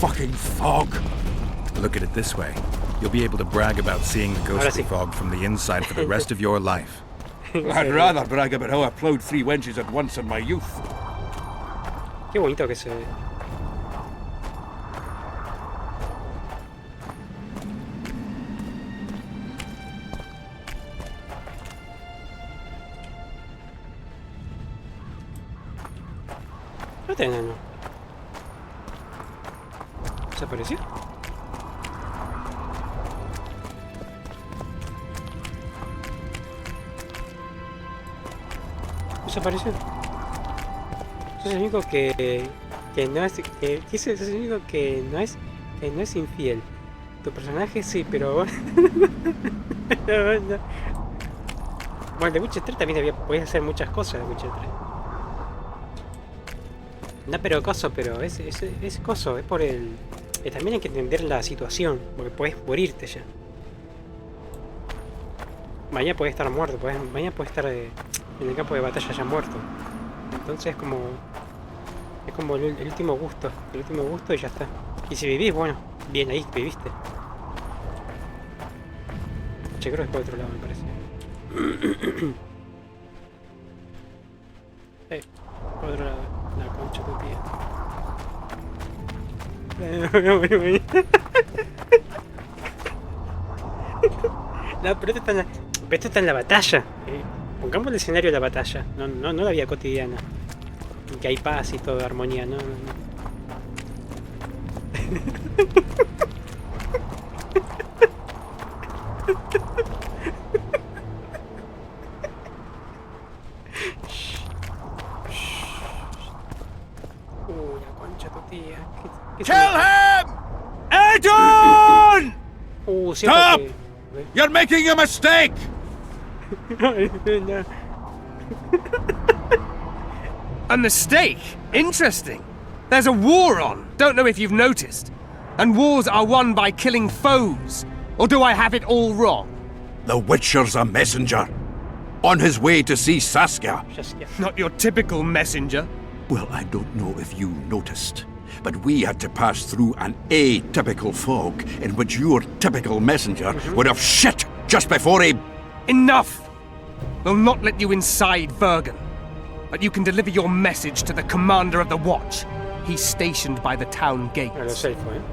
Fucking fog. Look at it this way. You'll be able to brag about seeing the ghostly fog from the inside for the rest of your life. I'd rather brag about how I plowed 3 wenches at once in my youth. Qué bonito que se ve. No te enano. ¿Desapareció? Desapareció. Sos el único que no es sos el único que no es infiel. Tu personaje sí, pero vos no. Bueno, de Witcher 3 también podías hacer muchas cosas de Witcher 3. No, pero coso, pero es coso, es por el. También hay que entender la situación, porque podés morirte ya. Mañana podés estar muerto, mañana podés estar en el campo de batalla ya muerto. Entonces es como el último gusto y ya está. Y si vivís, bueno, bien ahí viviste. Che, creo que es por otro lado, me parece. Por otro lado, la concha de tu tía. No, pero esto está en la batalla. Pongamos el escenario de la batalla, no la vida cotidiana. Que hay paz y todo, armonía, no. La concha tu tía. Kill him! Adon! Stop! You're making a mistake! No. A mistake? Interesting. There's a war on. Don't know if you've noticed. And wars are won by killing foes. Or do I have it all wrong? The Witcher's a messenger. On his way to see Saskia. Not your typical messenger. Well, I don't know if you noticed, but we had to pass through an atypical fog in which your typical messenger would have shit just before he... Enough! We'll not let you inside Bergen. But you can deliver your message to the commander of the watch. He's stationed by the town gates.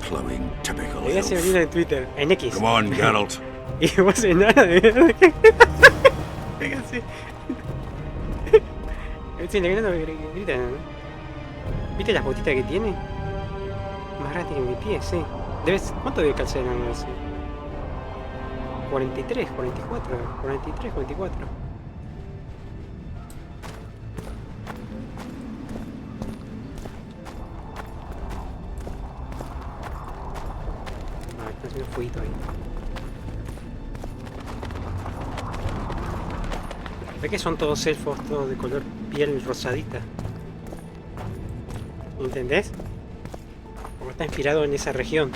Plowing typical Voy a seguir en Twitter, en X. Come on, Geralt. Y vos en nada de... Venga, sí. Sí, le gritan, ¿no? ¿Viste las botitas que tiene? Más grande que mi pie, sí. ¿Cuánto debe calzar el enano ese? 43, 44, 43, 44. Ah, está haciendo fueguito ahí. ¿Ve que son todos elfos, todos de color piel rosadita? ¿Entendés? Porque está inspirado en esa región.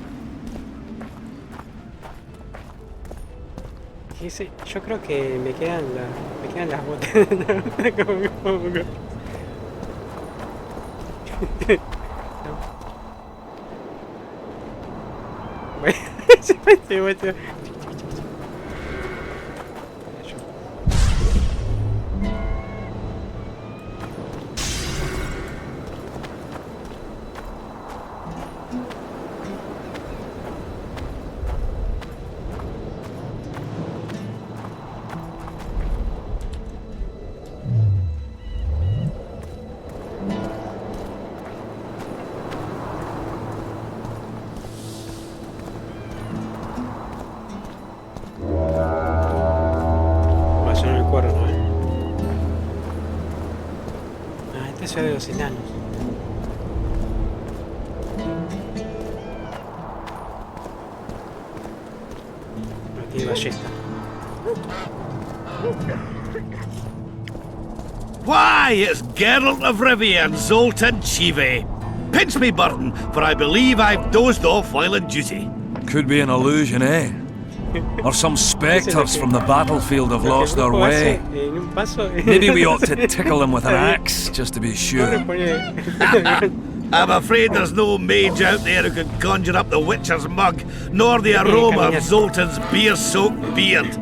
Yo creo que me quedan las botas. No. De los enanos. No tiene ballesta. Why, it's Geralt of Rivia and Zoltan Chive. Pinch me, Burton, for I believe I've dozed off while on duty. Could be an illusion, eh? Or some spectres from the battlefield have lost their way. Maybe we ought to tickle them with an axe, just to be sure. I'm afraid there's no mage out there who can conjure up the Witcher's mug, nor the aroma of Zoltan's beer-soaked beard.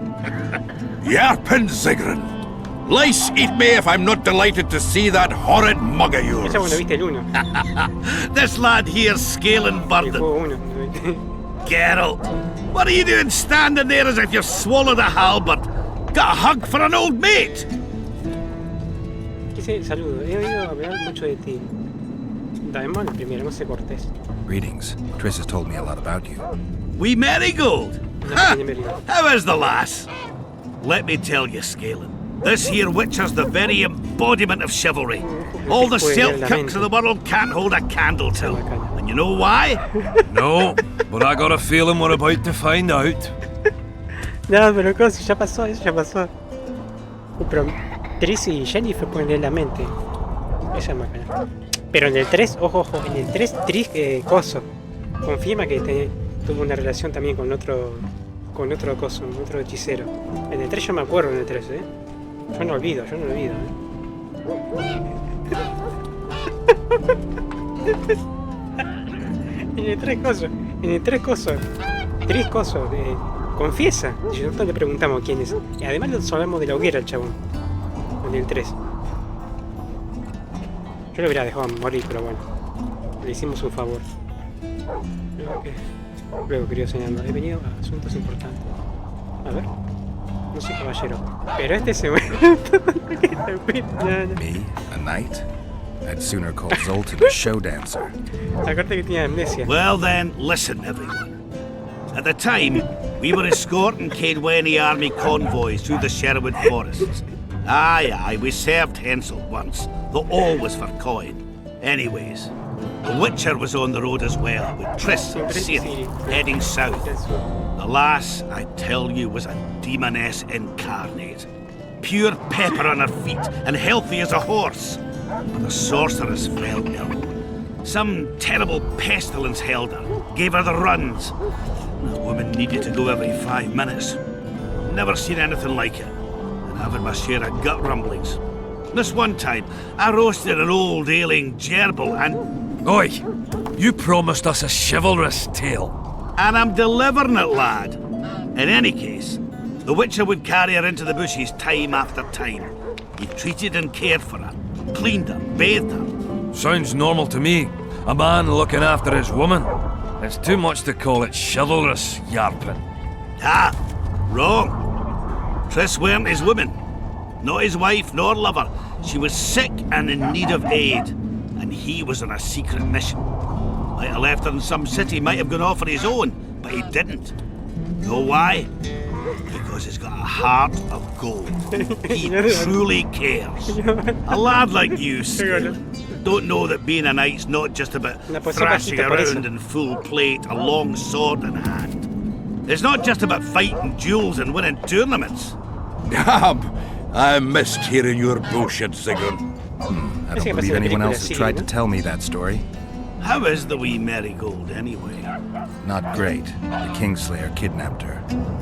Yarpen Zigrin! Lice eat me if I'm not delighted to see that horrid mug of yours. This lad here's scaling burden. Geralt, what are you doing standing there as if you've swallowed a halberd? Got a hug for an old mate? Saludo, he oído hablar mucho de ti. Daemon primero, no sé Cortés. Greetings. Triss has told me a lot about you. We Marigold? Ha! How is the lass? Let me tell you, Scalen, this here Witcher's the very embodiment of chivalry. All the silk-cooks of the world can't hold a candle to. And you know why? No, but I got a feeling we're about to find out. No, pero cosa, ya pasó, eso ya pasó. Pero Triss y Jennifer pueden leer la mente. Esa es macana. Pero en el 3, ojo, en el 3 Triss, coso, confirma que tuvo una relación también con otro coso, otro hechicero. En el 3 yo me acuerdo, en el 3, Yo no olvido, En el 3 coso, Triss coso, confiesa. Y nosotros le preguntamos quién es. Y además lo sabemos de la hoguera el chabón. En el 3. Yo lo hubiera dejado morir, pero bueno. Le hicimos un favor. Luego, querido señor, he venido a asuntos importantes. A ver. No soy caballero. Pero este se muere. Me? A knight? I'd sooner call Zoltan a show dancer. Acuérdate que tiene amnesia. Well then, listen everyone. At the time, we were escorting Caedweni army convoys through the Sherwood forests. Aye, we served Hensel once, though all was for coin. Anyways, the Witcher was on the road as well, with Triss and Ciri heading south. The lass, I tell you, was a demoness incarnate. Pure pepper on her feet, and healthy as a horse. But the sorceress fell ill. Some terrible pestilence held her, gave her the runs. The woman needed to go every 5 minutes. Never seen anything like it. Having my share of gut rumblings. This one time, I roasted an old ailing gerbil and... Oi! You promised us a chivalrous tale. And I'm delivering it, lad. In any case, the Witcher would carry her into the bushes time after time. He treated and cared for her, cleaned her, bathed her. Sounds normal to me. A man looking after his woman. It's too much to call it chivalrous, Yarpen. Ah, wrong. Triss weren't his woman. Not his wife nor lover. She was sick and in need of aid. And he was on a secret mission. Might have left her in some city, might have gone off on his own, but he didn't. Know why? Because he's got a heart of gold. He truly cares. A lad like you, Scalen, don't know that being a knight's not just about thrashing around in full plate, a long sword in hand. It's not just about fighting duels and winning tournaments. I missed hearing your bullshit, Zigrin. I don't believe anyone else has tried to tell me that story. How is the wee Marigold, anyway? Not great. The Kingslayer kidnapped her.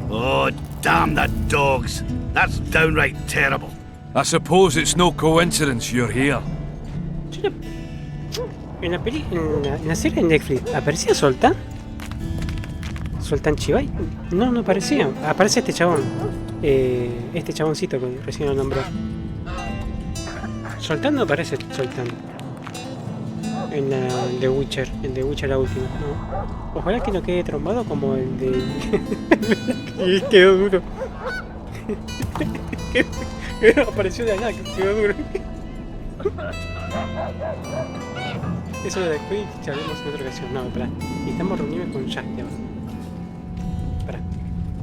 Oh, damn the dogs. That's downright terrible. I suppose it's no coincidence you're here. En la serie de Netflix, ¿aparecía Zoltan? ¿Zoltan Chivay? No, no aparecía. Aparece este chabón. Este chaboncito que recién lo nombró. Zoltan no aparece, Zoltan. En la The Witcher, en The Witcher la última, ¿no? Ojalá que no quede trombado como el de... que quedó duro. Que apareció de allá, que quedó duro. Eso lo de después charlemos en otra ocasión. No, espera. Estamos reunidos con Jack ahora. Espera.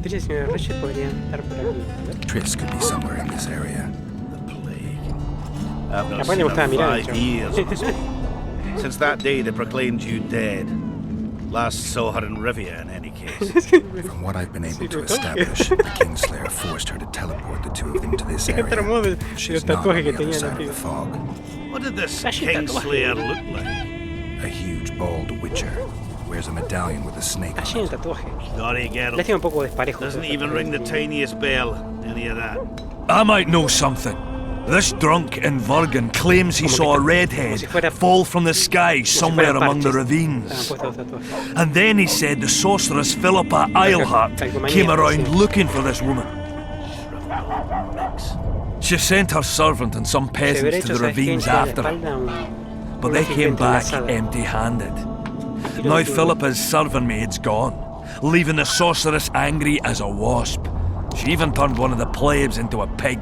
Triss y señor Reyes podrían estar por aquí. Triss could be somewhere in this area. Capaz le gustaba mirar el chabón. Since that day they proclaimed you dead. Last saw her in Rivia, in any case. From what I've been able to establish, the Kingslayer forced her to teleport the two of them to this area. She's not on the other side of the fog. What did this Kingslayer look like? A huge, bald witcher, Wears a medallion with a snake Está lleno de tatuajes. Sorry, Geralt. Lástima un poco desparejo. Doesn't even ring the tiniest bell, any of that. I might know something. This drunk in Virgin claims he saw a redhead fall from the sky somewhere among the ravines. And then he said the sorceress Philippa Eilhart came around looking for this woman. She sent her servant and some peasants to the ravines after her, but they came back empty-handed. Now Philippa's servant maid's gone, leaving the sorceress angry as a wasp. She even turned one of the plebs into a pig.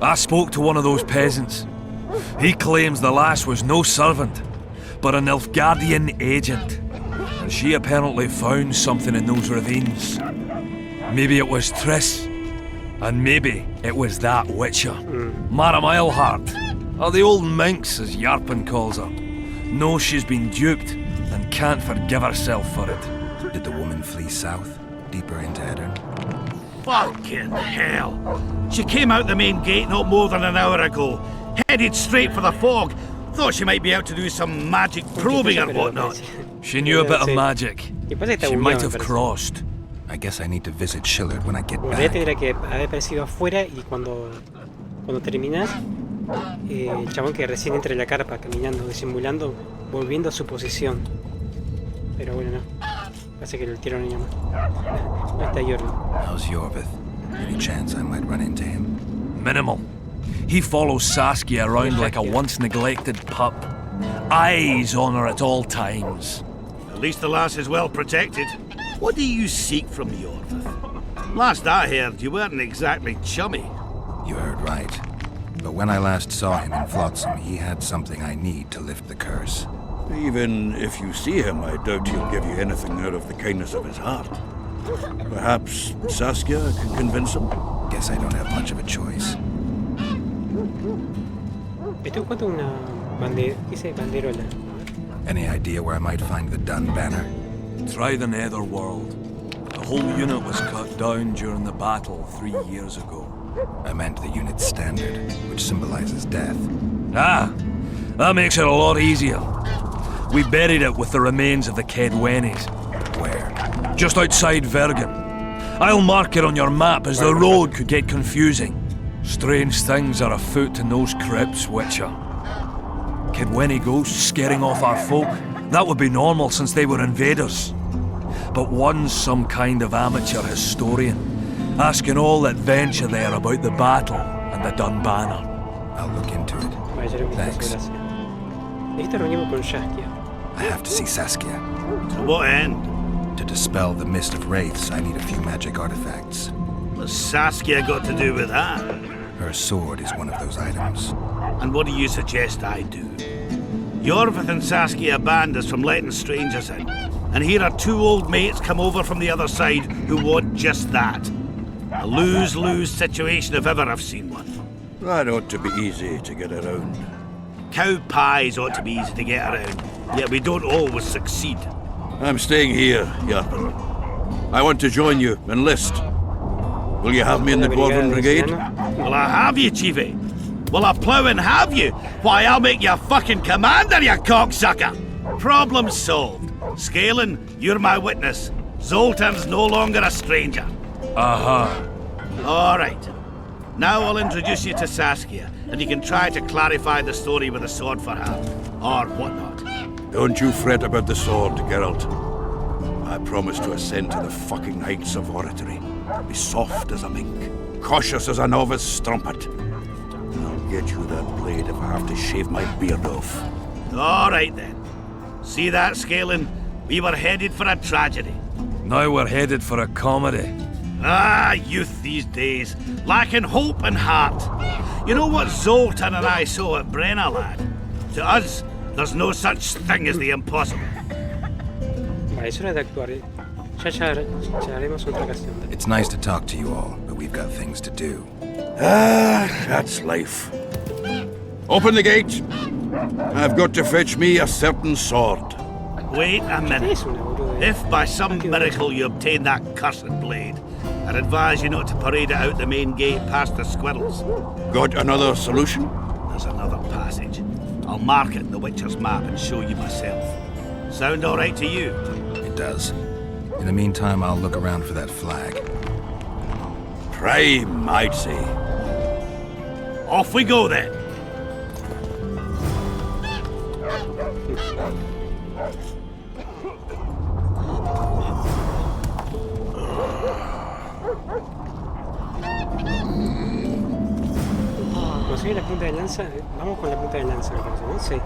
I spoke to one of those peasants. He claims the lass was no servant, but an Nilfgaardian agent. And she apparently found something in those ravines. Maybe it was Triss, and maybe it was that witcher. Madame Eilhart, or the old minx as Yarpen calls her, knows she's been duped and can't forgive herself for it. Did the woman flee south, deeper into Eddern? Fucking hell! She came out the main gate not more than an hour ago, headed straight for the fog. Thought she might be out to do some magic probing or whatnot. She knew a bit of magic. She might have crossed. I guess I need to visit Shillard when I get back. Tendría que haber aparecido afuera y cuando terminas, el chabón que recién entra en la carpa, caminando, disimulando, volviendo a su posición. Pero bueno, no. Parece que lo tiraron y no está Jordan. How's Jorvith? Any chance I might run into him? Minimal. He follows Saskia around like a once-neglected pup. Eyes on her at all times. At least the lass is well protected. What do you seek from Jorvith? Last I heard, you weren't exactly chummy. You heard right. But when I last saw him in Flotsam, he had something I need to lift the curse. Even if you see him, I doubt he'll give you anything out of the kindness of his heart. Perhaps Saskia can convince him? Guess I don't have much of a choice. Esto encuentro una banderola. Any idea where I might find the Dun banner? Try the Netherworld. The whole unit was cut down during the battle 3 years ago. I meant the unit's standard, which symbolizes death. Ah, that makes it a lot easier. We buried it with the remains of the Kedwenis. Where? Just outside Vergen. I'll mark it on your map as the road could get confusing. Strange things are afoot in those crypts, Witcher. Kedweni ghosts scaring off our folk. That would be normal since they were invaders. But one's some kind of amateur historian, asking all that venture there about the battle and the Dun banner. I'll look into it. Thanks. I have to see Saskia. To what end? To dispel the mist of wraiths, I need a few magic artifacts. What's Saskia got to do with that? Her sword is one of those items. And what do you suggest I do? Jorvith and Saskia banned us from letting strangers in. And here are two old mates come over from the other side who want just that. A lose-lose situation if ever I've seen one. That ought to be easy to get around. Cow pies ought to be easy to get around, yet we don't always succeed. I'm staying here, Yarpen. I want to join you, enlist. Will you have me in the Dwarven Brigade? Will I have you, Chiefy? Will I plough and have you? Why, I'll make you a fucking commander, you cocksucker! Problem solved. Scalen, you're my witness. Zoltan's no longer a stranger. Aha. All right. Now I'll introduce you to Saskia, and you can try to clarify the story with a sword for her, or whatnot. Don't you fret about the sword, Geralt. I promise to ascend to the fucking heights of oratory. Be soft as a mink, cautious as a novice strumpet. I'll get you that blade if I have to shave my beard off. All right then. See that, Scalen? We were headed for a tragedy. Now we're headed for a comedy. Ah, youth these days, lacking hope and heart. You know what Zoltan and I saw at Brenna, lad? To us, there's no such thing as the impossible. It's nice to talk to you all, but we've got things to do. Ah, that's life. Open the gate. I've got to fetch me a certain sword. Wait a minute. If by some miracle you obtain that cursed blade, I'd advise you not to parade it out the main gate past the squirrels. Got another solution? There's another passage. I'll mark it in the Witcher's map and show you myself. Sound all right to you? It does. In the meantime, I'll look around for that flag. Prime, I'd say. Off we go then. ¿Consigue la punta de lanza? Vamos con la punta de lanza, me parece, ¿no? Sí.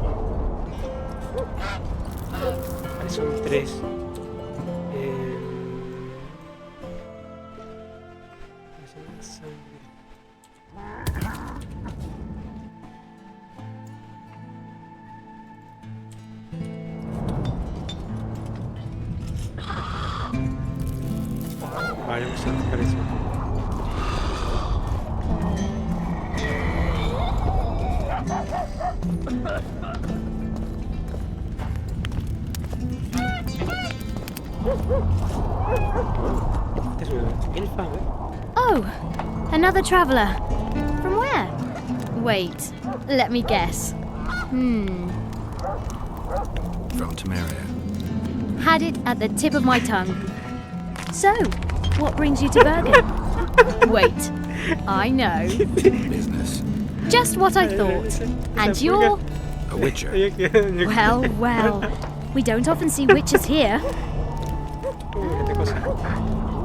Vale, son 3. Vale, vamos a buscar eso. Oh, another traveller. From where? Wait, let me guess. From Temeria. Had it at the tip of my tongue. So, what brings you to Bergen? Wait, I know. Business. Just what I thought. And you're... A witcher. Well, well. We don't often see witches here.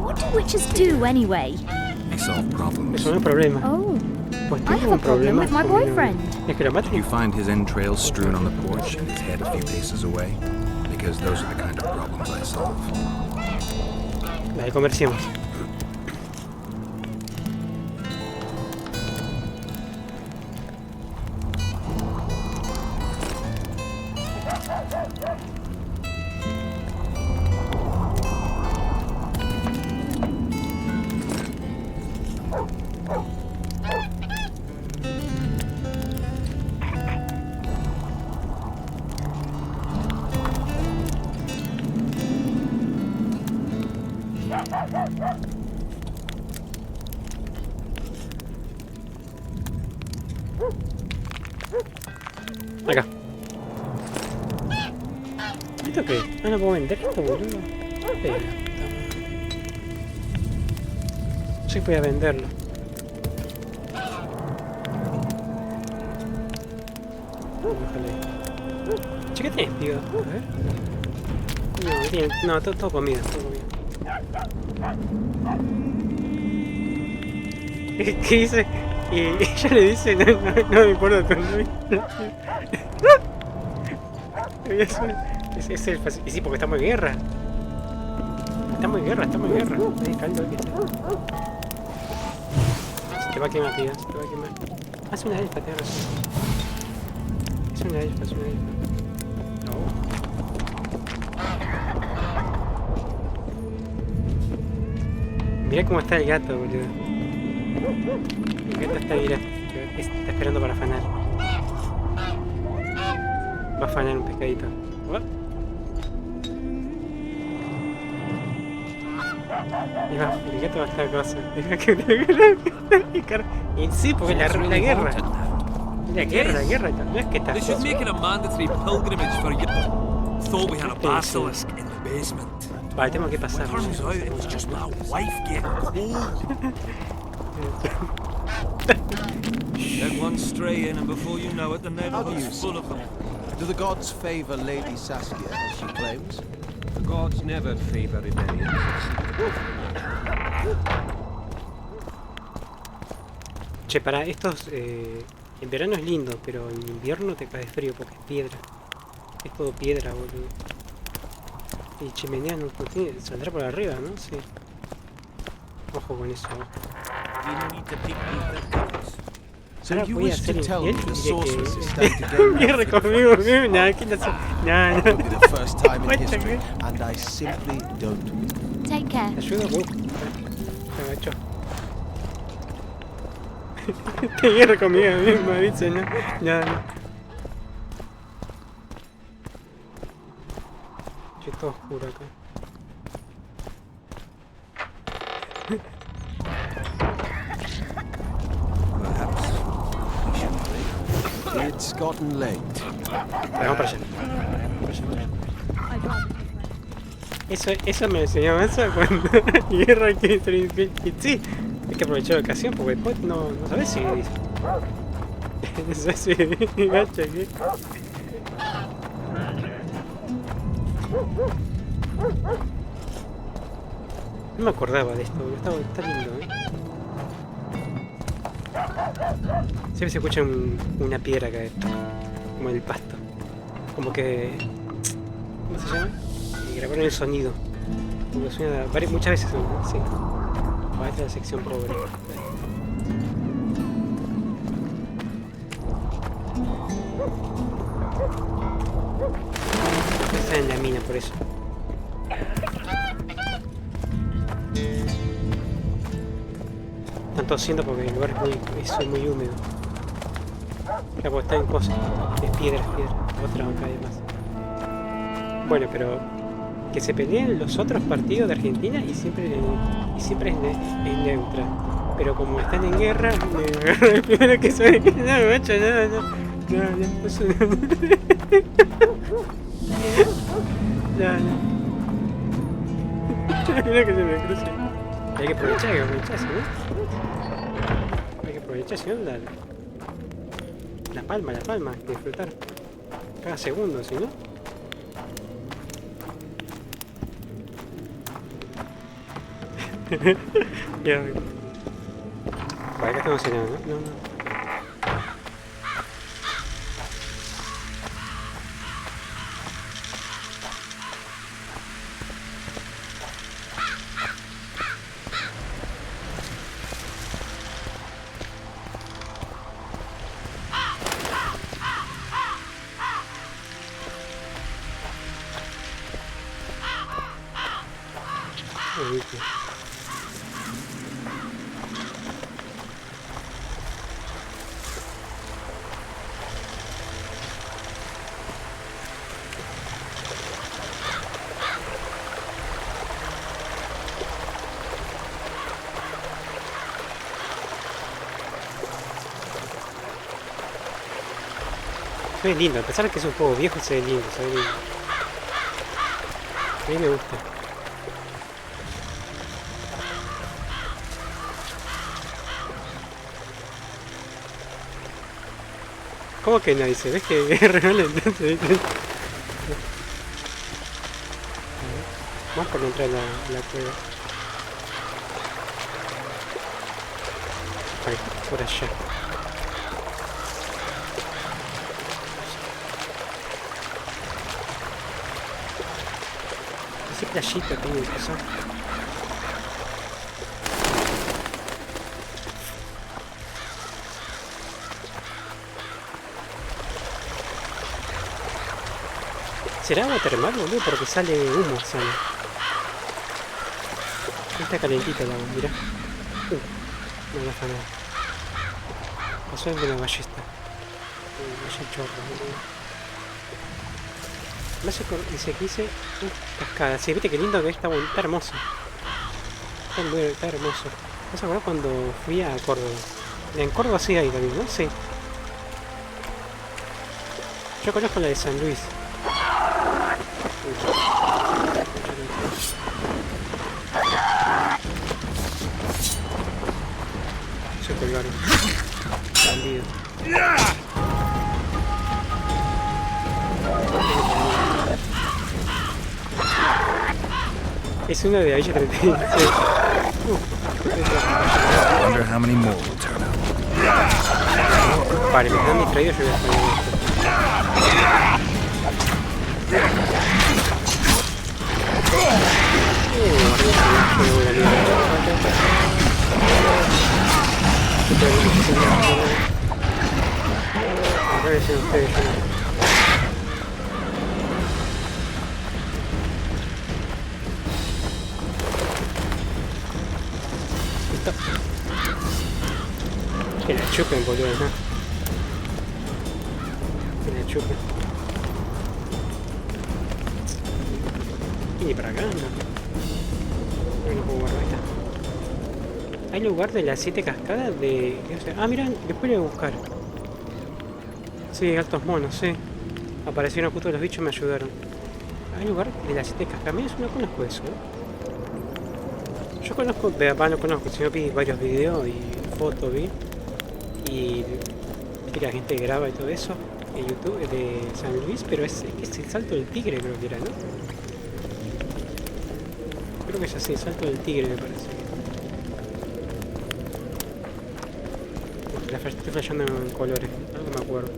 What do witches do anyway? They solve problems. Oh, I have a problem with my boyfriend. Did you find his entrails strewn on the porch and his head a few paces away? Because those are the kind of problems I solve. Dale, comerciemos. Acá. ¿Esto qué? Ah, no puedo vender esto, boludo. Sí, voy a venderlo. Che, ¿qué tenés, tío? A ver. No, tiene, no, todo comida, todo comida. ¿Qué dice? Y ella le dice, no me importa tu novio. Es el fácil. Y sí, porque estamos en guerra. Estamos en guerra. Ay, caldo que está. Se te va a quemar, tío, se te va a quemar. Haz una elfa, te razón. Es una elfa. No. Mirá cómo está el gato, boludo. El gato está ahí, está esperando para afanar. Va a afanar un pescadito. ¿What? Y va, el gato va a estar cosa. Y sí, porque la guerra. La guerra, no es que está. They should make it a mandatory pilgrimage for you. Thought we had a basilisk in the basement. Vale, tengo que pasar. Turns out it was just my wife getting cold. Let one stray in, and before you know it, the neighborhood's full of them. Do the gods favor Lady Saskia as she claims? The gods never favor rebellion. Che, para estos... en verano es lindo, pero en invierno te cae frío porque es piedra. Es todo piedra, boludo. Y chimenea no tiene, saldrá por arriba, ¿no? Sí. Ojo con eso, ojo. So you wish to tell me the sorceress stand to gain Guerra conmigo, nada, ¿qué no? It will be the first time in history, and I simply don't win. Take care. Te ayudo, me agachó. Qué guerra conmigo misma, dice, no. Che, todo oscuro acá. It's gotten late. Vamos para allá. Eso me enseñó Manso cuando guerra que sí. Hay que aprovechar la ocasión porque después no sabes si dice. No sé si gacha aquí. No me acordaba de esto, está lindo, Siempre se escucha una piedra caer, como en el pasto. Como que... ¿Cómo se llama? Grabaron el sonido. Como que suena muchas veces, ¿no? Sí. Esta es la sección pobre. Está en la mina por eso. Están tosiendo porque el lugar es muy húmedo. Claro, porque está en cosas. Es piedra. Otra acá además. Bueno, pero que se peleen los otros partidos de Argentina y siempre es neutra. Pero como están en guerra, me agarro el primero que sabe que no, macho, no. Eso no. Mira que se me cruza. Hay que aprovechar, ¿sí, no? Hay que aprovechar, si no, la palma, disfrutar. Cada segundo, si no. Ya, vale, acá estamos en nada, ¿no? No. Se ve lindo, a pesar de que es un juego viejo, se ve lindo, A mí me gusta. ¿Cómo que no dice? ¿Ves que regalo entonces? Vamos por entrar a la cueva. Ahí, por allá. Ese playita tiene que pasar. ¿Será agua termal, boludo? Porque sale humo, Está calentita el agua, mirá. No está nada. Pasó de una ballesta. Vaya chorro, boludo. Dice que dice cascada. Sí, viste qué lindo que está hermoso. Está hermoso. ¿Vas a acordar cuando fui a Córdoba? En Córdoba sí hay también, ¿no? Sí. Yo conozco la de San Luis. Se colgaron. Bandido. Es una de Aisha 36. Wonder how many more will turn out. Vale, me quedan distraídos, yo voy a poner esto. Que la chupen, boludo, ¿no? Que la chupen. Y para acá, no. No puedo guardar esta. ¿Hay lugar de las 7 cascadas de...? Ah, mira, después le voy a buscar. Sí, altos monos, sí. Aparecieron justo los bichos y me ayudaron. hay lugar de las 7 cascamelos, no conozco eso, Yo conozco, no conozco, sino vi varios videos y fotos, y la gente graba y todo eso en YouTube de San Luis, pero es el salto del tigre, creo que era, ¿no? Creo que es así, el salto del tigre, me parece. Estoy flasheando en colores, algo me acuerdo.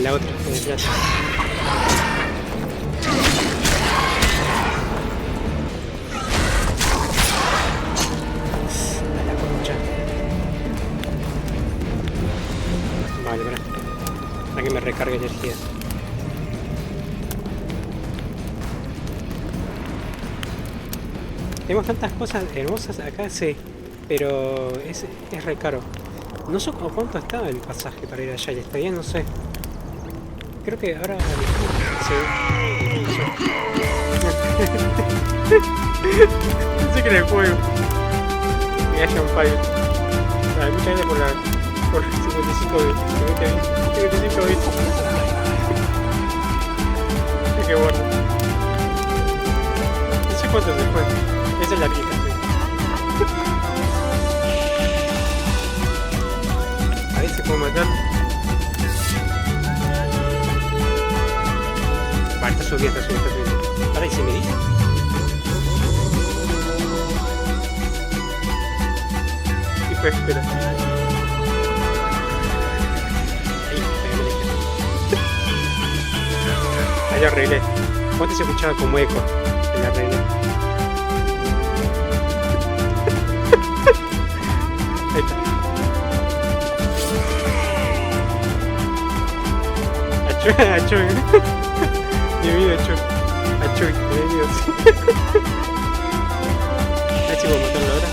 La otra, de plata. La concha. Vale, para que me recargue energía. Tenemos tantas cosas hermosas acá, sí, pero es re caro. No sé cuánto estaba el pasaje para ir allá, y está bien, no sé. Creo que ahora... Sí. Pensé que era el juego. Y haya un fallo. Hay mucha gente por 55 bits. 55 bits. Qué bueno. No sé cuánto se fue. Esa es la aplicación. A ver si puedo matar. Vale, está subiendo. Ahora, ¿y si me dice? Y pues, espera. Ahí lo arreglé. ¿Cuánto se escuchaba como eco? Ahí lo arreglé. Ahí está. Achuy. Bienvenido, Achuy, bienvenido. A ver si puedo matarlo ahora.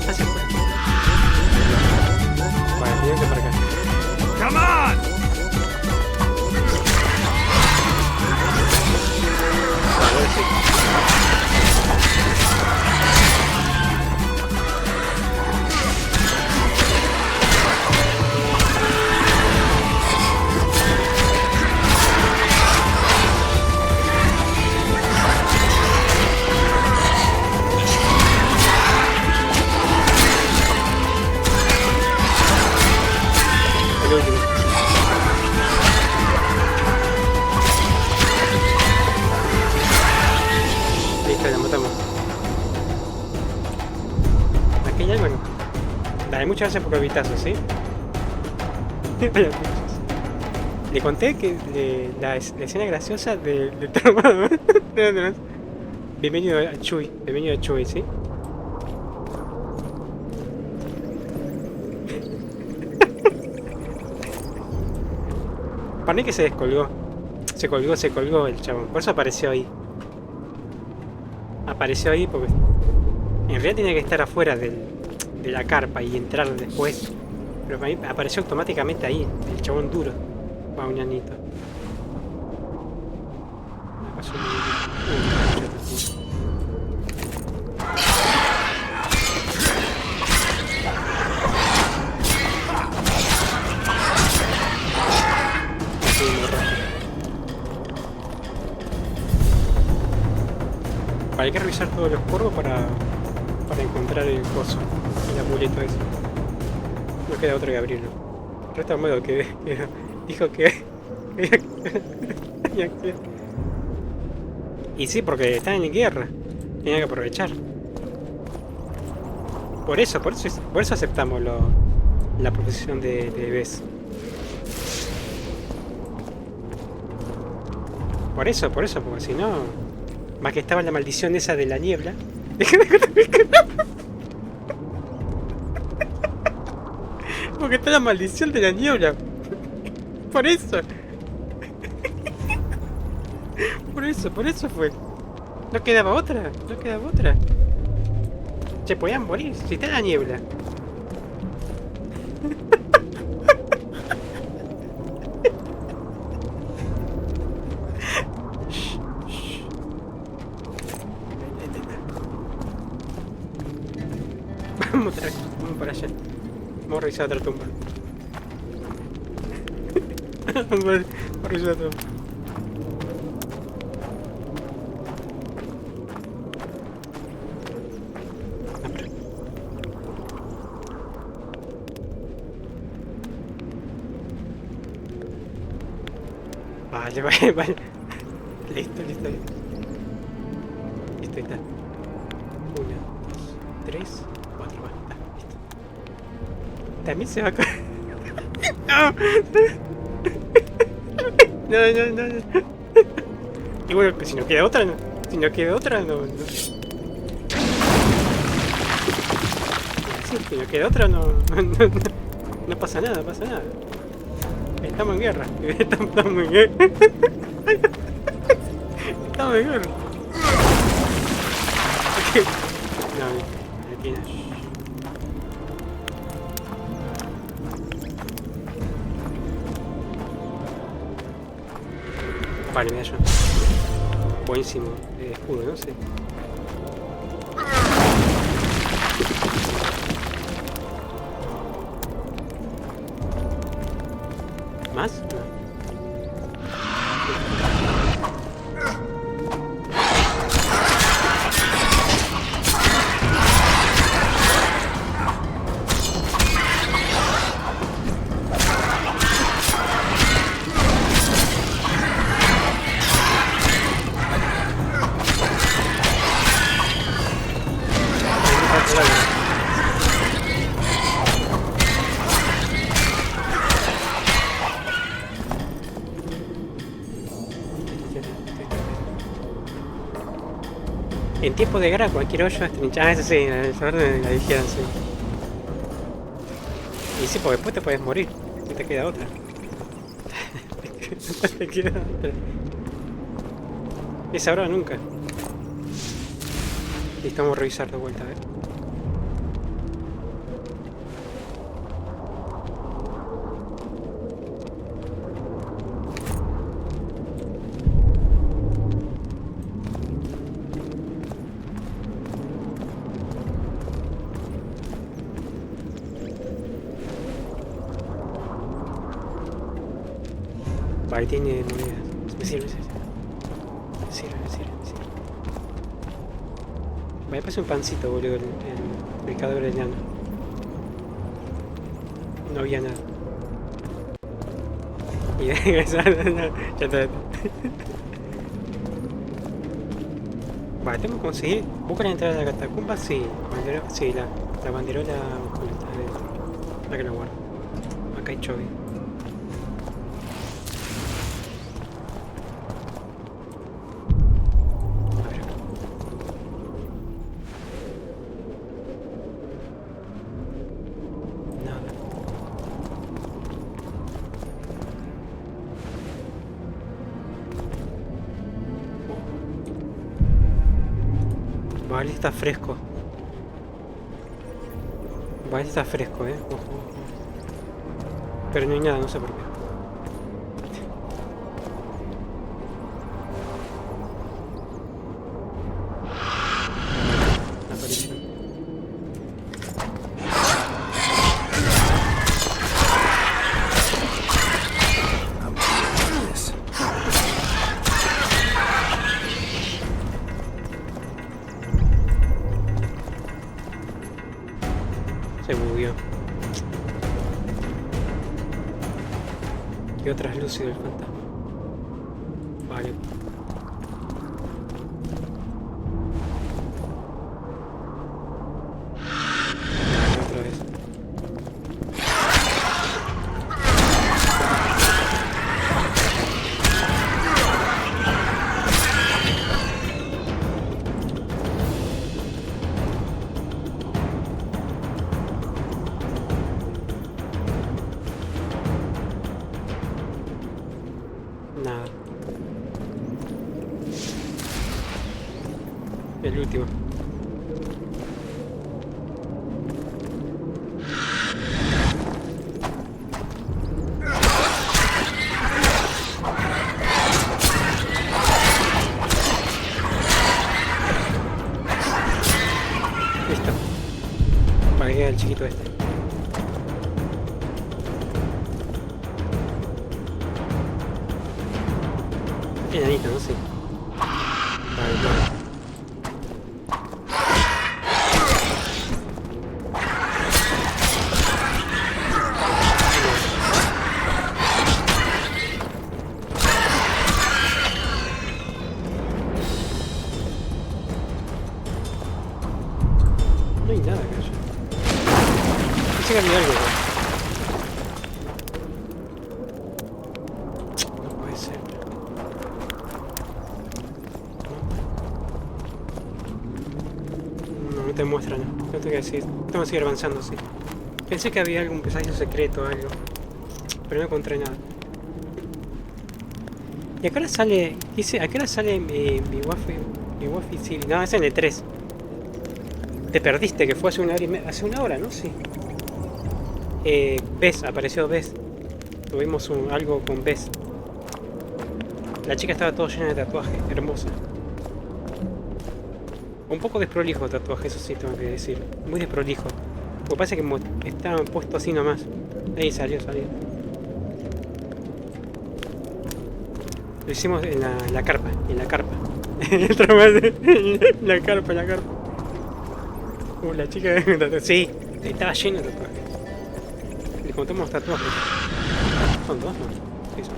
Ah, se fue. Vale, tengo que para acá. Come on! Ahora sí. Listo, la matamos. Aquí hay algo, ¿no? Dale, muchas gracias por el vistazo, ¿sí? Le conté que la escena graciosa del traumado. Bienvenido a Chuy, ¿sí? Para mí que se descolgó. Se colgó el chabón. Por eso apareció ahí. Apareció ahí porque en realidad tenía que estar afuera de la carpa y entrar después. Pero para mí apareció automáticamente ahí, el chabón duro. Va, un anito. Me pasó un hay que revisar todos los polvos para encontrar el coso, el amuleto ese. No queda otro que abrirlo. Resta modo que dijo que Y sí, porque están en guerra. Tienen que aprovechar. Por eso aceptamos la profesión de bebés. Por eso, porque si no... Más que estaba la maldición esa de la niebla. Porque está la maldición de la niebla. Por eso. Por eso fue. No quedaba otra. Se podían morir, si está la niebla. Vamos para allá. Vamos a revisar otra tumba. Vamos a revisar otra tumba. Vale. Listo. Listo, está. 1, 2, 3, 4, va. Listo. También se va a caer. No. Y bueno, pues si no queda otra, no. Sí, si no queda otra, no pasa nada. Estamos en guerra. Estamos en guerra. Okay. No, tiene. Vale, mira yo. Buenísimo. Escudo, no sé. ¿Más? No. En tiempo de guerra cualquier hoyo es trinchada, eso sí, el saber de la dijeron, sí. Y sí, porque después te puedes morir, no te queda otra. Te queda otra. Es ahora o nunca. Listo, vamos a revisar de vuelta, a ver. Ahí tiene monedas. Me sirve. Me parece un pancito, boludo, el pescador enano. No había nada. Y ya está. Vale, tengo que conseguir. ¿Busca la entrada de la catacumba? Sí. Sí, la banderola oculta. Acá la guardo. Acá hay chove. Vale, está fresco. Ojo. Pero no hay nada, no sé por qué. Se movió. Quedó traslúcido el fantasma. Vale. El último. Listo. Para que quede el chiquito este. Enanito, no sé. Vale. No hay nada que hacer. Pensé que había algo. No puede ser. No te muestran. No tengo que decir. Tengo que seguir avanzando, sí. Pensé que había algún pesadillo secreto o algo. Pero no encontré nada. ¿Y a qué hora sale? Dice, ¿a qué hora sale mi wifi? Mi wifi sí. No, es en el 3. Te perdiste, que fue hace una hora y media. Hace una hora, ¿no? Sí. Bess, apareció Bess. Tuvimos algo con Bess. La chica estaba todo llena de tatuajes, hermosa. Un poco desprolijo el tatuaje, eso sí tengo que decir. Muy desprolijo. Lo que pasa es que estaban puestos así nomás. Ahí salió. Lo hicimos en la carpa. En la carpa. La carpa. La chica de tatuajes. Sí, estaba lleno de tatuajes. Le contamos tatuajes. ¿Son dos? No. Sí, son.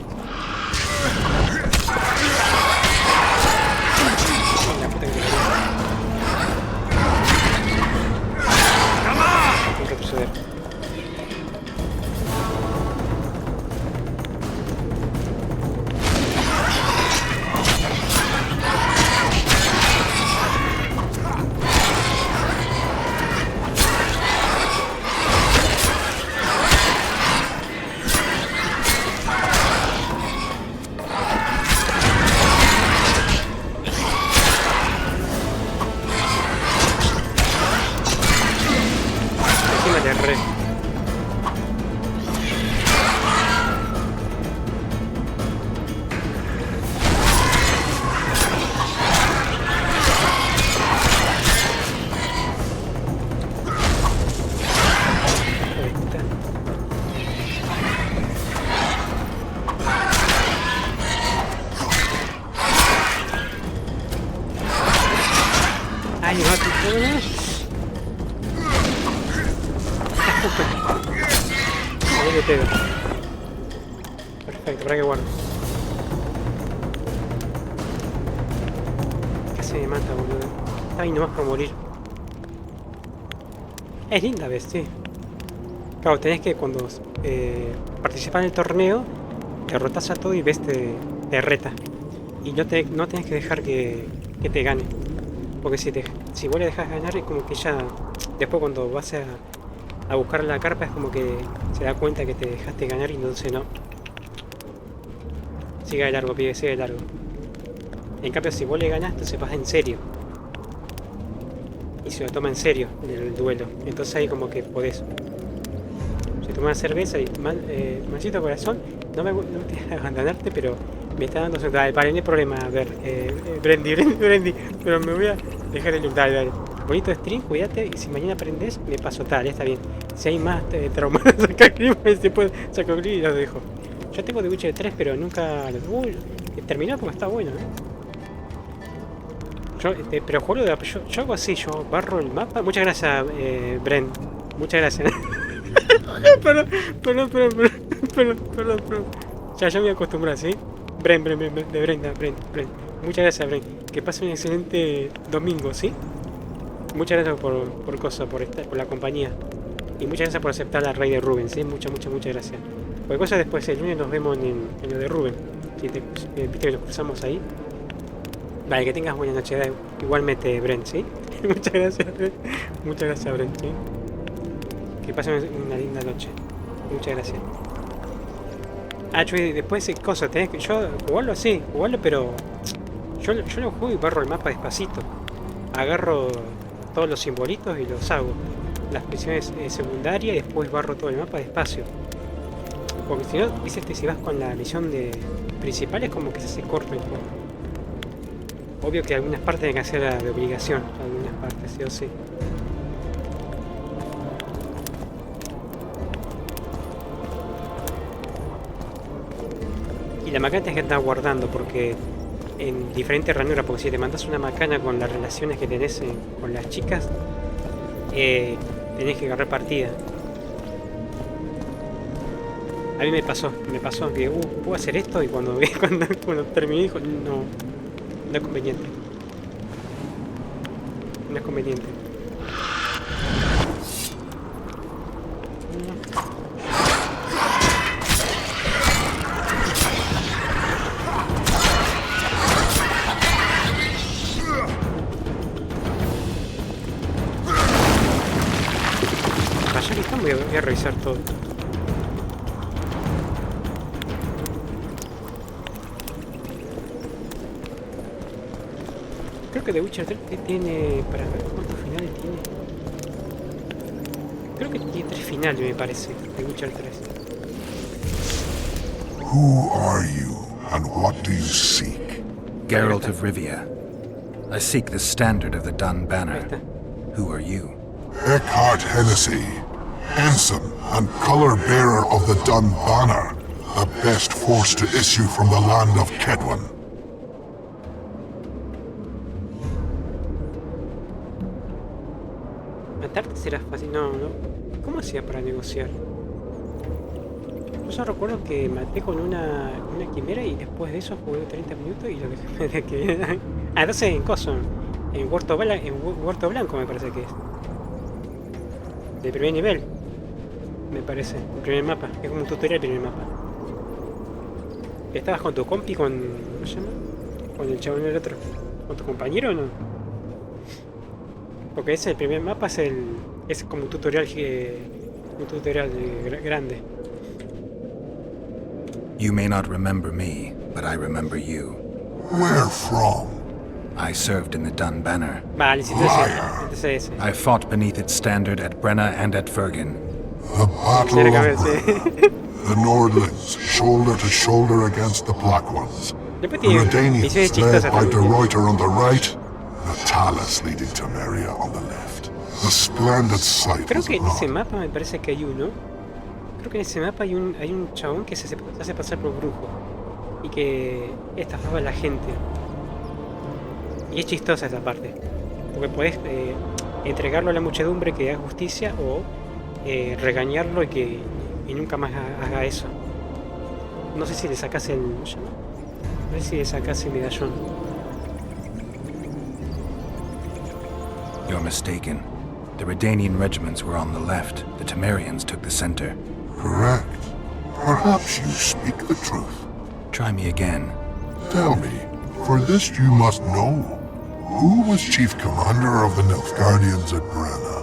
La puta que te parió. Un retroceder. Perfecto, para que guardo. Casi me mata, boludo. Ay, nomás por morir. Es linda, ¿ves? Sí. Claro, tenés que cuando participás en el torneo, derrotás a todo y ves te reta. Y no tenés que dejar que te gane. Porque si vos le dejás ganar, es como que ya... Después cuando vas a buscar la carpa, es como que se da cuenta que te dejaste ganar y entonces no. Sigue de largo, pibe, sigue de largo. En cambio, si vos le ganaste, se pasa en serio. Y se lo toma en serio en el duelo. Entonces ahí como que podés. Se toma una cerveza y... Mancito corazón, no te voy a abandonarte, pero me está dando sentada. Vale, no hay problema. A ver, Brendy. Pero me voy a dejar el look. Dale. Bonito stream, cuídate. Y si mañana aprendes, me paso tal, está bien. Si hay más traumados acá, se puede sacar y los dejo. Yo tengo The Witcher 3, pero nunca los terminé porque está bueno, pero juego yo hago así, yo barro el mapa. Muchas gracias, Bren. Muchas gracias. Perdón. Ya me voy a acostumbrar, ¿sí? Bren. Muchas gracias, Bren. Que pase un excelente domingo, ¿sí? Muchas gracias por la compañía. Y muchas gracias por aceptar la raid de Rubén, ¿sí? Muchas gracias. Cualquier cosa después, el lunes nos vemos en lo de Rubén. Si viste que nos cruzamos ahí. Vale, que tengas buena noche. Igualmente, Brent, ¿sí? Muchas gracias, Brent, ¿sí? Que pasen una linda noche. Muchas gracias. Chuy, después cosas, tenés que jugarlo así, pero yo lo juego y barro el mapa despacito. agarro todos los simbolitos y los hago. Las misiones secundarias y después barro todo el mapa despacio. Porque si no, viste, si vas con la misión de principal es como que se hace corto el juego. Obvio que algunas partes hay que hacer de obligación, algunas partes, sí o sí. Y la macana tienes que andar guardando porque en diferentes ranuras, porque si te mandas una macana con las relaciones que tenés con las chicas, tenés que agarrar partida. A mí me pasó que puedo hacer esto y cuando terminé dijo no es conveniente. No es conveniente. Ya que estamos, voy a revisar todo. Creo que The Witcher 3 tiene... Para ver cuántos finales tiene. Creo que tiene 3 finales, me parece, The Witcher 3. Who are you and what do you seek? Geralt of Rivia. I seek the standard of the Dun Banner. Who are you? Eckhart Hennessy, ensign and color-bearer of the Dun Banner, the best force to issue from the land of Kedwen. Matarte será fácil, no. ¿Cómo hacía para negociar? Yo solo recuerdo que maté con una quimera y después de eso jugué 30 minutos y lo que me quedé... entonces en coso, en Huerto Blanco me parece que es. De primer nivel, me parece, el primer mapa, es como un tutorial el primer mapa. ¿Estabas con tu compi, ¿cómo se llama? Con el chabón del otro, con tu compañero o no? Porque ese, el primer mapa es como un tutorial grande. You may not remember me, but I remember you. Where from? I served in the Dun Banner. Vale, ese. I fought beneath its standard at Brenna and at Fergen. The Battle of Brenna. The Nordlings, shoulder to shoulder against the Black Ones. The Redanians, led by De Ruyter on the right, Natalis leading Temeria on the left. The splendid sight. Creo que en ese mapa me parece que hay uno. Creo que en ese mapa hay un chabón que se hace pasar por brujo y que estafaba a la gente. Y es chistosa esa parte, porque podés entregarlo a la muchedumbre que haga justicia o regañarlo y nunca más haga eso. No sé si le sacas el... No sé si le sacas el medallón. You're mistaken. The Redanian regiments were on the left. The Temerians took the center. Correct. Perhaps you speak the truth. Try me again. Tell me, for this you must know. Who was chief commander of the Nilfgaardians at Brenna?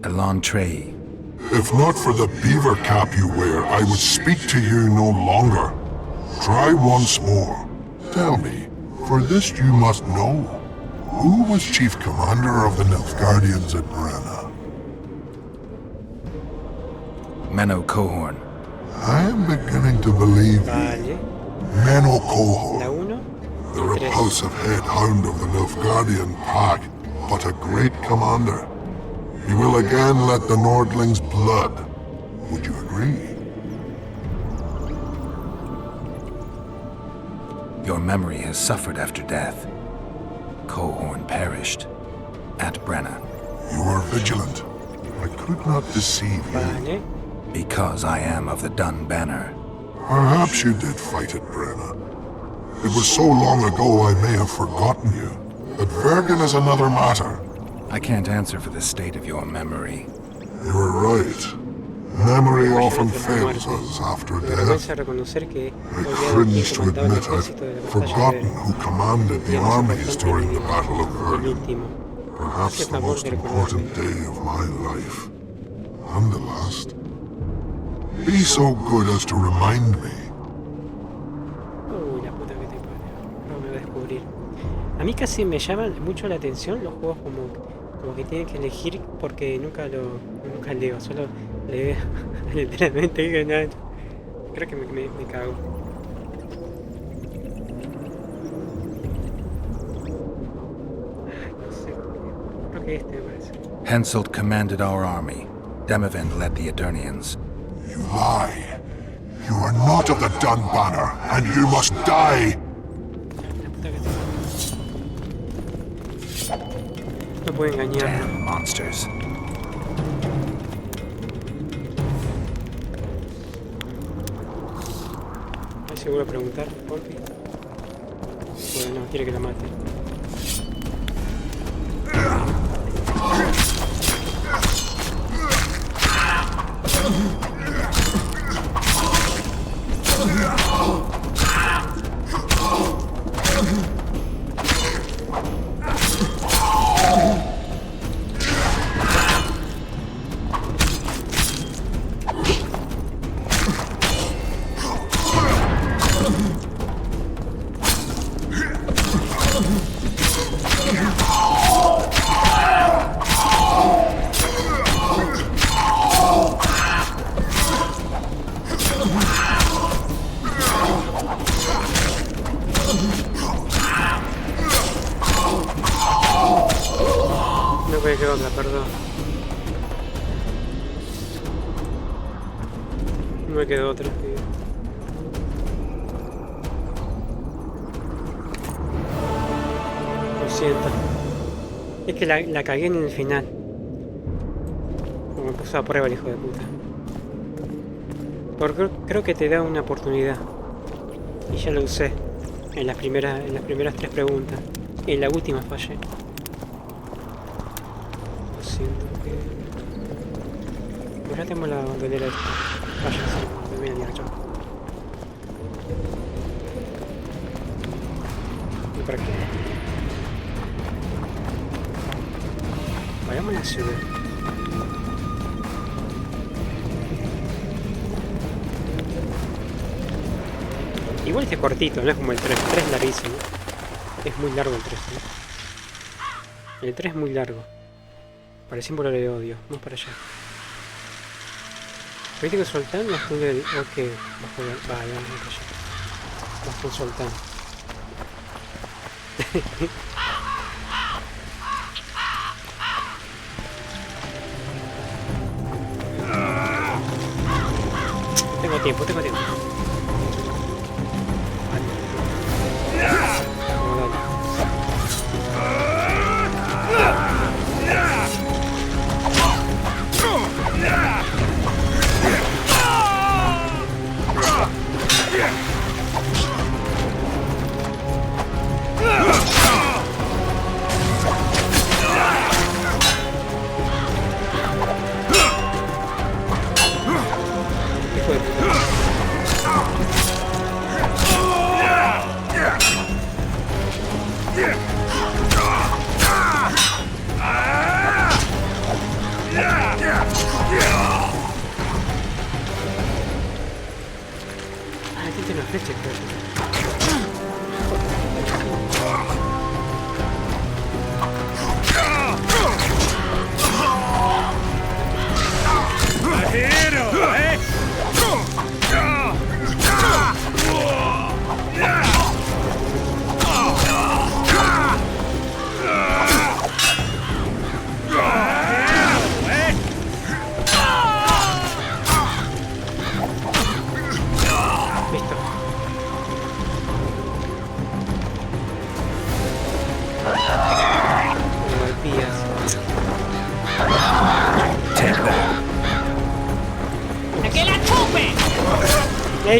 Elantre. If not for the beaver cap you wear, I would speak to you no longer. Try once more. Tell me, for this you must know. Who was chief commander of the Nilfgaardians at Brenna? Menno Cohorn. I am beginning to believe you. Menno Cohorn, the repulsive head hound of the Nilfgaardian pack, but a great commander. He will again let the Nordlings' blood. Would you agree? Your memory has suffered after death. Cohorn perished at Brenna. You were vigilant. I could not deceive you. Because I am of the Dun Banner. Perhaps you did fight at Brenna. It was so long ago I may have forgotten you. But Vergen is another matter. I can't answer for the state of your memory. You were right. Memory often fails us after death. I cringe to admit I'd forgotten who commanded the armies during the Battle of Vergen. Perhaps the most important day of my life. I'm the last. Be so good as to remind me. Uy, la puta que te parió. No me voy a descubrir. A mí casi me llaman mucho la atención los juegos como que tienen que elegir porque nunca leo, solo leo literalmente digo nada. Creo que me cago. No sé, creo que este me parece. Henselt commanded our army. Demavend led the Edirnians. You lie. You are not of the Dun Banner, and you must die. No puedo engañar. Damn monsters. ¿Estás seguro de preguntar, Pompi? Bueno, no, quiere que la mate. No me quedó otra, perdón. No me quedó otra. Lo siento. Es que la cagué en el final. Como me puso a prueba el hijo de puta. Porque creo que te da una oportunidad. Y ya lo usé. En las primeras 3 preguntas. En la última fallé. Lo siento que... Pues ya tengo la bandolera esta. Vaya, sí, me voy a liar yo. ¿Y para qué? Vayamos a la ciudad. Igual este cortito, no es como el 3. El 3 es larguísimo. Es muy largo el 3, ¿no? El 3 es muy largo. Para el símbolo de odio. Vamos para allá. ¿Viste que soltar los túneles? Ok. Bajo el... Vale, vamos para allá. Bajo el soltar. Tengo tiempo.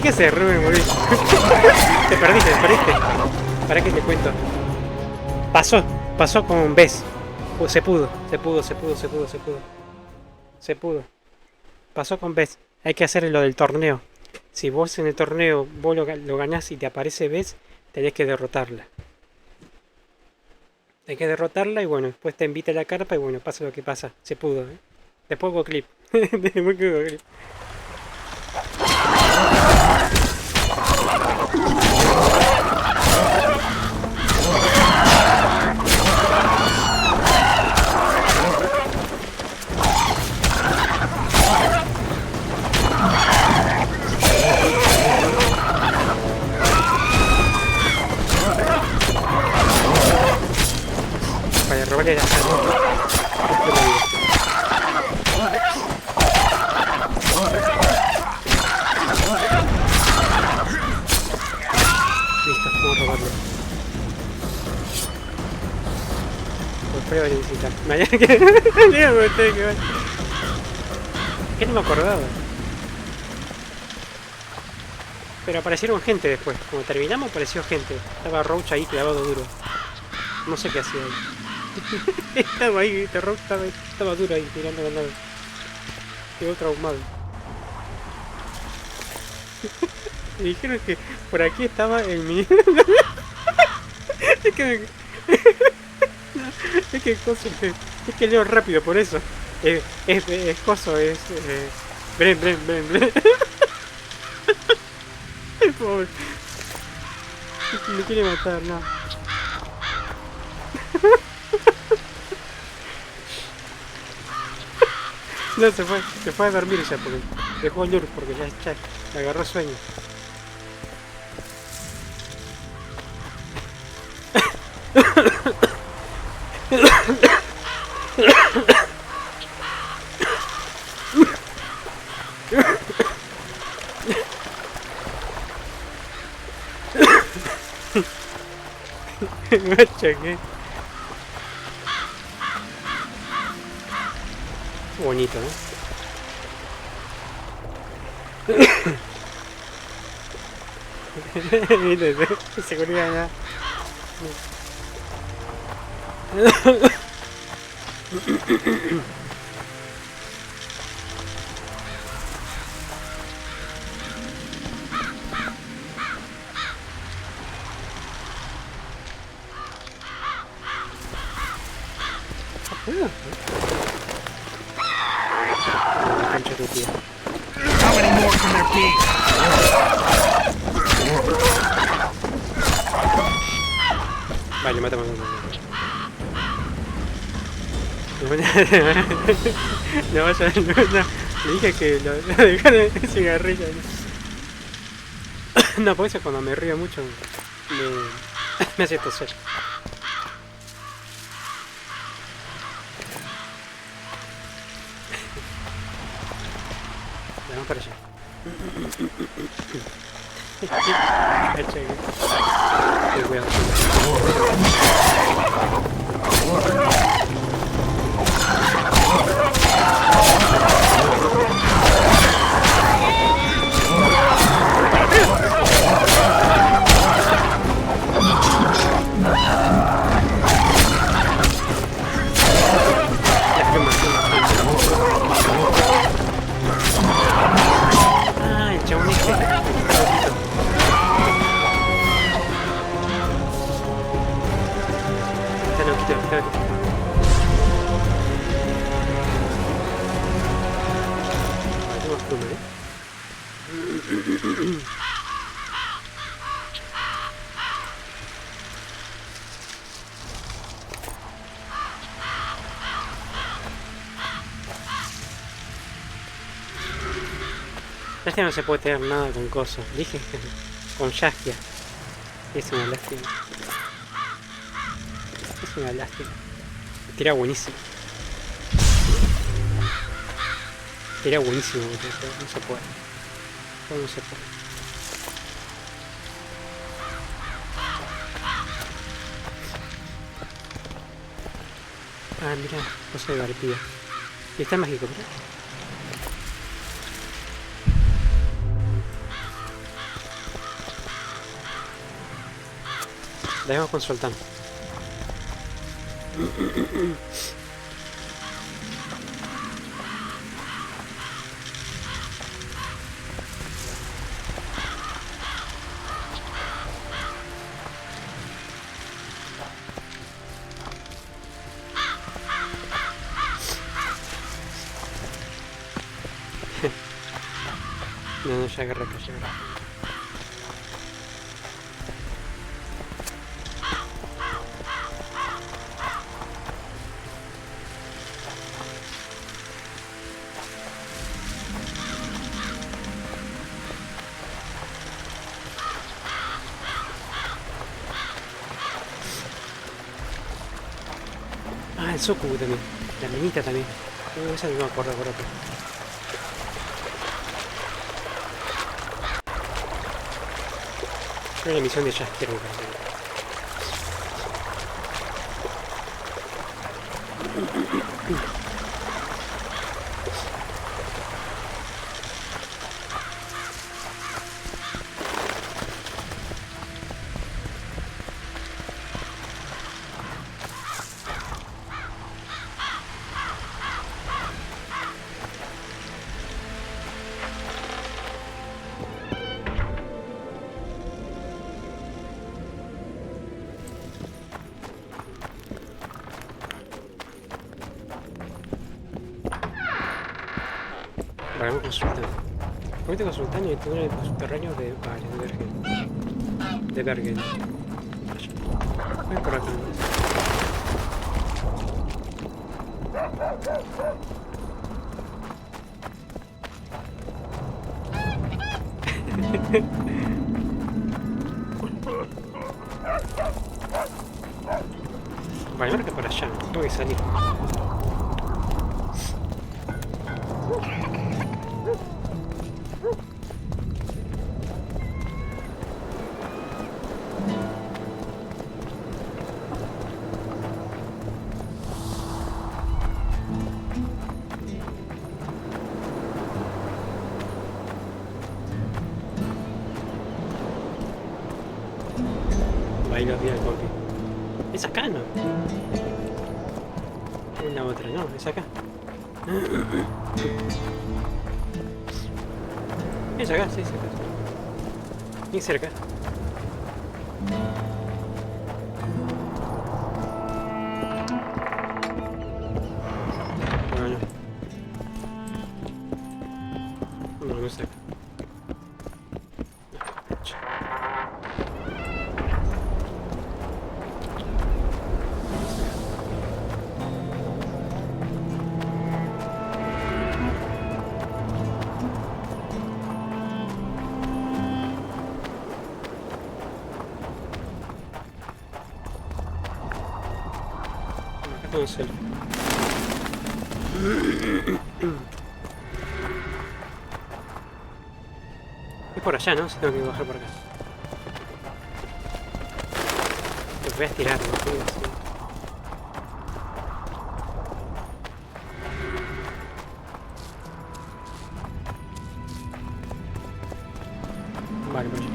¿Qué hacer, Rubén? Te perdiste. ¿Para qué te cuento? Pasó con Bess. Se pudo. Pasó con Bess. Hay que hacer lo del torneo. Si vos en el torneo vos lo ganás y te aparece Bess, tenés que derrotarla. Hay que derrotarla y bueno, después te invita a la carpa y bueno, pasa lo que pasa. Se pudo, ¿eh? Después hago clip. Muy cool. Vaya, robarle la listo, puedo robarlo. Pues prueba de visitar. Mañana que... ¿Qué no me acordaba? Pero aparecieron gente después. Cuando terminamos apareció gente. Estaba Roach ahí clavado duro. No sé qué hacía ahí. Estaba ahí, Roach estaba duro ahí, mirando al lado. Quedó traumado. Me dijeron que por aquí estaba el mini... es que... es que coso, es que leo rápido por eso. Es coso, es... Bren. Pobre. Me quiere matar, no. No, se fue a dormir ya porque dejó el lur porque ya le agarró sueño. ¿Qué? Bonito, ¿no? Seguridad, ¿no? How many more can there be? Vale, mátame. No vaya, no. Le dije que lo dejara el cigarrillo. No, por eso cuando me río mucho me hace toser. Vamos para allá. Cuidado. Ah, el chabón este. Está loquito. Tengo más pluma, Ya no se puede tener nada con cosas. Dije con Yaskia. Es una lástima. Es una lástima. Tira buenísimo. Tira buenísimo. No se puede. No se puede. Ah, mira, cosa divertida. Y está mágico, mira. La vamos con Sultán. No, ya agarré acá, ya agarré. Ah, el Soku también. La minita también. Esa no me acuerdo, acuérdate. Creo que la misión de Jazz quiero buscar. Vamos consultando. Ahorita consultando y el túnel subterráneo de Bergen. De Bergen. Voy por acá. Vale, ahora que por allá. Tengo que salir. Ahí lo vi al copy. Es acá, ¿no? Es la otra, no, es acá. Es acá, sí, es acá. Bien cerca. Bueno. No, no es acá. Todo es selfie. Es por allá, ¿no? Si tengo que bajar por acá. Lo voy a estirar, ¿no? Sí. Vale, por allá.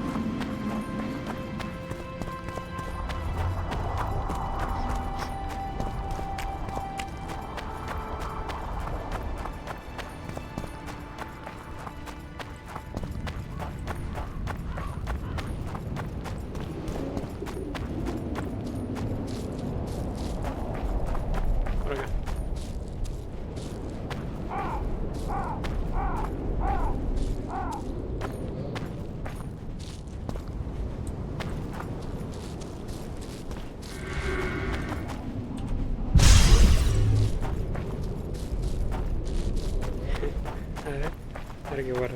A ver qué guardo.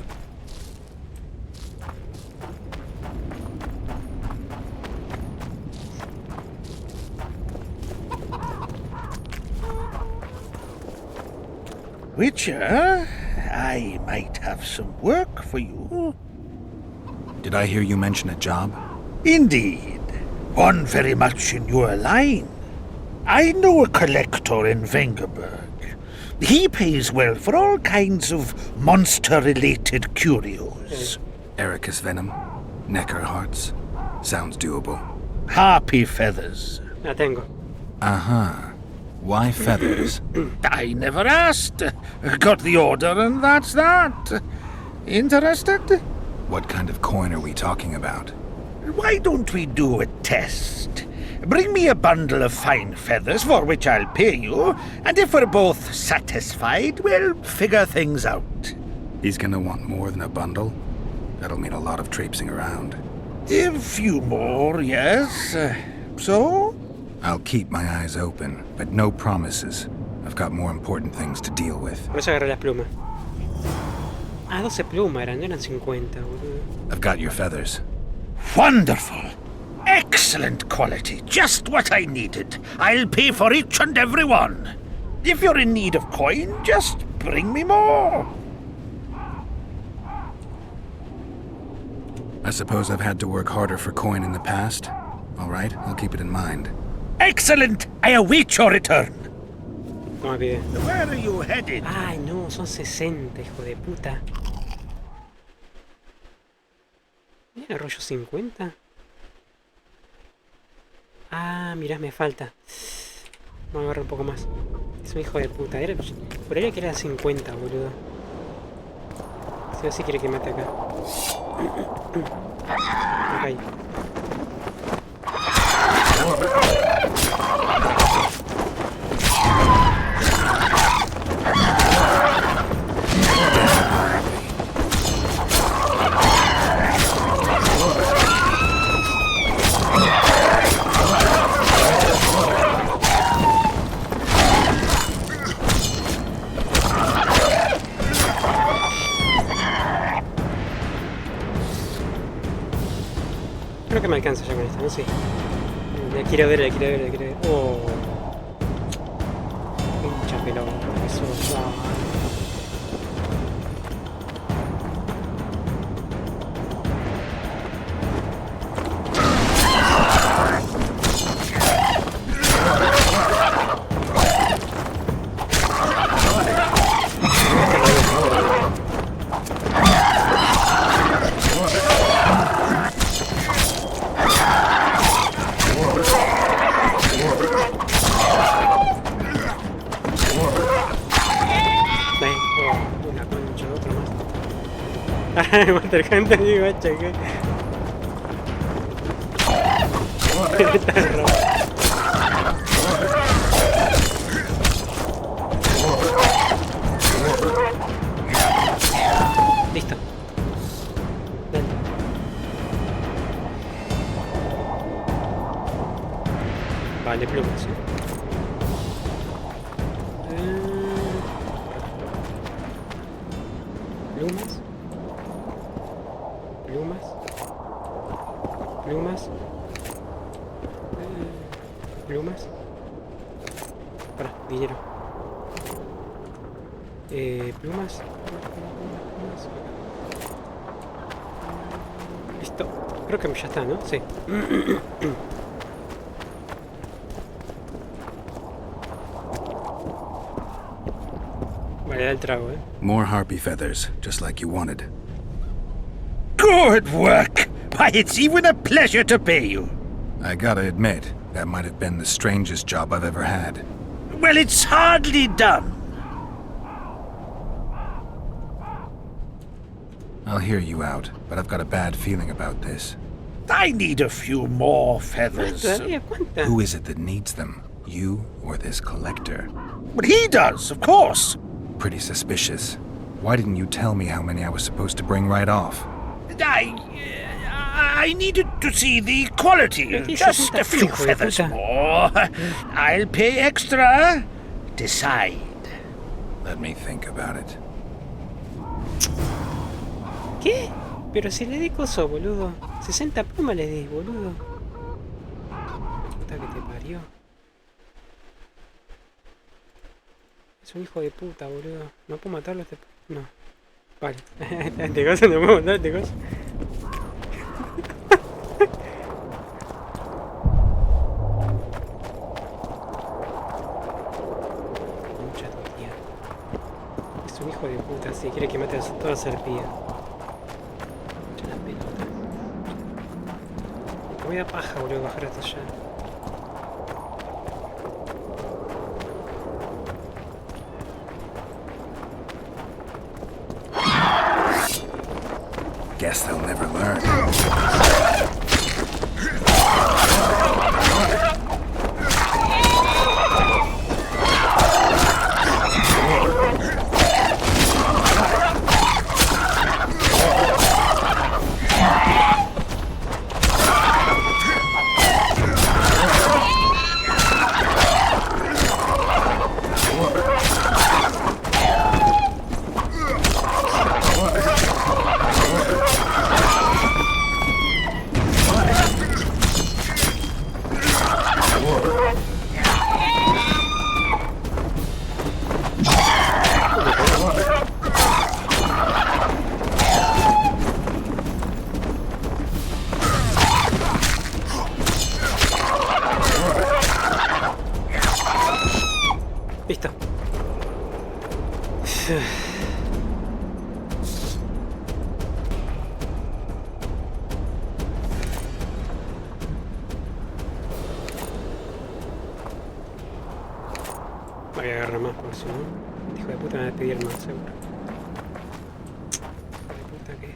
Witcher, I might have some work for you. Did I hear you mention a job? Indeed. One very much in your line. I know a collector in Vengerberg. He pays well for all kinds of monster-related curios. Ericus venom, Necker hearts. Sounds doable. Harpy feathers. La tengo. Uh-huh. Why feathers? I never asked. Got the order and that's that. Interested? What kind of coin are we talking about? Why don't we do a test? Bring me a bundle of fine feathers for which I'll pay you, and if we're both satisfied, we'll figure things out. He's gonna want more than a bundle? That'll mean a lot of traipsing around. A few more, yes. So? I'll keep my eyes open, but no promises. I've got more important things to deal with. Por eso agarré las plumas. Ah, 12 plumas eran, no eran 50, boludo. I've got your feathers. Wonderful. Excellent quality. Just what I needed. I'll pay for each and every one. If you're in need of coin, just bring me more. I suppose I've had to work harder for coin in the past. All right, I'll keep it in mind. Excellent. I await your return. No me pide. Where are you headed? Ay, no, son 60, hijo de puta. ¿Mira, rollo 50? Ah, mirá, me falta. Vamos a agarrar un poco más. Es un hijo de puta. Por ahí que era 50, boludo. Si así quiere que mate acá. Ok. Creo que me alcanza ya con esto, no sé. La quiero ver. Oh. Pincha pelota, eso va. Monster Hunter y guacha que... Listo. Dale. Vale, plumas, ¿sí? Plumas. Plumas. Para, dinero. Plumas. Listo. Creo que ya está, ¿no? Sí. Vale, da el trago, ¿eh? More harpy feathers, just like you wanted. Good work! Why, it's even a pleasure to pay you. I gotta admit, that might have been the strangest job I've ever had. Well, it's hardly done. I'll hear you out, but I've got a bad feeling about this. I need a few more feathers. Who is it that needs them? You or this collector? But he does, of course. Pretty suspicious. Why didn't you tell me how many I was supposed to bring right off? I needed to see the quality. Just a few feathers more. I'll pay extra. Decide. Let me think about it. ¿Qué? Pero si le di coso, boludo. 60 plumas le di, boludo. Puta que te parió. Es un hijo de puta, boludo. ¿No puedo matarlo? No. Vale. Este cosa no puedo matar, este cosa. Mucha tontería. Es un hijo de puta, si quiere que mate a toda serpía. Mucha la pelota. Me voy a paja, boludo, bajar hasta allá. Guess they'll never learn. si no, este hijo de puta me va a despedir más, seguro. Hijo de puta que es.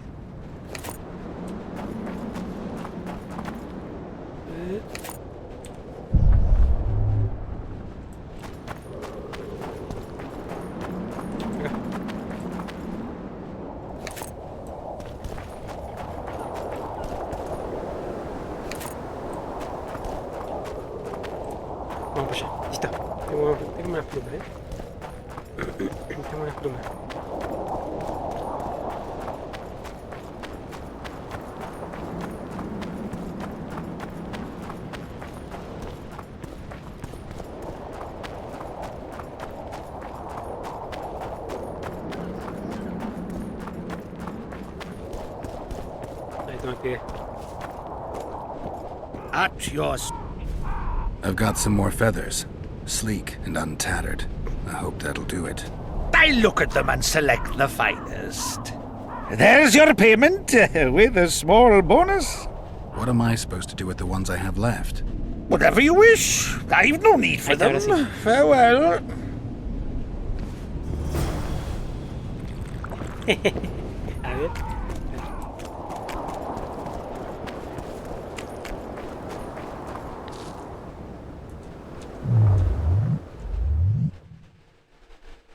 Vamos para allá, listo. Tengo unas plumas, Tengo unas plumas. Ahí tengo que... At yours. I've got some more feathers, sleek and untattered. I hope that'll do it. I look at them and select the finest. There's your payment, with a small bonus. What am I supposed to do with the ones I have left? Whatever you wish. I've no need for them. Farewell. A ver.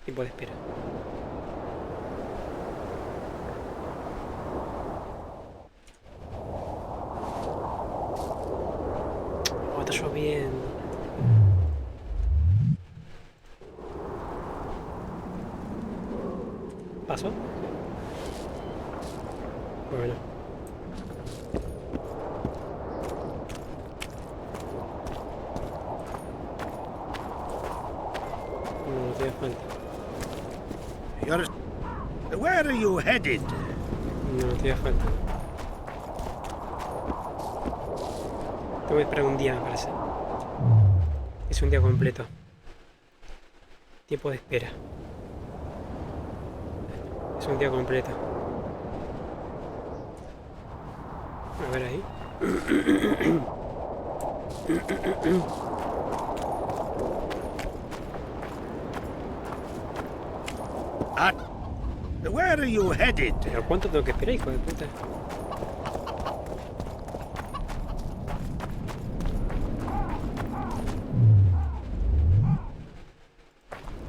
Tiempo de espera. Oh, está lloviendo. ¿Pasó? Bueno. No te da falta. Where are you headed? No te da falta. Tengo que esperar un día, me parece. Es un día completo. Tiempo de espera. Es un día completo. A ver ahí. Where are you headed? ¿Pero cuánto tengo que esperar, hijo de puta?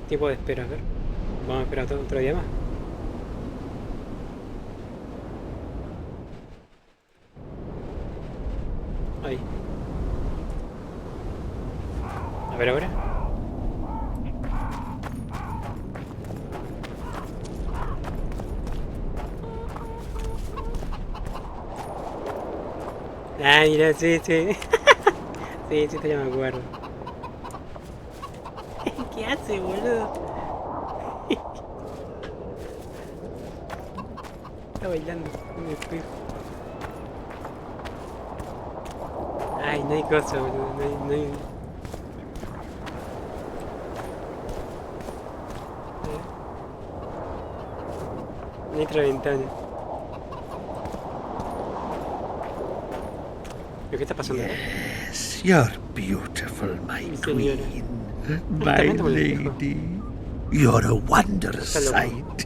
Tiempo de espera, a ver. Vamos a esperar otro día más. Ahí. A ver ahora. Ah, mira, sí. Sí, esto ya me acuerdo. ¿Qué hace, boludo? Está bailando en el espejo. Ay, no hay cosa, boludo. No hay... No hay otra ventana. ¿Qué está pasando? Yes, you're beautiful, my queen. My lady. You're a wondrous sight.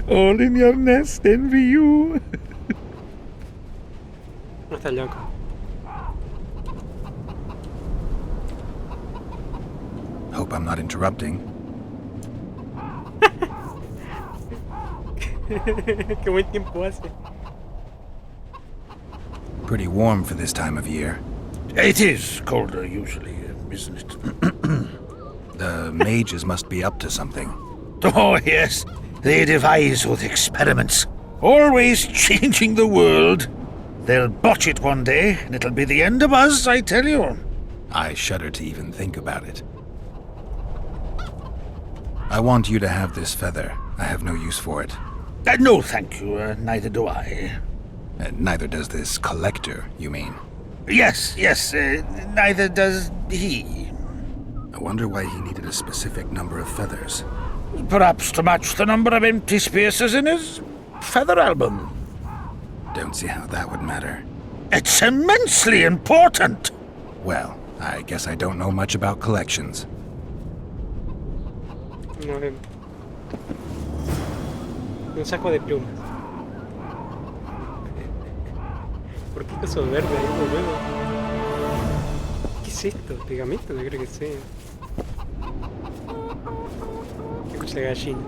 All in your nest envy you. No estás loco. Hope I'm not interrupting. Qué buen tiempo hace. Pretty warm for this time of year. It is colder usually, isn't it? The mages must be up to something. Oh, yes. They devise with experiments. Always changing the world. They'll botch it one day, and it'll be the end of us, I tell you. I shudder to even think about it. I want you to have this feather. I have no use for it. No, thank you. Neither do I. Neither does this collector, you mean? Yes. Neither does he. I wonder why he needed a specific number of feathers. Perhaps to match the number of empty spaces in his feather album. Don't see how that would matter. It's immensely important. Well, I guess I don't know much about collections. Nos vemos. Un saco de plumas. ¿Por qué coso verde ahí, boludo? ¿Qué es esto? ¿Pegamento? No creo que sea. Escucha la gallina.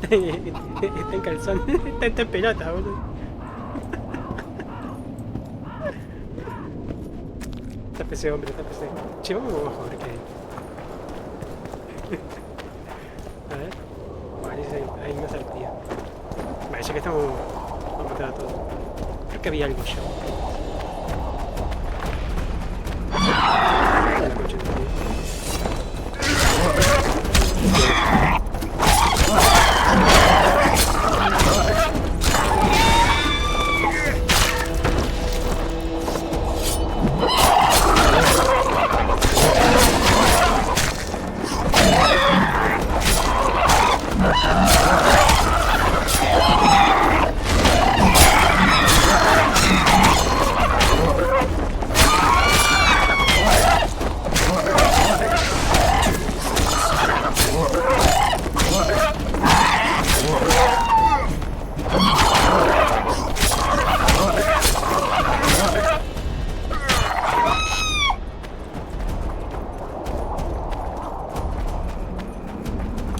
Está en calzón. Está en pelota, boludo. Tápese, hombre, tápese. Che, vamos abajo a ver qué hay. A ver. Vale, hay más arpía. Vale, ya que estamos... Vamos a matar a todos. Creo que había algo ya. La concha de Dios.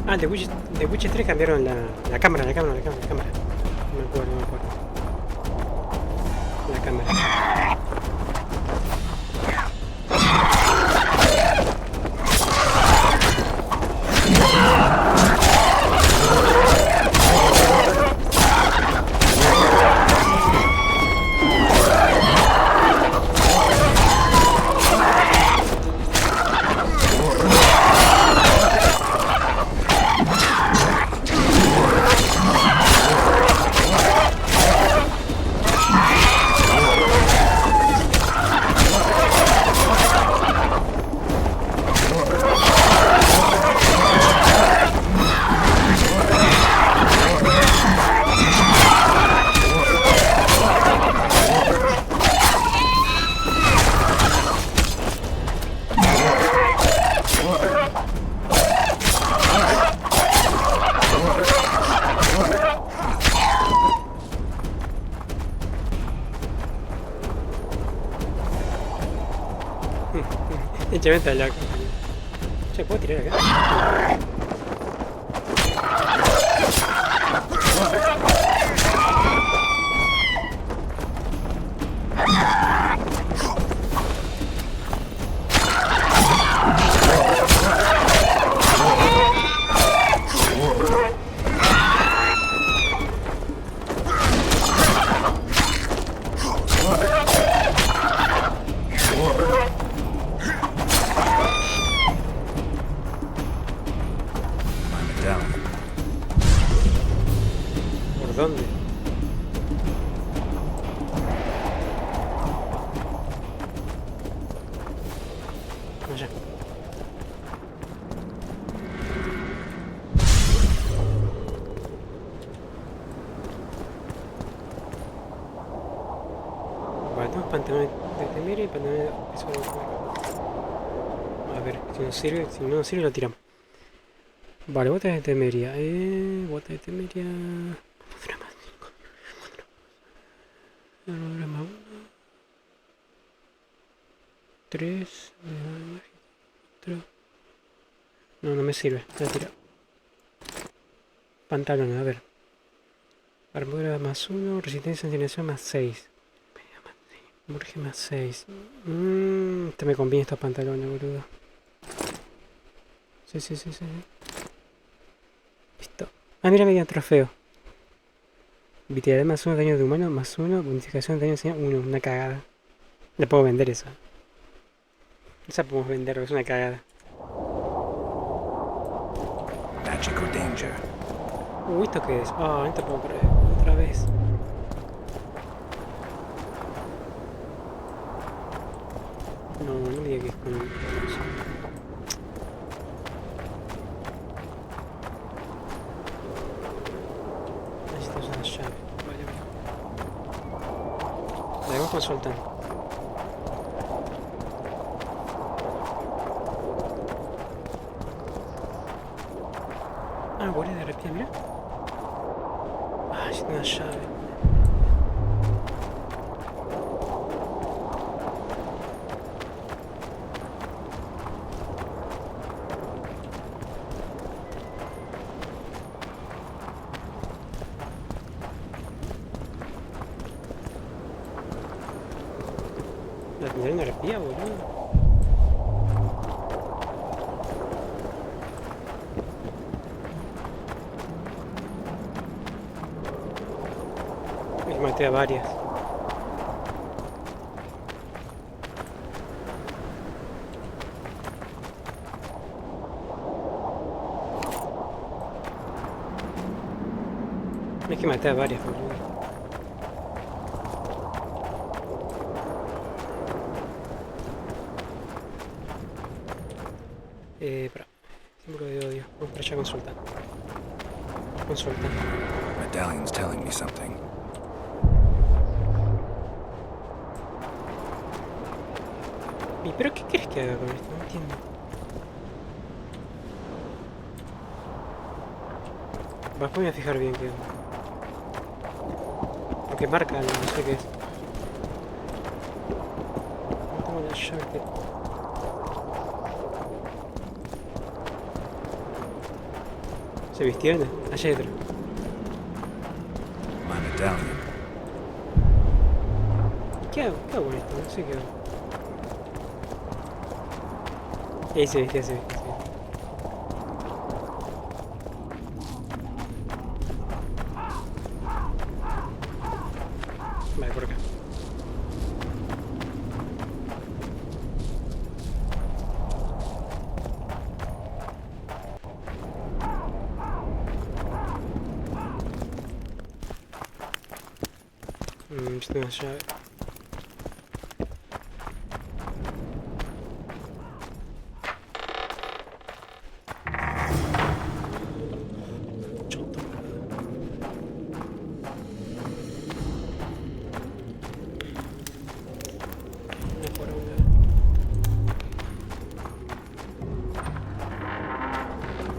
Ah, de Witcher 3 cambiaron la cámara. No me acuerdo. La cámara. Che, vente loco. Che, ¿puedo tirar acá? ¿Dónde? Allá. Vale, tenemos pantalones de temeria y pantalones de... Eso a ver, si nos sirve, si no nos sirve lo tiramos. Vale, botas de temeria. Botas de temeria... Programa 1 3 no me sirve, la tiro. Pantalones, a ver. Armadura más 1, resistencia inclinación más 6. Burge más 6. Este me conviene estos pantalones, boludo. Sí. Listo. Ah, mira, me dio un trofeo. Vitalidad más 1, daño de humano más 1, bonificación de daño de 1, una cagada. Le puedo vender esa. Esa podemos venderlo, es una cagada. Magic or danger. ¿Esto qué es? Ah, esto puedo correr otra vez. No me diga que es con... Necesitas una llave. Vale, vamos consultando. Hostia, mira. Ay, una llave. La tendré una arpía, boludo. Maté a varias. Es que maté a varias, boludo. Espera. Símbolo de odio. Vamos para allá a consultar. Consulta. Medallion's telling me something. ¿Y pero qué quieres que haga con esto? No entiendo. Después me voy a fijar bien qué. Porque marca, no sé qué es. No tengo la llave que... ¿Se vistieron? Allá hay otro. My medallion. ¿Qué hago? ¿Qué hago con esto? No sé qué hago. Ahí se viste, se viste. Vale, por acá. Esto es una llave.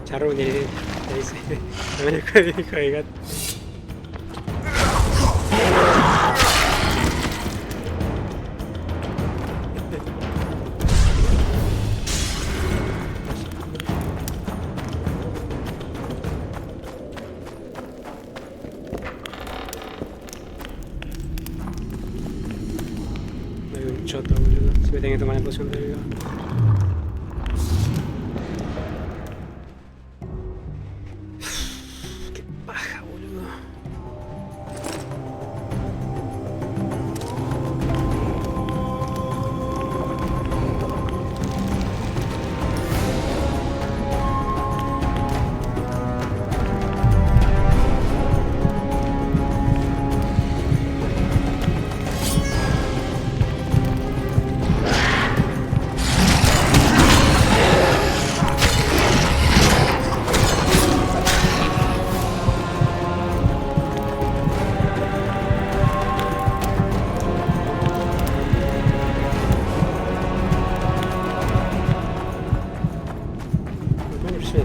Charro, le dice, no me lo hijo de gato. Me veo un choto, boludo. Si me tengo que tomar la poción de vida.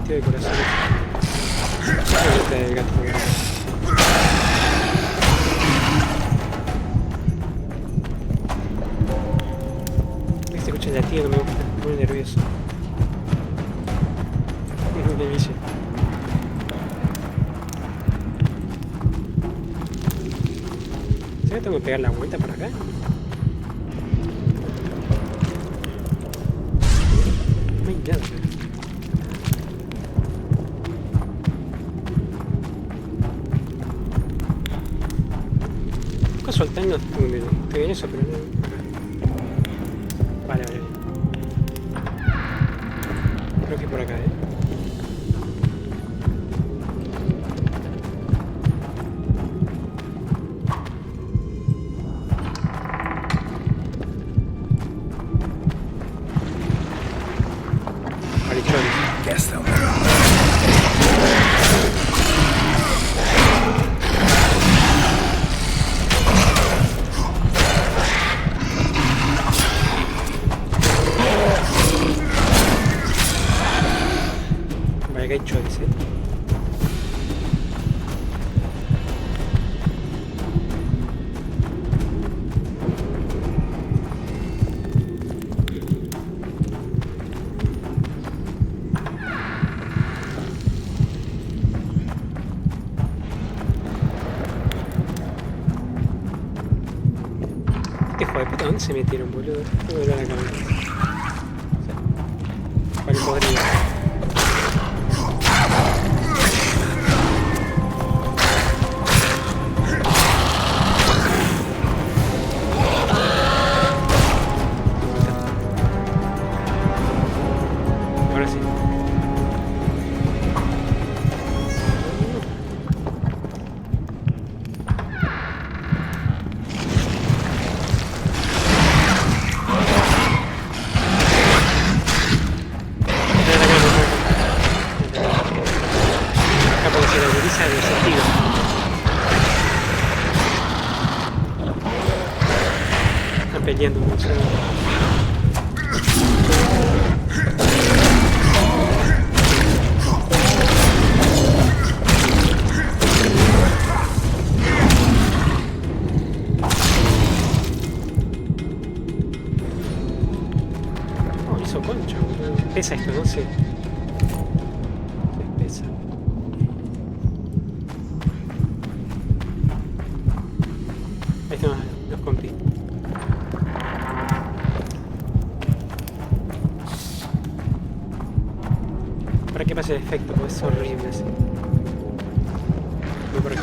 De corazón. El gato. Se escucha el latido, no me gusta, muy nervioso. Me dice. ¿Sabes que tengo que pegar la vuelta por acá? No hay nada. Soltando, estoy bien eso, pero no. Vale, vale. Creo que por acá, Guess they'll ¿Dónde se metieron, boludo? Me duele la cabeza. Vale, podría. Ahora sí. Están peleando mucho. Oh, hizo concha, boludo. Pesa esto, no sé. Pesa. Ahí están los compis. Para que pase el efecto, porque es horrible así. Voy por acá.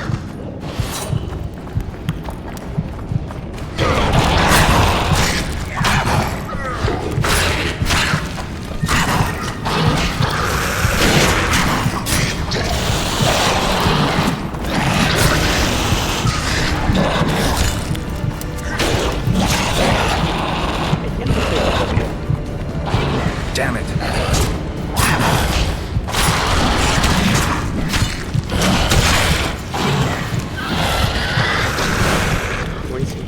Damn it. Buenísimo.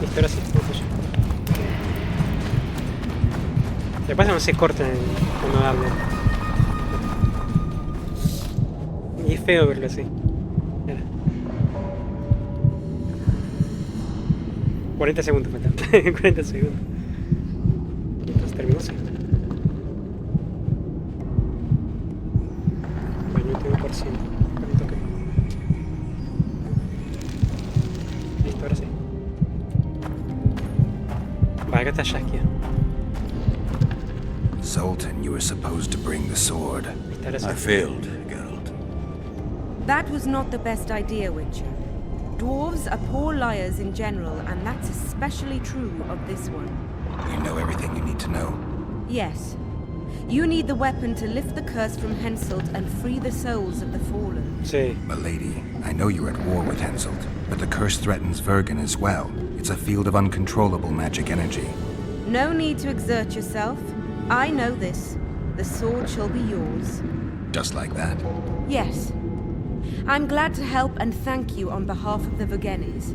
Listo, ahora sí, vamos allá. Lo que pasa es que no se cortan cuando hablan. Y es feo verlo así. Mira. 40 segundos faltan. 40 segundos. Entonces terminó así. 99%. ¿Cuánto queda? Listo, ahora sí. Vale, acá está Jaskia. Zoltan, you were supposed to bring the sword. I failed, Geralt. That was not the best idea, Witcher. Dwarves are poor liars in general, and that's especially true of this one. You know everything you need to know. Yes. You need the weapon to lift the curse from Henselt and free the souls of the fallen. Sí. Milady, I know you're at war with Henselt, but the curse threatens Vergen as well. It's a field of uncontrollable magic energy. No need to exert yourself. I know this. The sword shall be yours. Just like that? Yes. I'm glad to help and thank you on behalf of the Vergenes,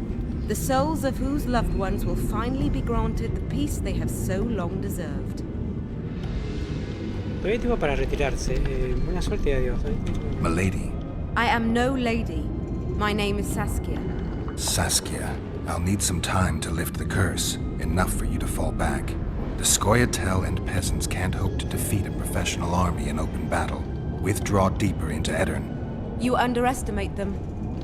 the souls of whose loved ones will finally be granted the peace they have so long deserved. Todavía hay tiempo para retirarse. Buena suerte y adiós. Milady. I am no lady. My name is Saskia. Saskia, I'll need some time to lift the curse, enough for you to fall back. The Scoia'tael and peasants can't hope to defeat a professional army in open battle. Withdraw deeper into Edirn. You underestimate them.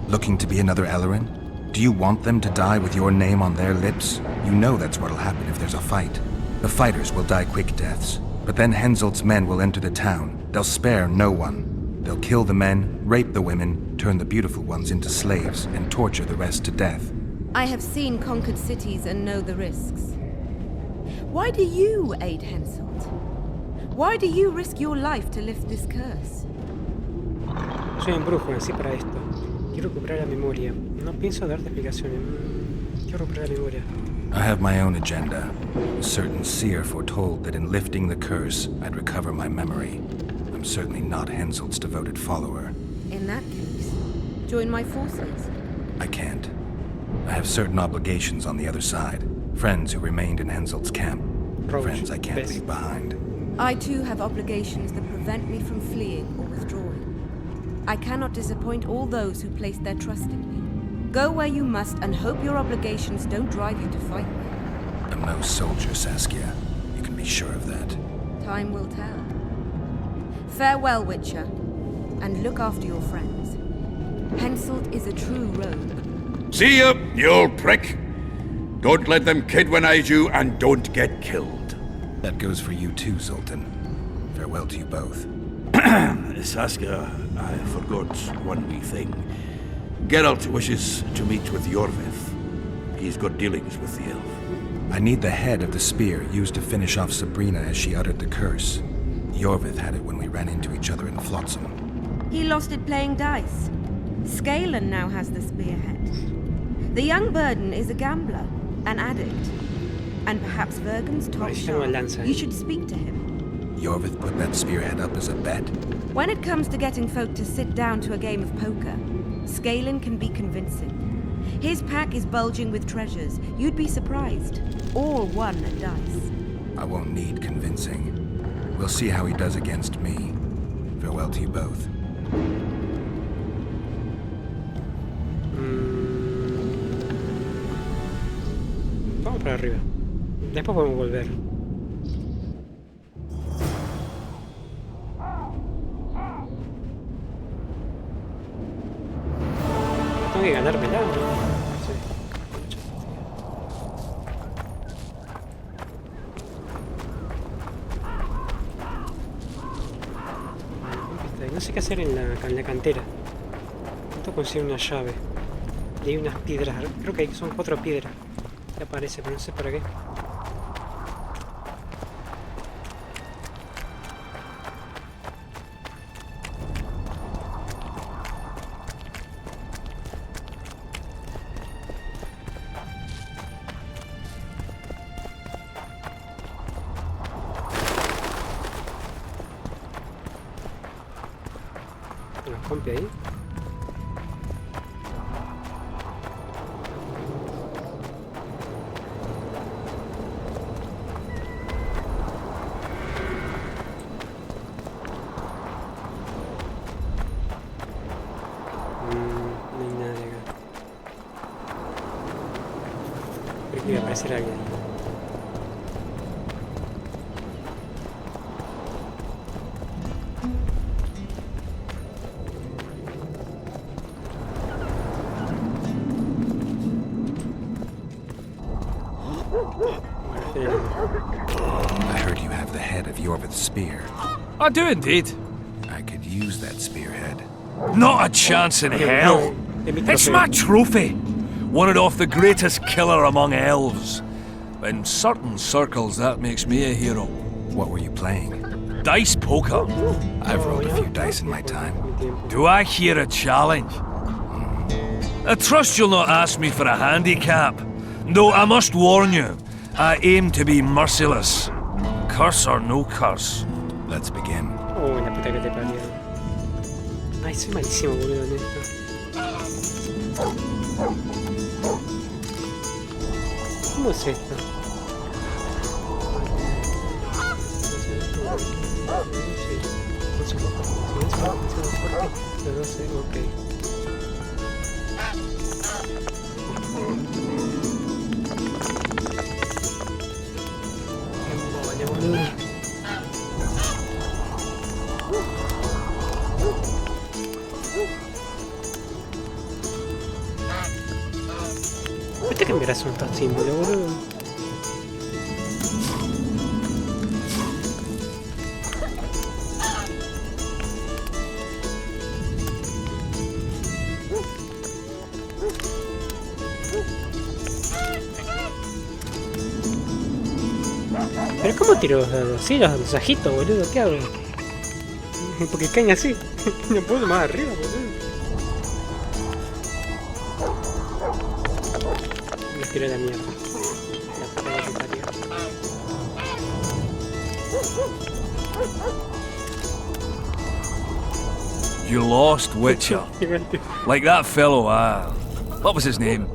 Looking to be another Ellerin? Do you want them to die with your name on their lips? You know that's what'll happen if there's a fight. The fighters will die quick deaths, but then Henselt's men will enter the town. They'll spare no one. They'll kill the men, rape the women, turn the beautiful ones into slaves, and torture the rest to death. I have seen conquered cities and know the risks. Why do you aid Henselt? Why do you risk your life to lift this curse? Soy un brujo, nací para esto. Quiero recuperar la memoria. No pienso darte explicaciones. Quiero recuperar la memoria. I have my own agenda. A certain seer foretold that in lifting the curse, I'd recover my memory. I'm certainly not Henselt's devoted follower. In that case, join my forces. I can't. I have certain obligations on the other side. Friends who remained in Henselt's camp. Friends I can't leave behind. I too have obligations that prevent me from fleeing or withdrawing. I cannot disappoint all those who place their trust in me. Go where you must and hope your obligations don't drive you to fight me. I'm no soldier, Saskia. You can be sure of that. Time will tell. Farewell, Witcher, and look after your friends. Henselt is a true rogue. See ya, you old prick. Don't let them kidwenize you, and don't get killed. That goes for you too, Sultan. Farewell to you both. Saskia, I forgot one wee thing. Geralt wishes to meet with Jorvith. He's got dealings with the elf. I need the head of the spear used to finish off Sabrina as she uttered the curse. Jorvith had it when we ran into each other in Flotsam. He lost it playing dice. Scalen now has the spearhead. The young burden is a gambler, an addict, and perhaps Vergen's top shot. You should speak to him. Jorvith put that spearhead up as a bet. When it comes to getting folk to sit down to a game of poker, Scalen can be convincing. His pack is bulging with treasures. You'd be surprised. All won at dice. I won't need convincing. We'll see how he does against me. Farewell to you both. Vamos para arriba. Después podemos volver. Tengo que ganármela, ¿no? Sí. No sé qué hacer en la cantera. Necesito conseguir una llave. Y hay unas piedras. Creo que son 4 piedras. Que aparece, pero no sé para qué. Rompe ahí. No hay nada de acá. Creo que iba a aparecer alguien ahí. I heard you have the head of Jorvith's spear. I do indeed. I could use that spearhead. Not a chance in hell. It's my trophy. Won it off the greatest killer among elves. In certain circles, that makes me a hero. What were you playing? Dice poker. I've rolled a few dice in my time. Do I hear a challenge? I trust you'll not ask me for a handicap. Though I must warn you, I aim to be merciless. Curse or no curse. Let's begin. Oh, la puta que te parió. Ay, soy malísimo, boludo, en esto. ¿Cómo es esto? ¿Viste que me un tal símbolo, boludo? ¿Pero cómo tiro los dados? ¿Sí? Los ajitos, boludo, ¿qué hago? Porque caen así. No puedo más arriba, boludo. Me tiré la mierda. La puta que parió. You lost, Witcher. Like that fellow, what was his name?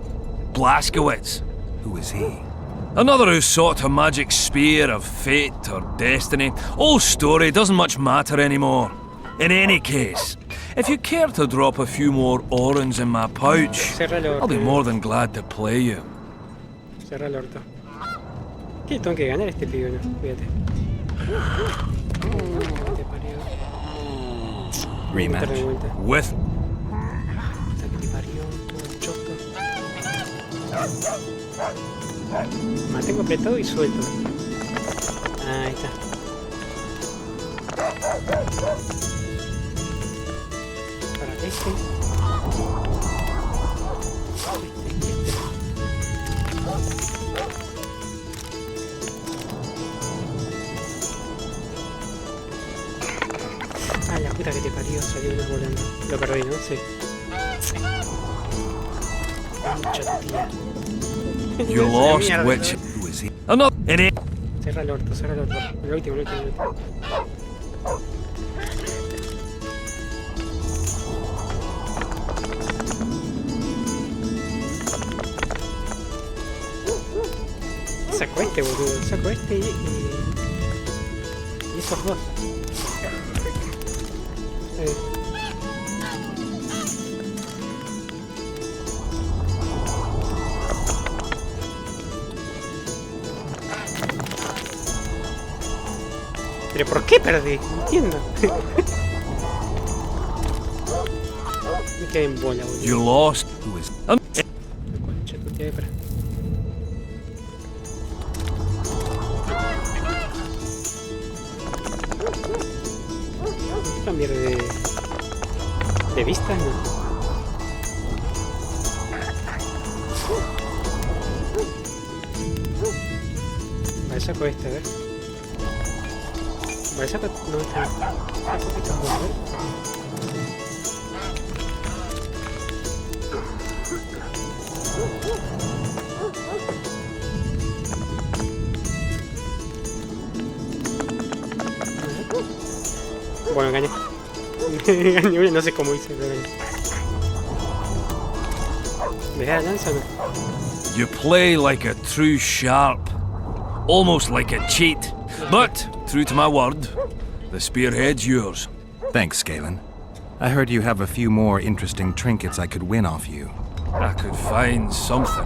Blaskowitz. Who is he? Another who sought a magic spear of fate or destiny. Old story, doesn't much matter anymore. In any case, if you care to drop a few more orens in my pouch, I'll be more than glad to play you. Cerra el orto. ¿Qué? Tengo que ganar este pibe, no? Fíjate. Rematch. With... Mantengo apretado y suelto. Ahí está. Para este. Ah, la puta que te parió, salió una volando. Lo perdí, ¿no? Sí. Mucha tía. You lost which was he? I'm not in it. Cerra el orto, cerra el orto. El último, el último, el último. Saco este, boludo. Saco este y esos dos. ¿Pero por qué perdí? No entiendo. Me quedé en bola, boludo. You lost was Concha, tu tía, espera. Cambiar de vista, ¿no? Vale, saco este, a ver. Vale, saco... no, está... Saco este, a ver. Bueno, gané. Gané, no sé cómo hice, pero gané. ¿Me da la lanza o no? you play like a true sharp, almost like a cheat. But true to my word, the spearhead's yours. Thanks, Galen. I heard you have a few more interesting trinkets I could win off you. I could find something.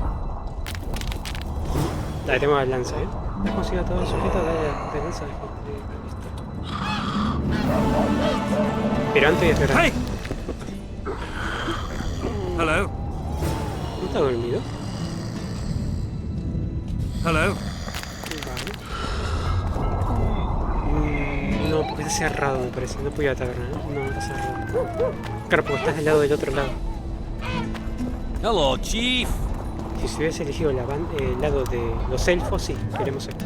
Dale, tengo la lanza, ¿eh? ¿Has conseguido todo el sujeto de lanza? Listo. Pero antes de esperar. Hey! Hello? ¿No está dormido? Hello? Vale. No, porque está cerrado, me parece. No puedo ir a la taberna, ¿no? No, está cerrado. Claro, porque estás del lado del otro lado. Hello, Chief. Si se hubiese elegido el lado de los elfos, sí, queremos esto.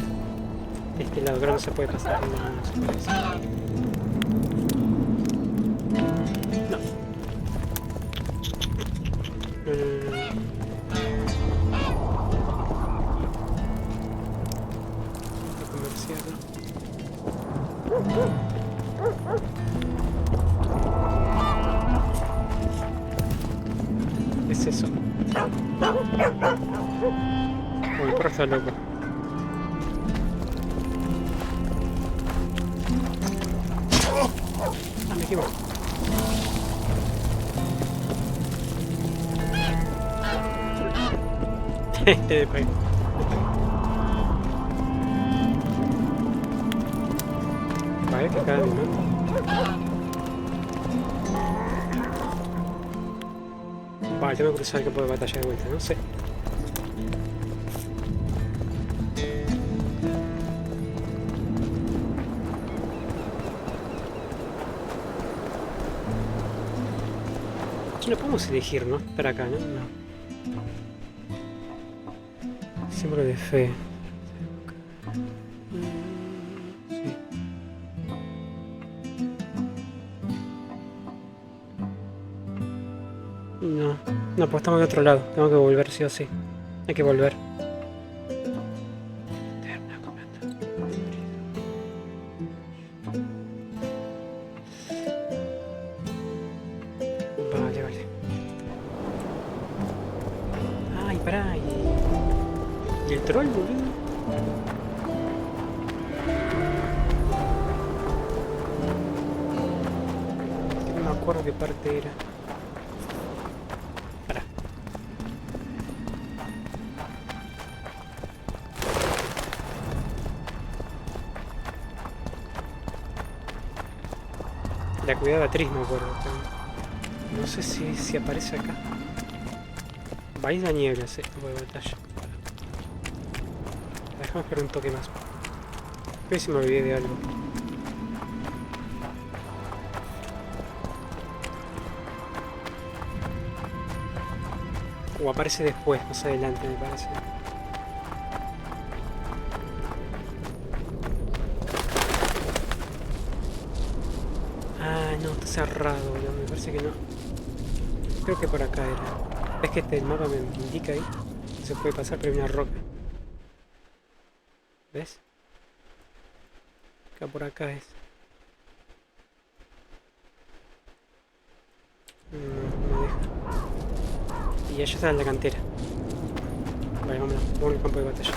Este lado, creo que no se puede pasar. No, no se puede pasar. No. Es eso. Uy, el perro está loco. Ah, me equivoco. Te pegué. Vale, que cada minuto. Vale, tengo que cruzar el campo de batalla de vuelta, no sé. No podemos elegir, ¿no? Para acá, ¿no? No. Símbolo de fe. Sí. No, no, pues estamos de otro lado. Tengo que volver, sí o sí. Hay que volver. Vale, vale. Ay, pará. ¿Y el troll, boludo? No me acuerdo qué parte era. La cuidada Tris, me acuerdo. No sé si aparece acá. País de la niebla, ese campo de batalla. Déjame esperar un toque más. Creo que se me olvidé de algo. O aparece después, más adelante me parece. Ah, no, está cerrado, boludo. Me parece que no. Creo que por acá era. Es que el mapa me indica ahí. No se puede pasar, pero hay una roca. ¿Ves? Acá por acá es. No me deja. Y allá está en la cantera. Vale, vamos al campo de batalla.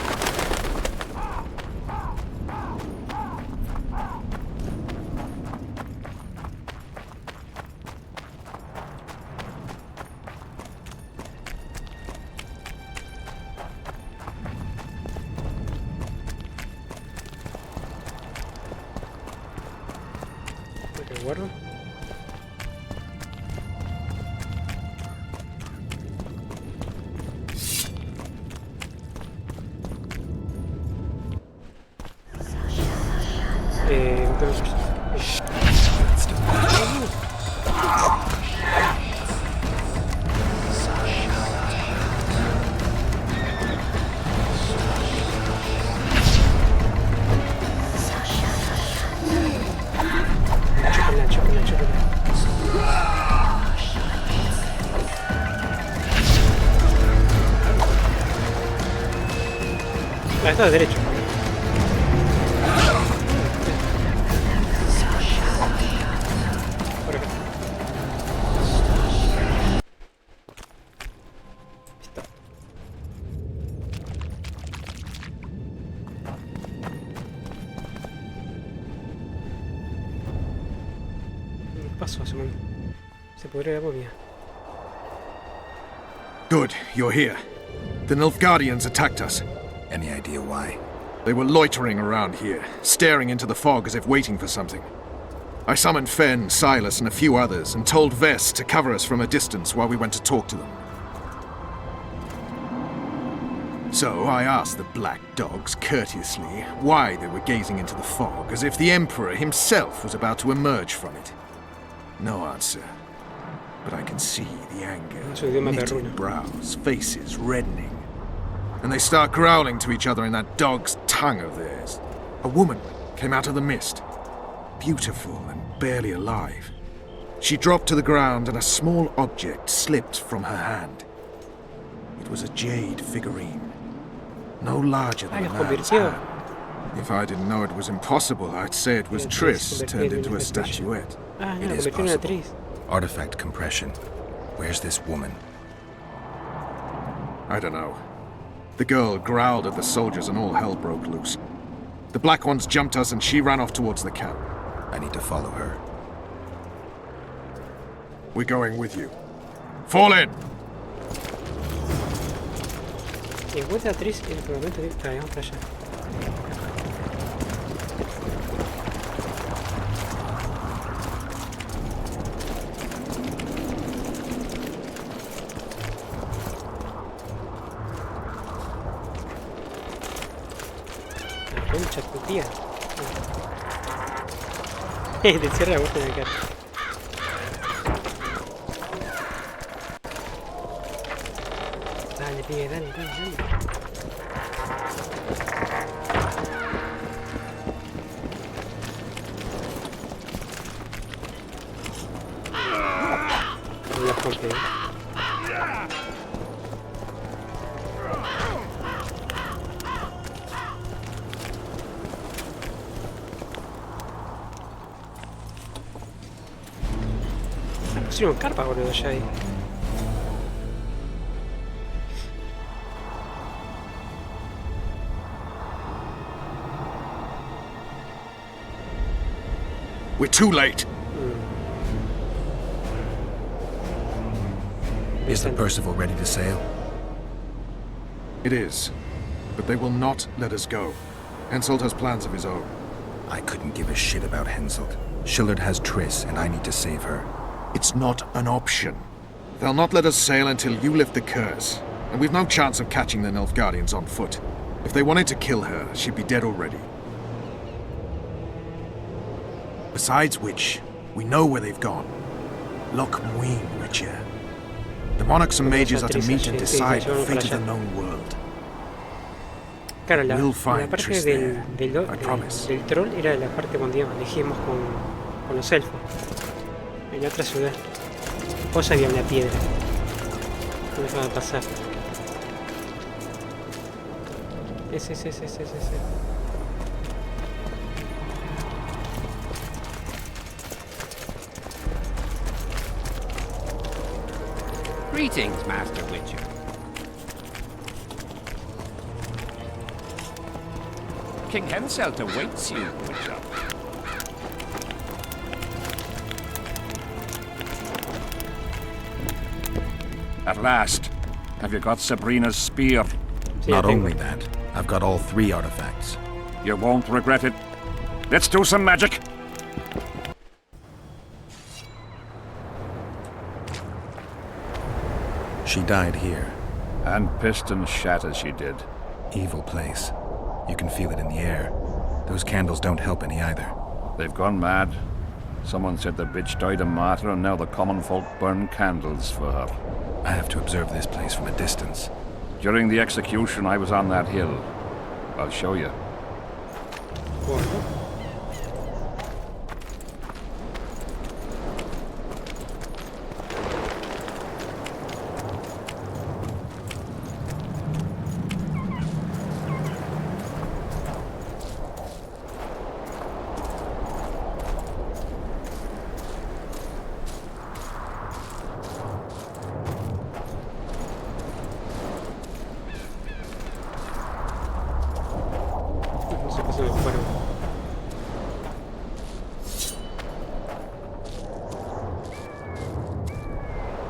Me guardo. Está derecho. Por acá. Está. ¿Qué pasó hace un momento? Se podría la momia. Good, you're here. The Nilfgaardians attacked us. Any idea why? They were loitering around here, staring into the fog as if waiting for something. I summoned Fen, Silas, and a few others, and told Vess to cover us from a distance while we went to talk to them. So I asked the black dogs courteously why they were gazing into the fog as if the Emperor himself was about to emerge from it. No answer. But I can see the anger, knitted brows, faces reddening. And they start growling to each other in that dog's tongue of theirs. A woman came out of the mist, beautiful and barely alive. She dropped to the ground and a small object slipped from her hand. It was a jade figurine, no larger than a man's hand. If I didn't know it was impossible, I'd say it was Triss turned into a statuette. It is possible. Artifact compression. Where's this woman? I don't know. The girl growled at the soldiers and all hell broke loose. The black ones jumped us and she ran off towards the camp. I need to follow her. We're going with you. Fall in! Encuentra a Triss en el momento de caer para allá. Concha tu tía. Te cierra la boca en la cara. Dale, pibe, dale. No la compré. Pusieron carpa, boludo, ya ahí. We're too late. Is the Percival ready to sail? It is. But they will not let us go. Henselt has plans of his own. I couldn't give a shit about Henselt. Shillard has Triss, and I need to save her. It's not an option. They'll not let us sail until you lift the curse. and we've no chance of catching the Nilfgaardians on foot. If they wanted to kill her, she'd be dead already. Besides which, we know where they've gone. Loch Muin, Richard. The monarchs and mages are to meet and decide the fate of the known world. Claro, la We'll find parte truth del there, I promise. del troll era la parte cuando elegimos con los elfos. En la otra ciudad. Pues había una piedra. No dejaba pasar. Ese. Greetings, Master Witcher. King Henselt awaits you, Witcher. At last. Have you got Sabrina's spear? Not only that, I've got all 3 artifacts. You won't regret it. Let's do some magic. She died here. And pissed and shat as she did. Evil place. You can feel it in the air. Those candles don't help any either. They've gone mad. Someone said the bitch died a martyr and now the common folk burn candles for her. I have to observe this place from a distance. During the execution, I was on that hill. I'll show you.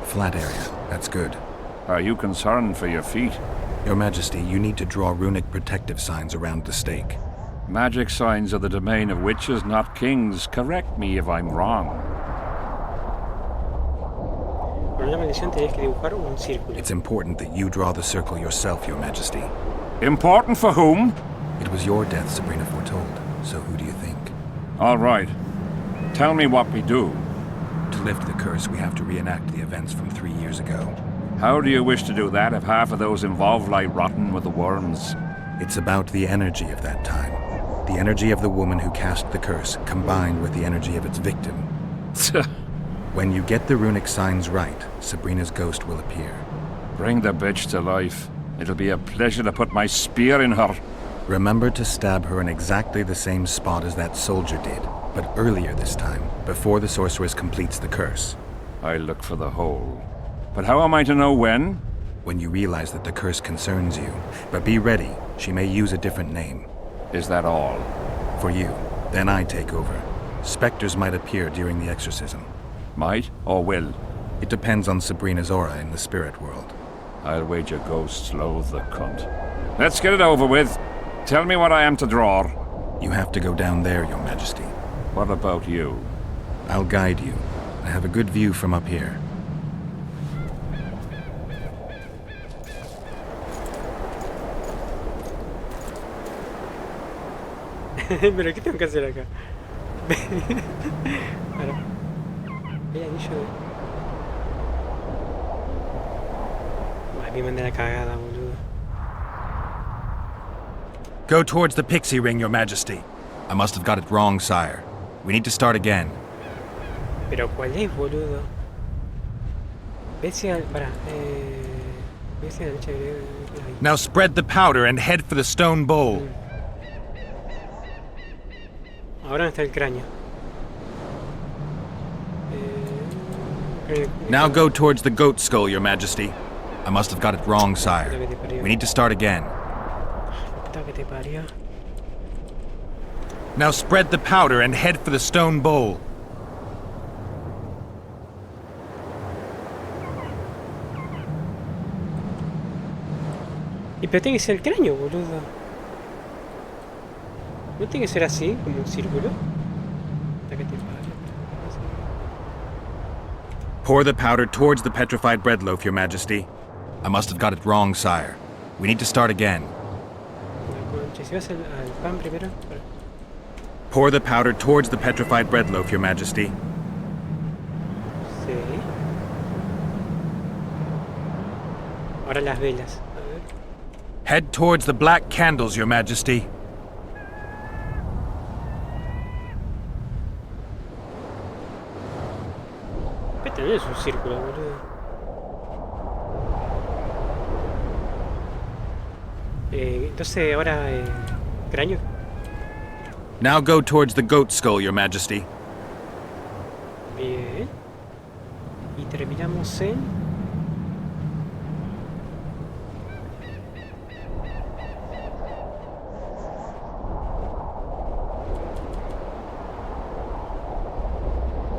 Flat area. That's good. Are you concerned for your feet? Your Majesty, you need to draw runic protective signs around the stake. Magic signs are the domain of witches, not kings. Correct me if I'm wrong. It's important that you draw the circle yourself, Your Majesty. Important for whom? It was your death Sabrina foretold, so who do you think? All right. Tell me what we do. To lift the curse, we have to reenact the events from 3 years ago. How do you wish to do that if half of those involved lie rotten with the worms? It's about the energy of that time. The energy of the woman who cast the curse, combined with the energy of its victim. When you get the runic signs right, Sabrina's ghost will appear. Bring the bitch to life. It'll be a pleasure to put my spear in her. Remember to stab her in exactly the same spot as that soldier did, but earlier this time, before the sorceress completes the curse. I look for the hole. But how am I to know when? When you realize that the curse concerns you. But be ready, she may use a different name. Is that all? For you. Then I take over. Spectres might appear during the exorcism. Might or will? It depends on Sabrina's aura in the spirit world. I'll wager ghosts loathe the cunt. Let's get it over with. Tell me what I am to draw. You have to go down there, Your Majesty. What about you? I'll guide you. I have a good view from up here. Pero ¿qué tengo que hacer acá? Ahora. El anillo de... Ay, me mandé la cagada, boludo. Go towards the pixie ring, Your Majesty. I must have got it wrong, sire. We need to start again. Pero ¿cuál es, boludo? Ve para... Ve hacia la derecha. Now spread the powder and head for the stone bowl. Ahora está el cráneo. Now go towards the goat skull, Your Majesty. I must have got it wrong, sire. We need to start again. Now spread the powder and head for the stone bowl. Y pero tiene que ser el cráneo, boludo. ¿No tiene que ser así, como un círculo? Pour the powder towards the petrified bread loaf, Your Majesty. I must have got it wrong, sire. We need to start again. Si vas al pan primero. Pour the powder towards the petrified bread loaf, Your Majesty. Sí. Ahora las velas. A ver. Head towards the black candles, Your Majesty. Este no es un círculo, boludo. Entonces ahora cráneo. Now go towards the goat skull, Your Majesty. Bien. Y terminamos en...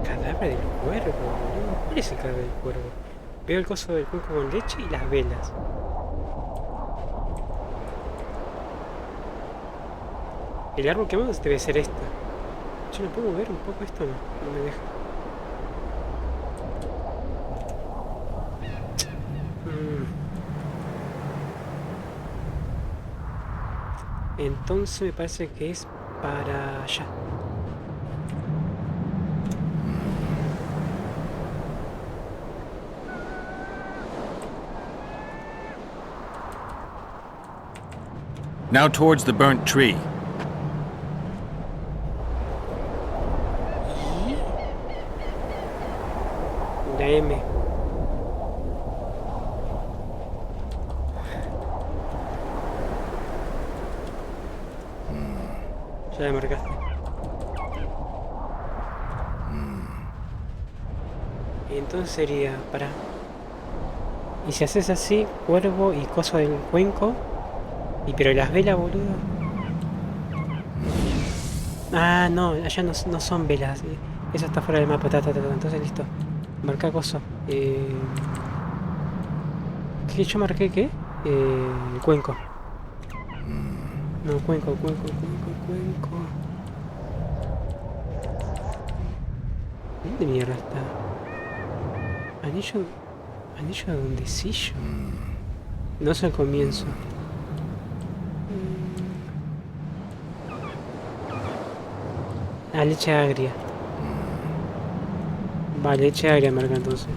Cadáver del cuervo, boludo. ¿Cuál es el cadáver del cuervo? Veo el coso del cuenco con leche y las velas. El árbol que vamos debe ser esta. Yo no puedo ver un poco esto, no me deja. Entonces me parece que es para allá. Now towards the burnt tree. La M. Ya la marcaste. Entonces sería para... Y si haces así, cuervo y coso del cuenco. Y pero las velas, boludo. Ah, no, allá no son velas. Eso está fuera del mapa. Entonces listo. Marca coso. ¿Qué yo marqué qué? El cuenco. No, cuenco. ¿Dónde mierda está? Anillo de dondecillo. No es el comienzo. Ah, leche agria. Vale, leche agria marca entonces.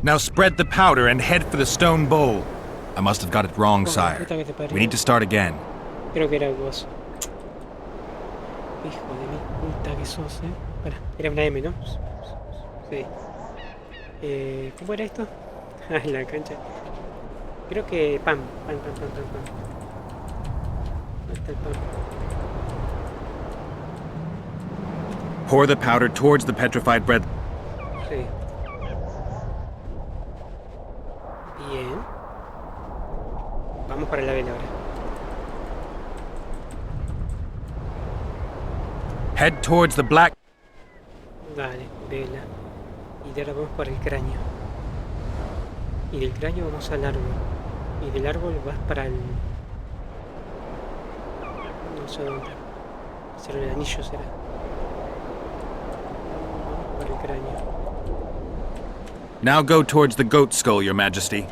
Now spread the powder and head for the stone bowl. I must have got it wrong, sire. We need to start again. Creo que era vos. Hijo de mi puta que sos, Para, era una M, ¿no? Sí. ¿Cómo era esto? Ah, en la cancha. Creo que pan. ¿Dónde está el pan? Pour the powder towards the petrified bread. Sí. Bien. Vamos para la vela ahora. Head towards the black... Dale, vela. Y ahora vamos para el cráneo. Y del cráneo vamos al árbol. Y del árbol vas para el... No sé dónde. Será el anillo, será. Vamos para el cráneo. Now go towards the goat skull, Your Majesty.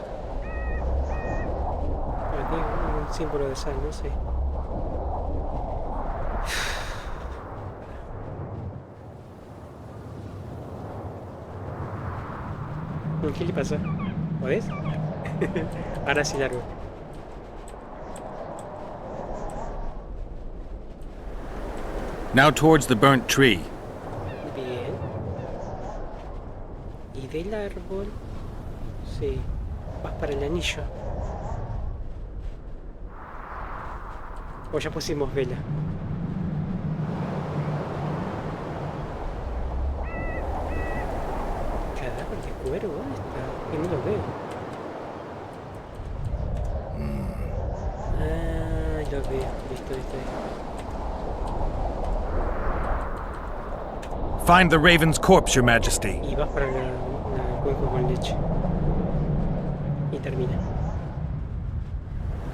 Aquí hay un símbolo de sal, no sé. ¿Qué le pasó? ¿Podés? Ahora sí largo. Now towards the burnt tree. Bien. Y del árbol... Sí. Vas para el anillo. O ya pusimos vela. Cadáver de cuero, ¿dónde está? Que no lo veo. Ah, lo veo. Listo. Find the raven's corpse, Your Majesty. Y vas para el cuenco con leche. Y termina.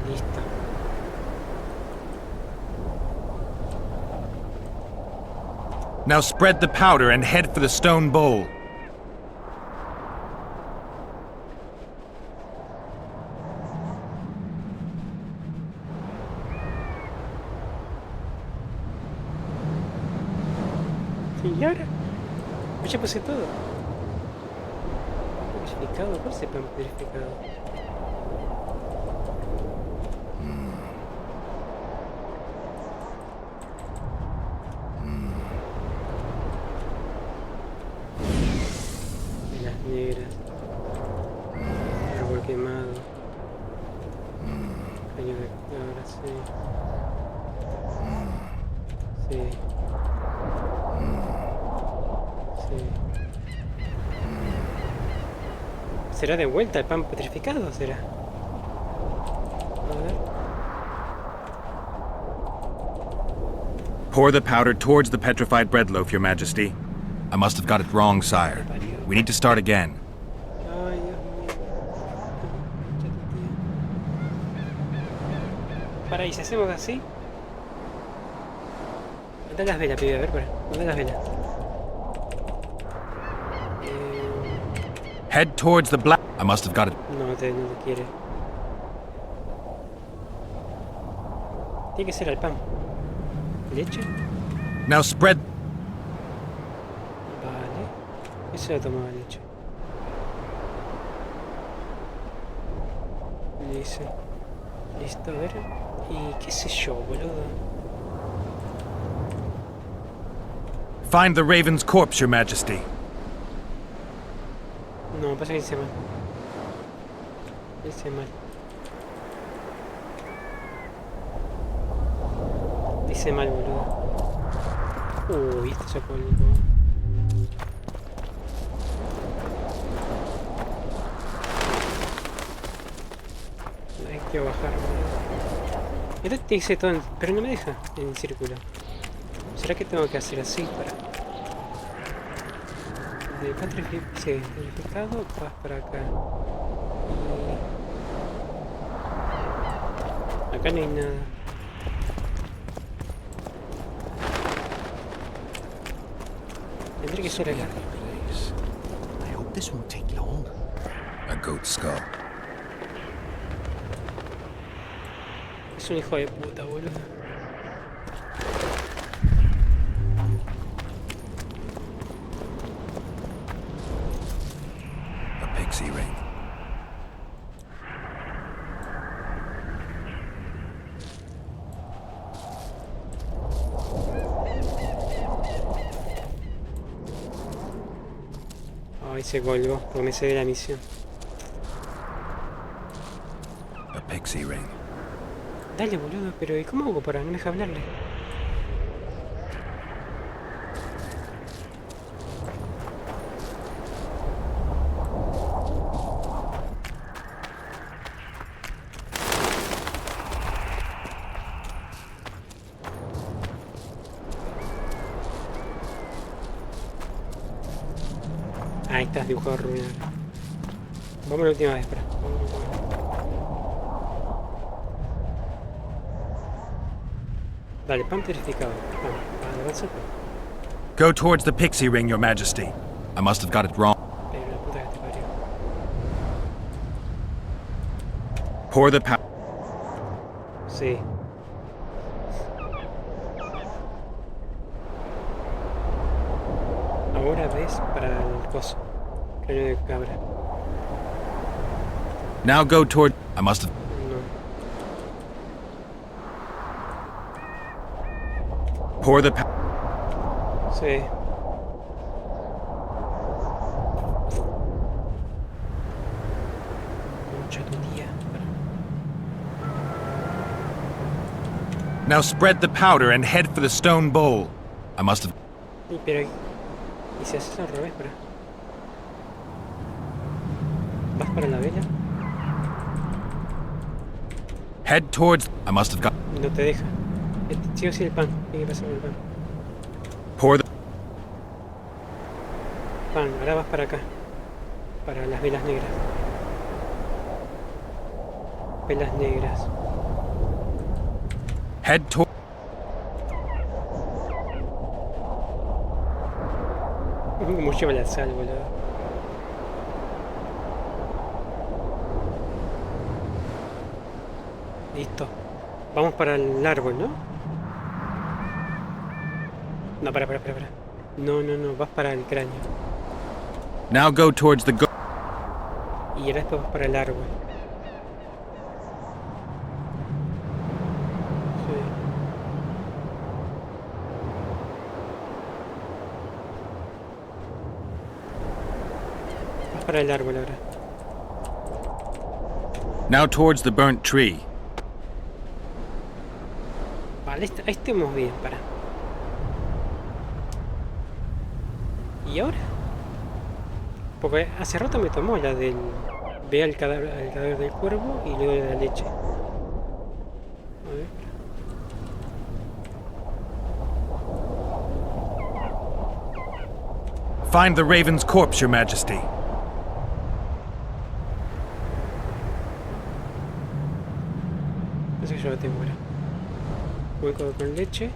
Listo. Now spread the powder and head for the stone bowl. ¿Y ahora? Pues ya puse todo. Purificado, ¿cuál es el pan purificado? Las negras. Árbol quemado. Caño de cabra, sí. Sí. ¿Será de vuelta el pan petrificado o será? A ver. Pour the powder towards the petrified bread loaf, Your Majesty. I must have got it wrong, sire. We need to start again. Ay, Dios mío. Para, ¿y si hacemos así? ¿Dónde las velas, pibe? A ver, para. ¿Dónde las velas? Head towards the black... I must have got it. No te quiere. Tiene que ser al pan. ¿Leche? Now spread... Vale. Eso lo tomaba leche. Dice. Listo, a ver. Y qué sé yo, boludo. Find the raven's corpse, Your Majesty. No, pasa que hice mal. Hice mal. Hice mal, boludo. Uy, esto sacó el... Hay que bajar, boludo. Esto te dice todo, pero no me deja en el círculo. ¿Será que tengo que hacer así para...? De petrificado, vas para acá. Y... acá no hay nada. Tendré que ser acá. I hope this won't take long. A goat skull. Es un hijo de puta, boludo. Ring. Ay, se colgó, porque me cede la misión. A pixie ring. Dale, boludo, pero ¿y cómo hago para no me deja hablarle? Ahí está, dibujado ruinar. Vamos a la última vez, espera. Dale, pan purificado. Vale, avanza. Go towards the pixie ring, Your Majesty. I must have got it wrong. Pero la puta que te parió. Pour the powder. Sí. Ahora ves para el coso. Cráneo de cabra. Now go toward... I must have... No. Pour the powder. Sí. Mucha tu tía. Now spread the powder and head for the stone bowl. I must have... Pero... ¿y si haces al revés, para? ¿Vas para la vela? Head towards... I must have got... No te deja. Sí o sí el pan. Tiene que pasar el pan. Pour the... Pan, ahora vas para acá. Para las velas negras. Velas negras. Head toward... Como lleva la sal, boludo. Listo. Vamos para el árbol, ¿no? No, para. No, vas para el cráneo. Now go towards the Y ahora después vas para el árbol. Sí. Vas para el árbol ahora. Now towards the burnt tree. Vale, ahí estemos bien, para. ¿Y ahora? Porque hace rato me tomó la del... Ve al cadáver del cuervo y luego de la leche. A ver. Find the raven's corpse, Your Majesty. Eso que yo lo tengo ahora. Hueco con leche.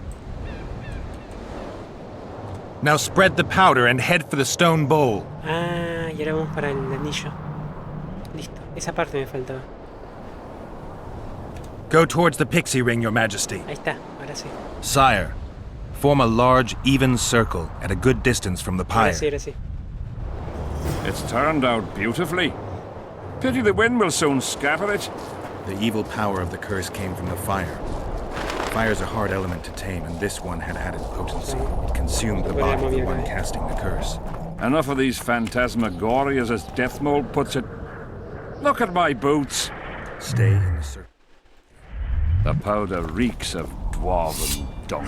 Now spread the powder and head for the stone bowl. Ah, y ahora vamos para el anillo. Listo, esa parte me faltaba. Go towards the pixie ring, Your Majesty. Ahí está, ahora sí. Sire, form a large, even circle at a good distance from the pyre. Ahora sí. It's turned out beautifully. Pity the wind will soon scatter it. The evil power of the curse came from the fire. Fire's a hard element to tame, and this one had added potency. It consumed the body of the one casting the curse. Enough of these phantasmagorias, as Death Mold puts it. Look at my boots. Stay in the circle. The powder reeks of dwarven dung.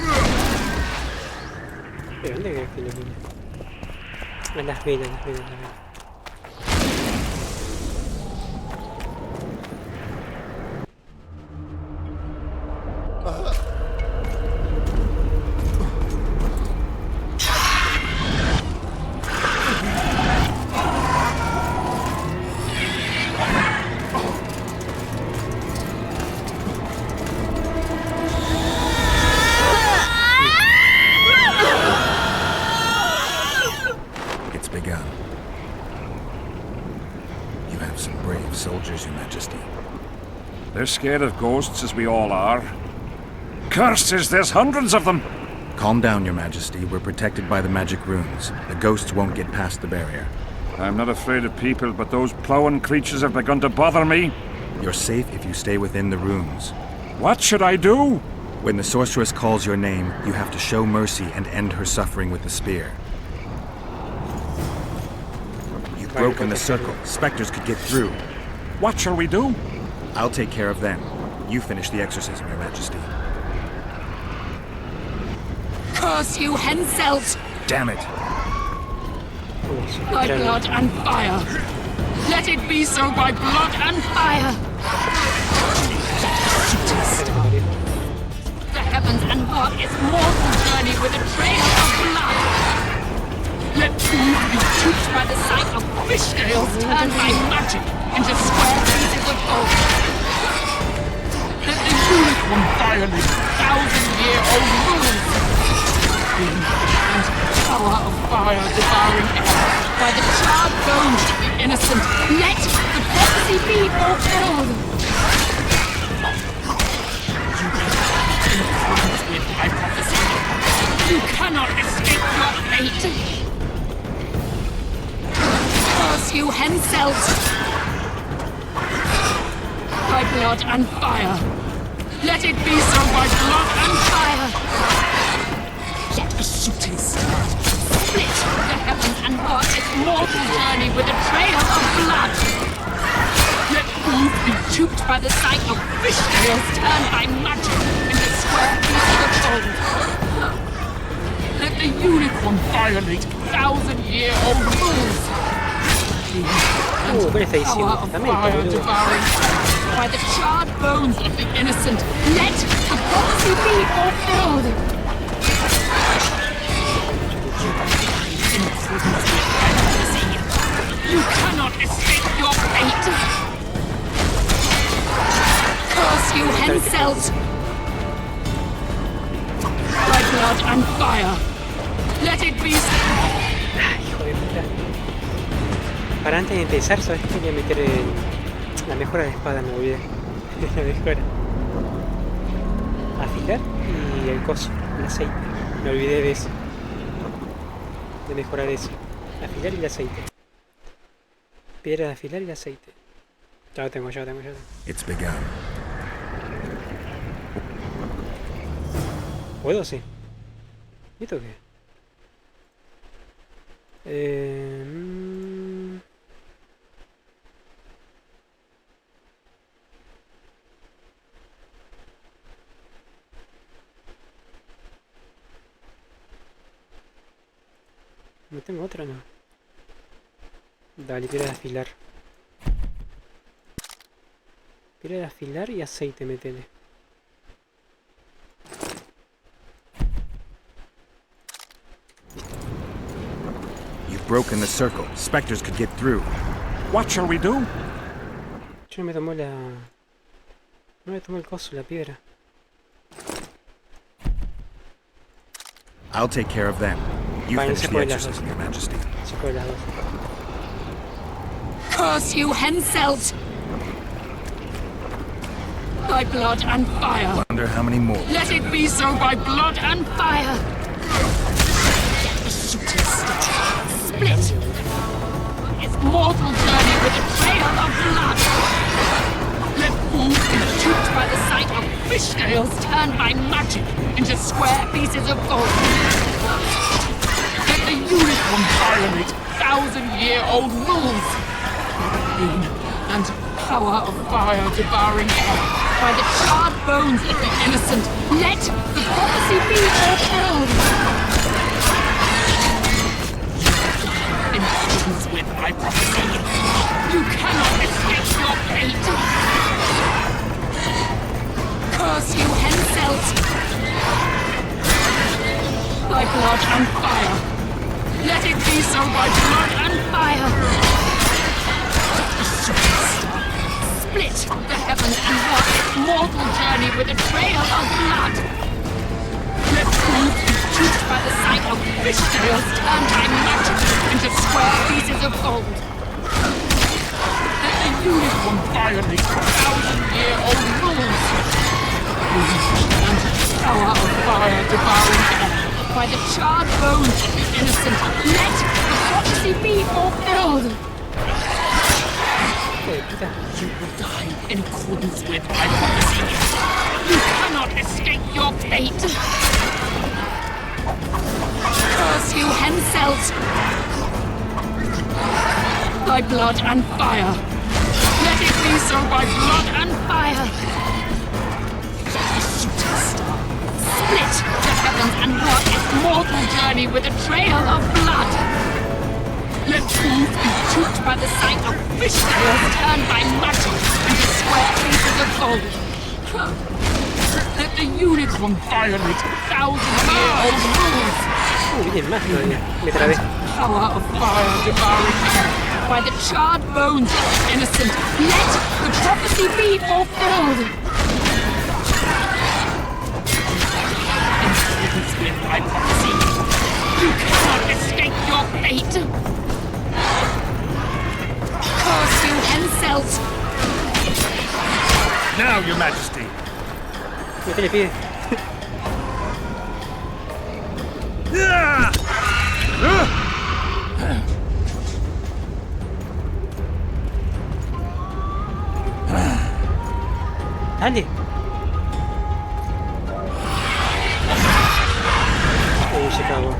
¿De dónde crees que lo viene? Las velas. It's begun. You have some brave soldiers, Your Majesty. They're scared of ghosts, as we all are. Curses, there's hundreds of them! Calm down, Your Majesty. We're protected by the magic runes. The ghosts won't get past the barrier. I'm not afraid of people, but those plowing creatures have begun to bother me. You're safe if you stay within the runes. What should I do? When the sorceress calls your name, you have to show mercy and end her suffering with the spear. You've broken the circle. Spectres could get through. What shall we do? I'll take care of them. You finish the exorcism, Your Majesty. Curse you, Henselt! Damn it! By blood and fire! Let it be so by blood and fire! The heavens and what is mortal journey with a trail of blood! Let fools be duped by the sight of fish scales turned by magic into square pieces of gold! Let the unicorn violate 1,000-year-old rules! And power of fire devouring air, by the charred bones of the innocent, let the prophecy be fulfilled! You cannot influence with my prophecy. You cannot escape your fate. Curse you, Henselt! By blood and fire. Let it be so by blood and fire. Let the shooting star split the heavens and part its mortal journey with a trail of blood. Let fools be duped by the sight of fish scales turned by magic into square pieces of gold. Let the unicorn violate 1,000-year-old rules. And power of fire devouring by the charred bones of the innocent, let the prophecy be fulfilled. You cannot escape your fate! Curse you, Henselt! By blood and fire, let it be so. Ay, hijo de puta. Para antes de empezar, ¿sabes qué? Quería meter la mejora de espada, me olvidé. La mejora. Afilar y el coso, el aceite. Me olvidé de eso. De mejorar eso. Afilar y el aceite. Piedra de afilar y el aceite. Ya lo tengo, ya lo tengo, ya lo tengo. It's begun. ¿Puedo? Sí. ¿Y esto qué? ¿No tengo otra? No. Dale, piedra de afilar. Piedra de afilar y aceite, metele. You've broken the circle. Spectres could get through. What shall we do? Yo no me tomó la... No me tomó el coso, la piedra. I'll take care of them. You Vale, finish the exorcism, Your Majesty. Se puede las dos. Curse you, Henselt! By blood and fire! Wonder how many more. Let it be so by blood and fire! The shooting star split! Its mortal journey with a trail of blood! Let fools be duped by the sight of fish scales turned by magic into square pieces of gold! Let the unicorn violate 1,000-year-old rules! Pain and power of fire devouring air, by the charred bones of the innocent, let the prophecy be fulfilled! In accordance with my prophecy, you cannot escape your fate! Curse you, Henselt! By blood and fire! Let it be so by blood and fire! Split the heavens and walk its mortal journey with a trail of blood! Let fools be duped by the sight of fish scales turned by magic into square pieces of gold! Let the unicorn violate 1,000-year-old rules! And power of fire devouring air, by the charred bones of the innocent, let the prophecy be fulfilled! You will die in accordance with my prophecy. You cannot escape your fate. Curse you, Henselt! By blood and fire. Let it be so by blood and fire. The shooting star split the heavens and walk its mortal journey with a trail of blood. Let fools be duped by the sight of fish scales turned by magic into square pieces of gold. Let the unicorn violate 1,000-year-old rules. Power of fire devouring air, by the charred bones of the innocent, let the prophecy be fulfilled. In accordance with my prophecy, you cannot escape your fate. Curse you, Henselt! Now, Your Majesty! ¿Qué le pide? Dale. Uy, se cagó.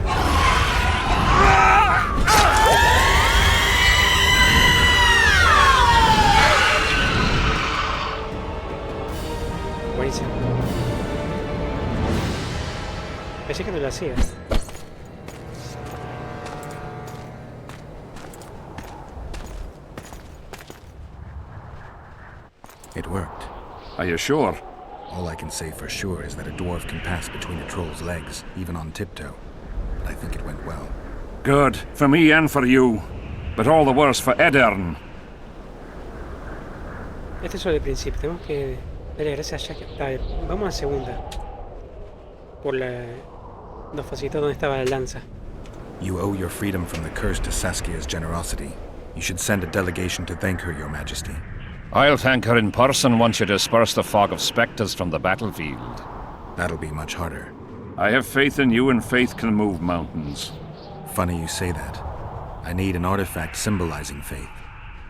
Buenísimo. Pensé que no lo hacía. It worked. Are you sure? All I can say for sure is that a dwarf can pass between a troll's legs, even on tiptoe. But I think it went well. Good. For me and for you. But all the worse for Edern. Este es solo el principio. Tenemos que darle gracias a Jack. Vale, vamos a segunda. Por la... Nos facilitó donde estaba la lanza. You owe your freedom from the curse to Saskia's generosity. You should send a delegation to thank her, Your Majesty. I'll thank her in person once you disperse the fog of spectres from the battlefield. That'll be much harder. I have faith in you, and faith can move mountains. Funny you say that. I need an artifact symbolizing faith.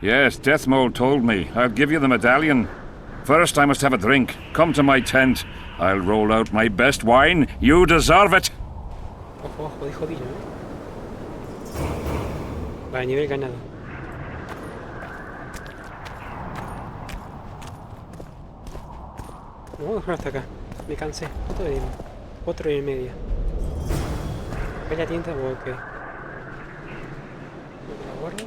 Yes, Deathmold told me. I'll give you the medallion. First, I must have a drink. Come to my tent. I'll roll out my best wine. You deserve it. Ojo, ojo, dijo vino, Para nivel ganado. Vamos a dejar hasta acá. Me cansé. ¿Cuánto le dimos? 4,5. ¿Ves la tienda o qué? ¿Me la guardo?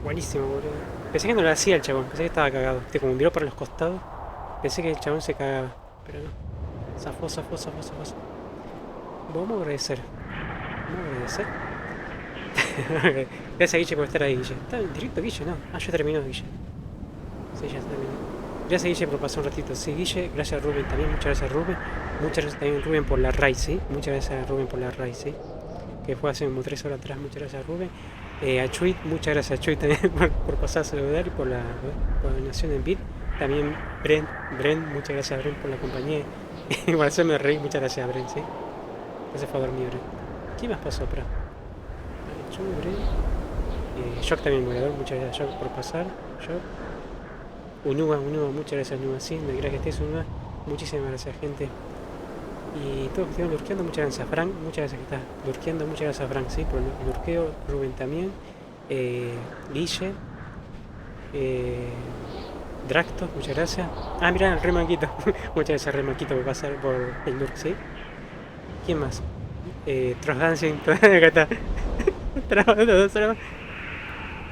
Buenísimo, boludo. Pensé que no lo hacía el chabón. Pensé que estaba cagado. Viste, como miró para los costados. Pensé que el chabón se cagaba. Pero no. Zafó. Vamos a agradecer. Gracias a Guille por estar ahí, Guille. ¿Está en directo, Guille? No. Ah, ya terminó, Guille. Sí, ya terminó. Gracias, Guille, por pasar un ratito. Sí, Guille. Gracias a Rubén también. Muchas gracias, Rubén. Muchas gracias también, Rubén, por la raid, ¿sí? Muchas gracias a Rubén por la raid, ¿sí? Que fue hace como 3 horas atrás. Muchas gracias, Rubén. A Chuy, muchas gracias a Chuy también por pasar a saludar y por la donación en bit. También Bren, muchas gracias a Bren por la compañía. Igual se me reí, muchas gracias a Bren, ¿sí? Se fue a dormir, Bren. ¿Quién más pasó, pra? Chuy, Bren. Shock también, moderador, muchas gracias a Shock por pasar. Shock. Unuba, muchas gracias a Unuba, sí, me alegra que estés, Unuba. Muchísimas gracias, gente. Y todos que estuvieron lurkeando, muchas gracias a Frank, muchas gracias que estás lurkeando, muchas gracias a Frank, sí, por el lurkeo, Rubén también, Guille, Dracto, muchas gracias. Ah, mirá, el Remanquito, muchas gracias a Remanquito por pasar por el lurk, sí. ¿Quién más? Tross Dancing, acá está.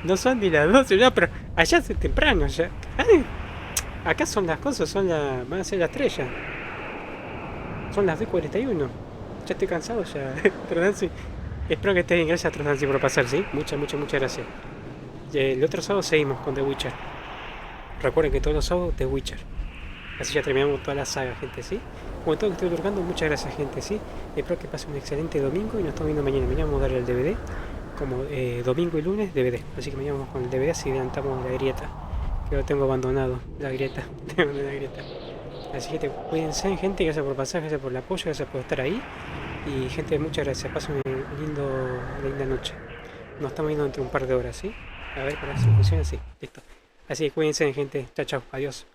No son ni las 12, no, pero allá es temprano, ya. Ay, acá son las cosas, van a ser las 3 ya. Son las 2:41. Ya estoy cansado ya. Trodancy. Espero que estés bien. Gracias a Trodancy por pasar, ¿sí? Muchas gracias. El otro sábado seguimos con The Witcher. Recuerden que todos los sábados The Witcher. Así ya terminamos toda la saga, gente, ¿sí? Como todo que estoy lurkando, muchas gracias, gente, ¿sí? Espero que pasen un excelente domingo y nos estamos viendo mañana. Mañana vamos a darle el DVD. Como domingo y lunes, DVD. Así que mañana vamos con el DVD si adelantamos la grieta. Que lo tengo abandonado. La grieta. Así que cuídense, gente, gracias por pasar, gracias por el apoyo, gracias por estar ahí. Y gente, muchas gracias, pasen una linda noche. Nos estamos viendo entre un par de horas, ¿sí? A ver, para ver si funciona, sí, listo. Así que cuídense, gente, chao, adiós.